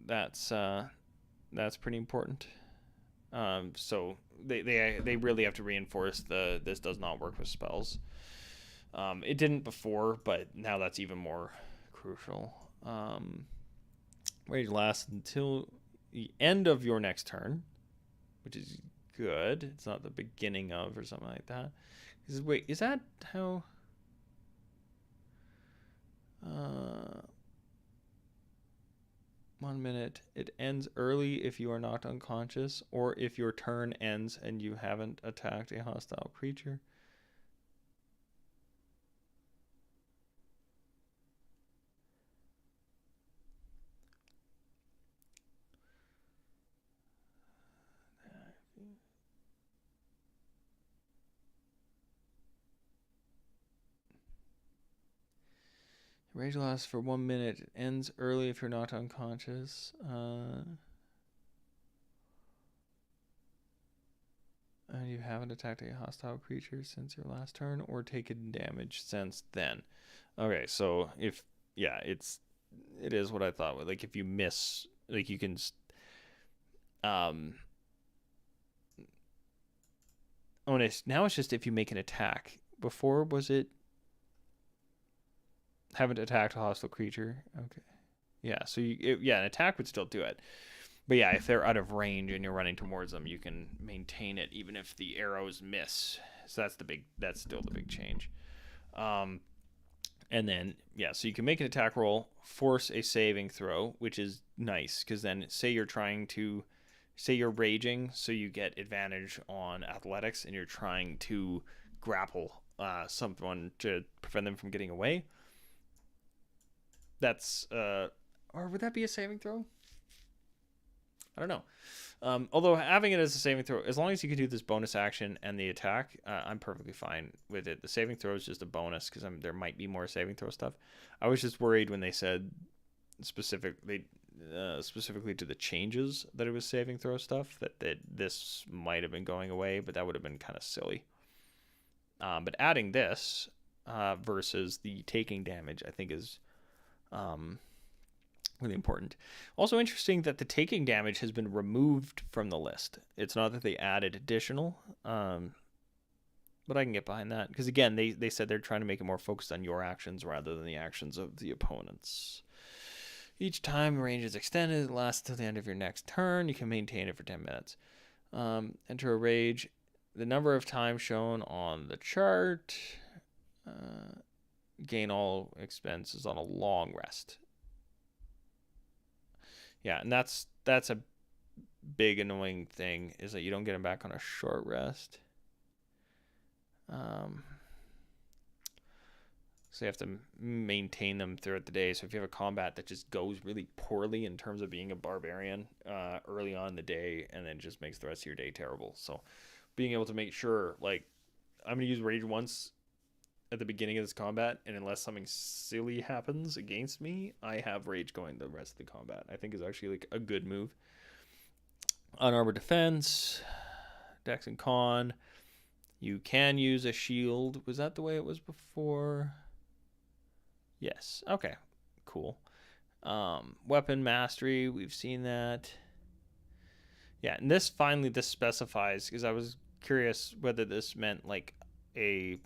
That's pretty important. So they really have to reinforce this does not work with spells. It didn't before, but now that's even more crucial. Rage lasts until the end of your next turn, which is good. It's not the beginning of or something like that. Wait, is that how? Uh, 1 minute. It ends early if you are knocked unconscious, or if your turn ends and you haven't attacked a hostile creature. Rage lasts for 1 minute. It ends early if you're not unconscious. And you haven't attacked a hostile creature since your last turn or taken damage since then. Okay, so if it is what I thought. Like if you miss, like you can um now it's just if you make an attack. Before was it haven't attacked a hostile creature? Okay. Yeah, so an attack would still do it. But yeah, if they're out of range and you're running towards them, you can maintain it even if the arrows miss. So that's still the big change. Um, and then so you can make an attack roll, force a saving throw, which is nice because then say you're raging, so you get advantage on athletics, and you're trying to grapple someone to prevent them from getting away. That's or would that be a saving throw? I don't know. Although having it as a saving throw, as long as you can do this bonus action and the attack, I'm perfectly fine with it. The saving throw is just a bonus because there might be more saving throw stuff. I was just worried when they said specifically to the changes that it was saving throw stuff that this might have been going away, but that would have been kind of silly. But adding this versus the taking damage, I think is really important. Also interesting that the taking damage has been removed from the list. It's not that they added additional, but I can get behind that because again, they said they're trying to make it more focused on your actions rather than the actions of the opponents. Each time range is extended, it lasts till the end of your next turn. You can maintain it for 10 minutes. Enter a rage. The number of times shown on the chart. Gain all expenses on a long rest. Yeah, and that's a big annoying thing is that you don't get them back on a short rest. So you have to maintain them throughout the day. So if you have a combat that just goes really poorly in terms of being a barbarian early on in the day, and then just makes the rest of your day terrible. So being able to make sure, like, I'm going to use rage once at the beginning of this combat, and unless something silly happens against me, I have rage going the rest of the combat. I think is actually like a good move. Unarmored defense, dex and con. You can use a shield. Was that the way it was before? Yes. Okay. Cool. Weapon mastery. We've seen that. Yeah, and this specifies because I was curious whether this meant like a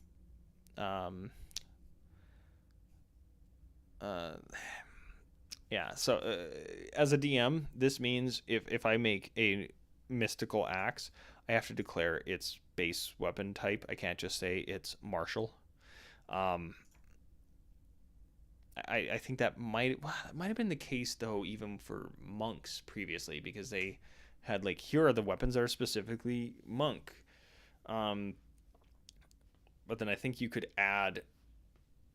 so as a DM, this means if I make a mystical axe, I have to declare its base weapon type. I can't just say it's martial. I think that might have been the case though, even for monks previously, because they had like here are the weapons that are specifically monk. But then I think you could add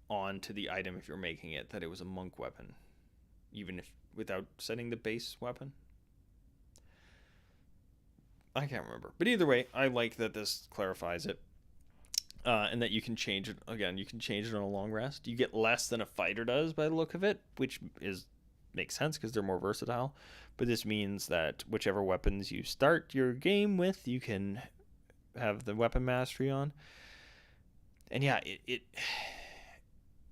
on to the item if you're making it that it was a monk weapon, even if without setting the base weapon. I can't remember, but either way, I like that this clarifies it. And that you can change it again. You can change it on a long rest. You get less than a fighter does by the look of it, which makes sense because they're more versatile. But this means that whichever weapons you start your game with, you can have the weapon mastery on. And yeah,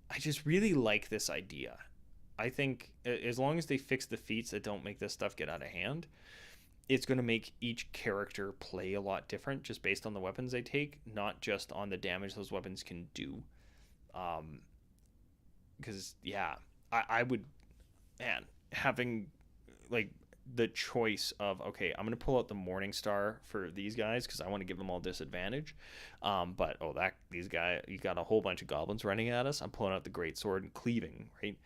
I just really like this idea. I think as long as they fix the feats that don't make this stuff get out of hand, it's going to make each character play a lot different just based on the weapons they take, not just on the damage those weapons can do. Um, because yeah, I would, man, having like the choice of, okay, I'm gonna pull out the Morning Star for these guys because I want to give them all disadvantage. But oh, that these guys, you got a whole bunch of goblins running at us. I'm pulling out the Great Sword and cleaving, right?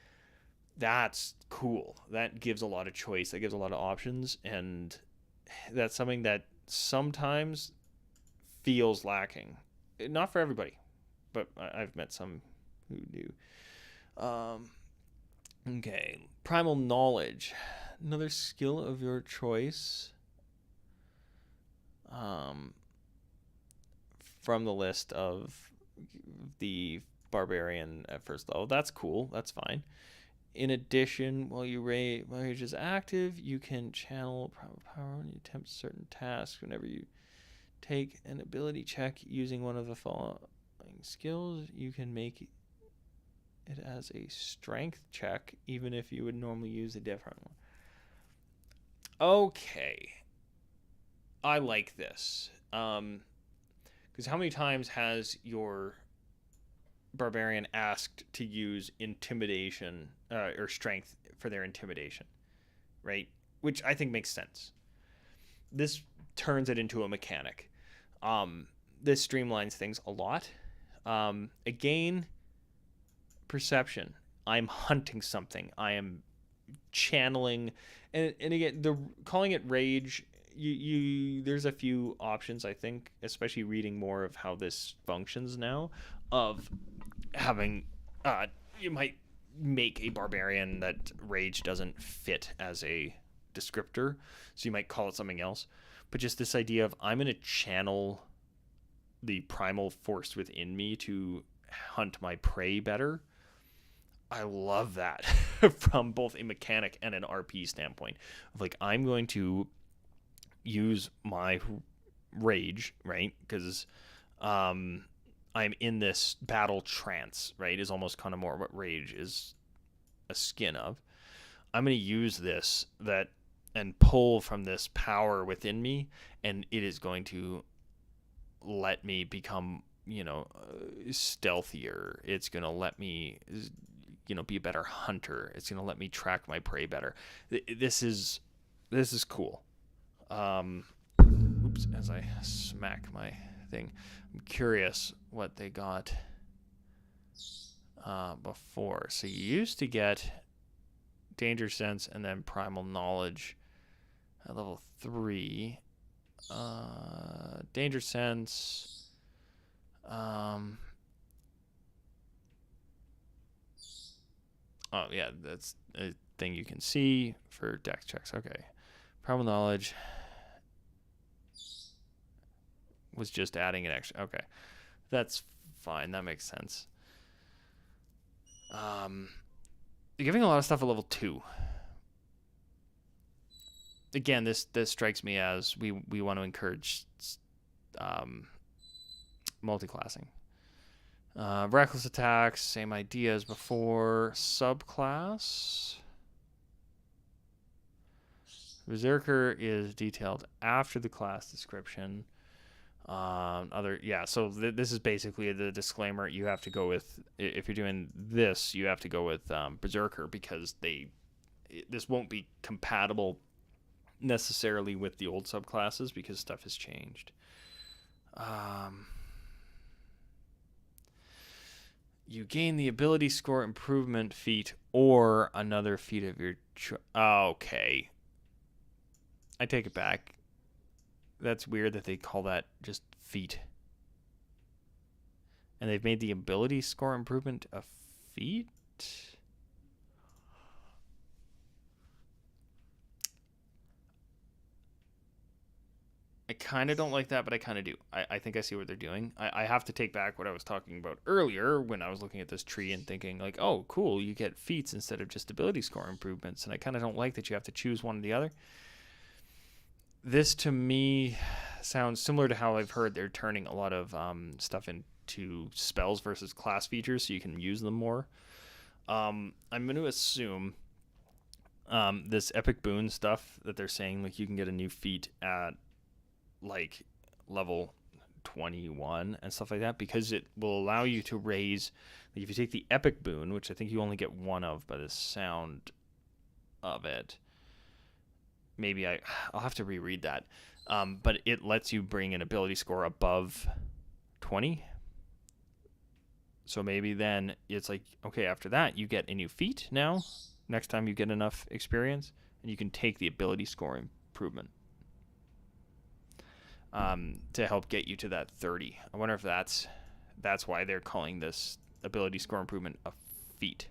That's cool. That gives a lot of choice. That gives a lot of options, and that's something that sometimes feels lacking. Not for everybody, but I've met some who do. Um, okay, primal knowledge, another skill of your choice. Um, from the list of the barbarian at first level. That's cool. That's fine. In addition, while rage is active, you can channel primal power when you attempt certain tasks. Whenever you take an ability check using one of the following skills, you can make it as a strength check, even if you would normally use a different one. Okay. I like this. Because how many times has your barbarian asked to use intimidation or strength for their intimidation, right? Which I think makes sense. This turns it into a mechanic. This streamlines things a lot. Again, perception. I'm hunting something. I am channeling, and again, the calling it rage. You there's a few options, I think, especially reading more of how this functions now, of having you might make a barbarian that rage doesn't fit as a descriptor, so you might call it something else. But just this idea of, I'm going to channel the primal force within me to hunt my prey better. I love that from both a mechanic and an RP standpoint. Of like, I'm going to use my rage, right? Because I'm in this battle trance, right? Is almost kind of more what rage is a skin of. I'm going to use this and pull from this power within me, and it is going to let me become, stealthier. It's going to let me, be a better hunter. It's going to let me track my prey better. This is cool. Oops, as I smack my thing. I'm curious what they got before. So you used to get Danger Sense and then Primal Knowledge at level 3. Danger Sense. Oh, yeah, that's a thing you can see for dex checks. Okay. Primal Knowledge was just adding an extra. Okay. That's fine. That makes sense. You're giving a lot of stuff at level 2. Again, this strikes me as we want to encourage multi-classing. Reckless attacks, same idea as before. Subclass. Berserker is detailed after the class description. So this is basically the disclaimer. You have to go with, if you're doing this, you have to go with Berserker, because this won't be compatible necessarily with the old subclasses because stuff has changed. You gain the ability score improvement feat or another feat of your choice. Okay. I take it back. That's weird that they call that just feat. And they've made the ability score improvement a feat? I kind of don't like that, but I kind of do. I think I see what they're doing. I have to take back what I was talking about earlier when I was looking at this tree and thinking, like, oh, cool, you get feats instead of just ability score improvements. And I kind of don't like that you have to choose one or the other. This, to me, sounds similar to how I've heard they're turning a lot of stuff into spells versus class features so you can use them more. I'm going to assume this epic boon stuff that they're saying, like you can get a new feat at like level 21 and stuff like that, because it will allow you to raise, like if you take the epic boon, which I think you only get one of by the sound of it. Maybe I'll have to reread that. But it lets you bring an ability score above 20. So maybe then it's like, okay, after that you get a new feat now, next time you get enough experience, and you can take the ability score improvement to help get you to that 30. I wonder if that's why they're calling this ability score improvement a feat.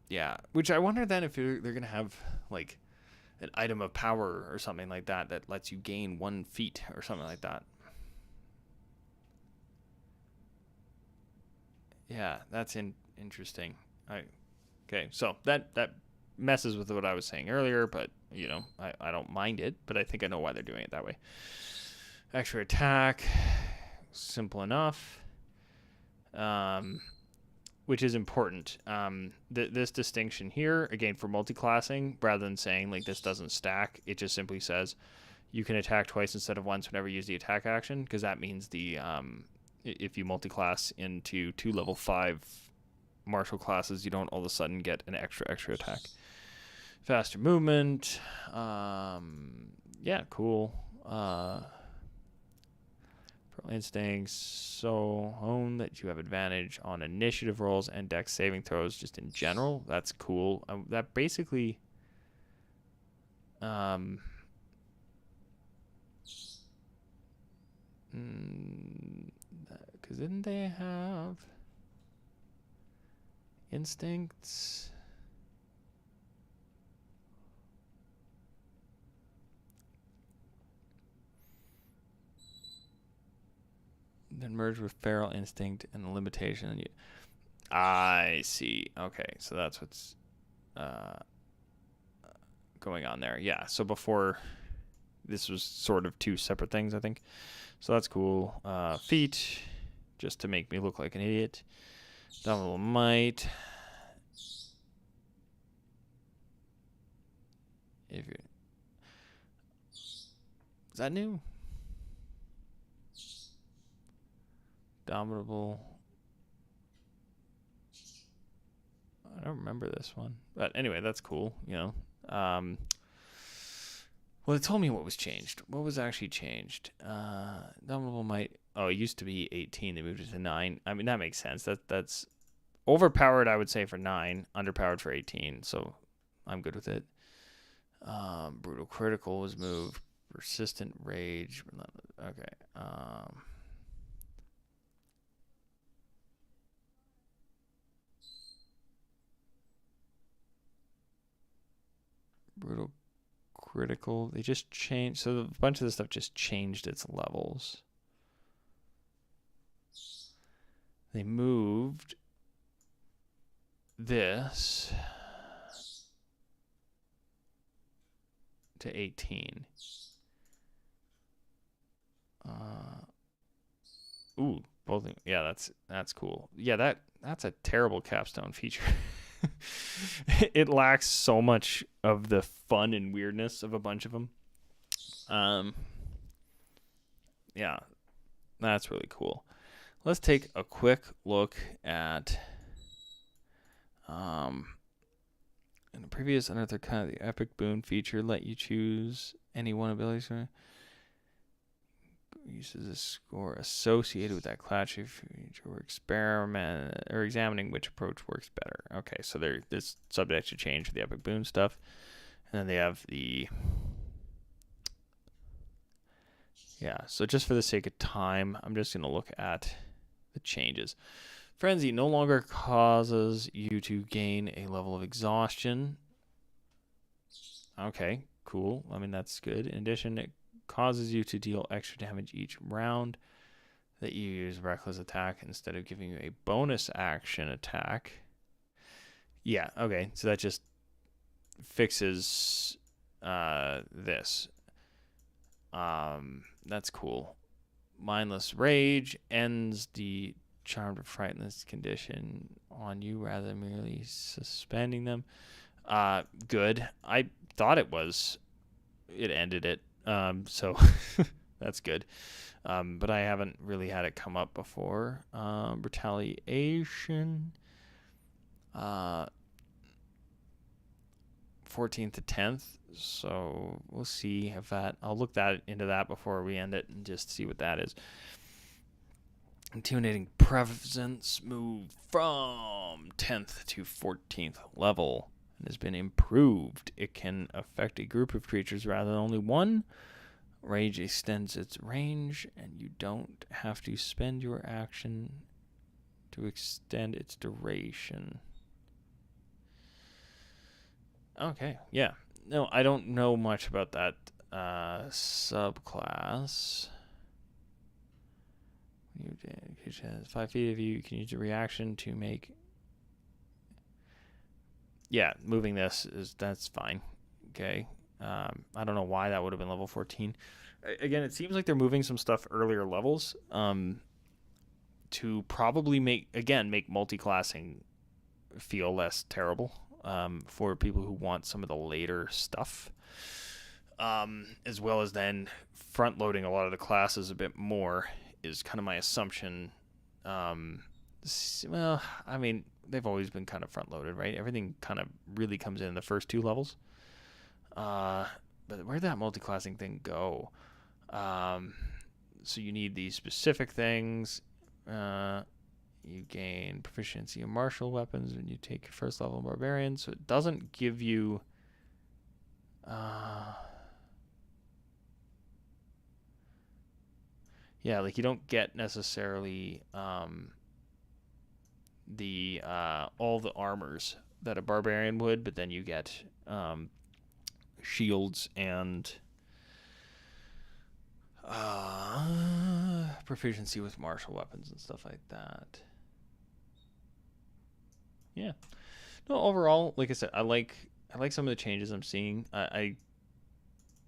Yeah, which I wonder then if they're going to have like an item of power or something like that that lets you gain 1 feat or something like that. Yeah, that's interesting. Okay, so that messes with what I was saying earlier, but you know, I don't mind it, but I think I know why they're doing it that way. Extra attack, simple enough. Which is important. This distinction here, again, for multi-classing, rather than saying like this doesn't stack, it just simply says you can attack twice instead of once whenever you use the attack action, because that means the if you multi-class into 2 level 5 martial classes, you don't all of a sudden get an extra attack. Faster movement. Yeah, cool. Instincts so honed that you have advantage on initiative rolls and dex saving throws just in general. That's cool. That basically because didn't they have instincts? Then merge with feral instinct and the limitation. I see. Okay, so that's what's going on there. Yeah, so before this was sort of 2 separate things, I think. So that's cool. Feet, just to make me look like an idiot. Double might. Is that new? Dominable. I don't remember this one, but anyway, that's cool. You know. Well, it told me what was changed. What was actually changed? Dominable might. Oh, it used to be 18. They moved it to 9. I mean, that makes sense. That's overpowered, I would say, for 9. Underpowered for 18. So I'm good with it. Brutal critical was moved. Persistent rage. Okay. Brutal critical. They just changed. So a bunch of this stuff just changed its levels. They moved this to 18. Ooh, both. Yeah, that's cool. Yeah, that's a terrible capstone feature. It lacks so much of the fun and weirdness of a bunch of them. Yeah, that's really cool. Let's take a quick look at in the previous Unearthed kind of the epic boon feature let you choose any one ability. Uses a score associated with that class feature or experiment or examining which approach works better. Okay, so this subject to change for the epic boon stuff, and then they have the So just for the sake of time, I'm just gonna look at the changes. Frenzy no longer causes you to gain a level of exhaustion. Okay, cool. I mean, that's good. In addition, it causes you to deal extra damage each round that you use reckless attack instead of giving you a bonus action attack. Yeah, okay. So that just fixes this. That's cool. Mindless Rage ends the charm to frighten this condition on you rather than merely suspending them. Good. I thought it ended it. So that's good. But I haven't really had it come up before. Retaliation. 14th to 10th. So we'll see if I'll look into that before we end it and just see what that is. Intimidating presence moved from 10th to 14th level and has been improved. It can affect a group of creatures rather than only one. Rage extends its range, and you don't have to spend your action to extend its duration. Okay, yeah. No, I don't know much about that subclass. You has 5 feet of you. You can use a reaction to make. Yeah, moving that's fine. Okay. I don't know why that would have been level 14. Again, it seems like they're moving some stuff earlier levels to probably make multi-classing feel less terrible for people who want some of the later stuff, as well as then front-loading a lot of the classes a bit more is kind of my assumption. Well, I mean, they've always been kind of front-loaded, right? Everything kind of really comes in the first 2 levels. But where'd that multi-classing thing go? So you need these specific things. You gain proficiency in martial weapons when you take your first level barbarian. So it doesn't give you. Yeah, like you don't get necessarily the all the armors that a barbarian would, but then you get shields and proficiency with martial weapons and stuff like that. Yeah. No, overall, like I said, I like some of the changes I'm seeing. I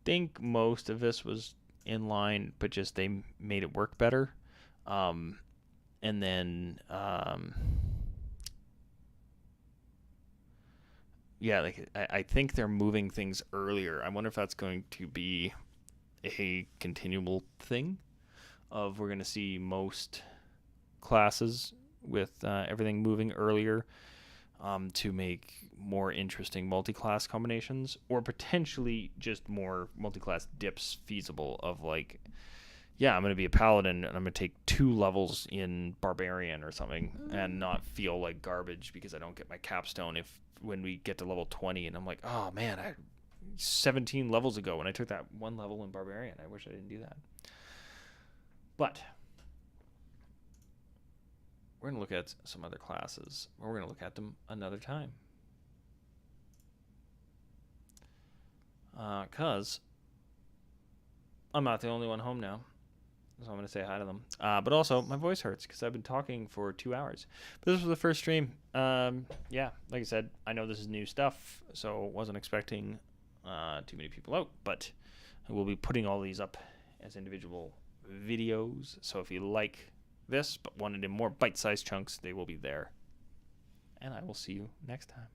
think most of this was in line, but just they made it work better. And then yeah, like I think they're moving things earlier. I wonder if that's going to be a continual thing of we're going to see most classes with everything moving earlier to make more interesting multi-class combinations, or potentially just more multi-class dips feasible of like, yeah, I'm going to be a paladin and I'm going to take 2 levels in barbarian or something and not feel like garbage because I don't get my capstone when we get to level 20 and I'm like, oh man, 17 levels ago when I took that 1 level in barbarian. I wish I didn't do that. But we're going to look at some other classes. We're going to look at them another time. Because I'm not the only one home now. So I'm going to say hi to them. But also, my voice hurts because I've been talking for 2 hours. But this was the first stream. Yeah, like I said, I know this is new stuff, so wasn't expecting too many people out. But I will be putting all these up as individual videos. So if you like this but wanted in more bite-sized chunks, they will be there. And I will see you next time.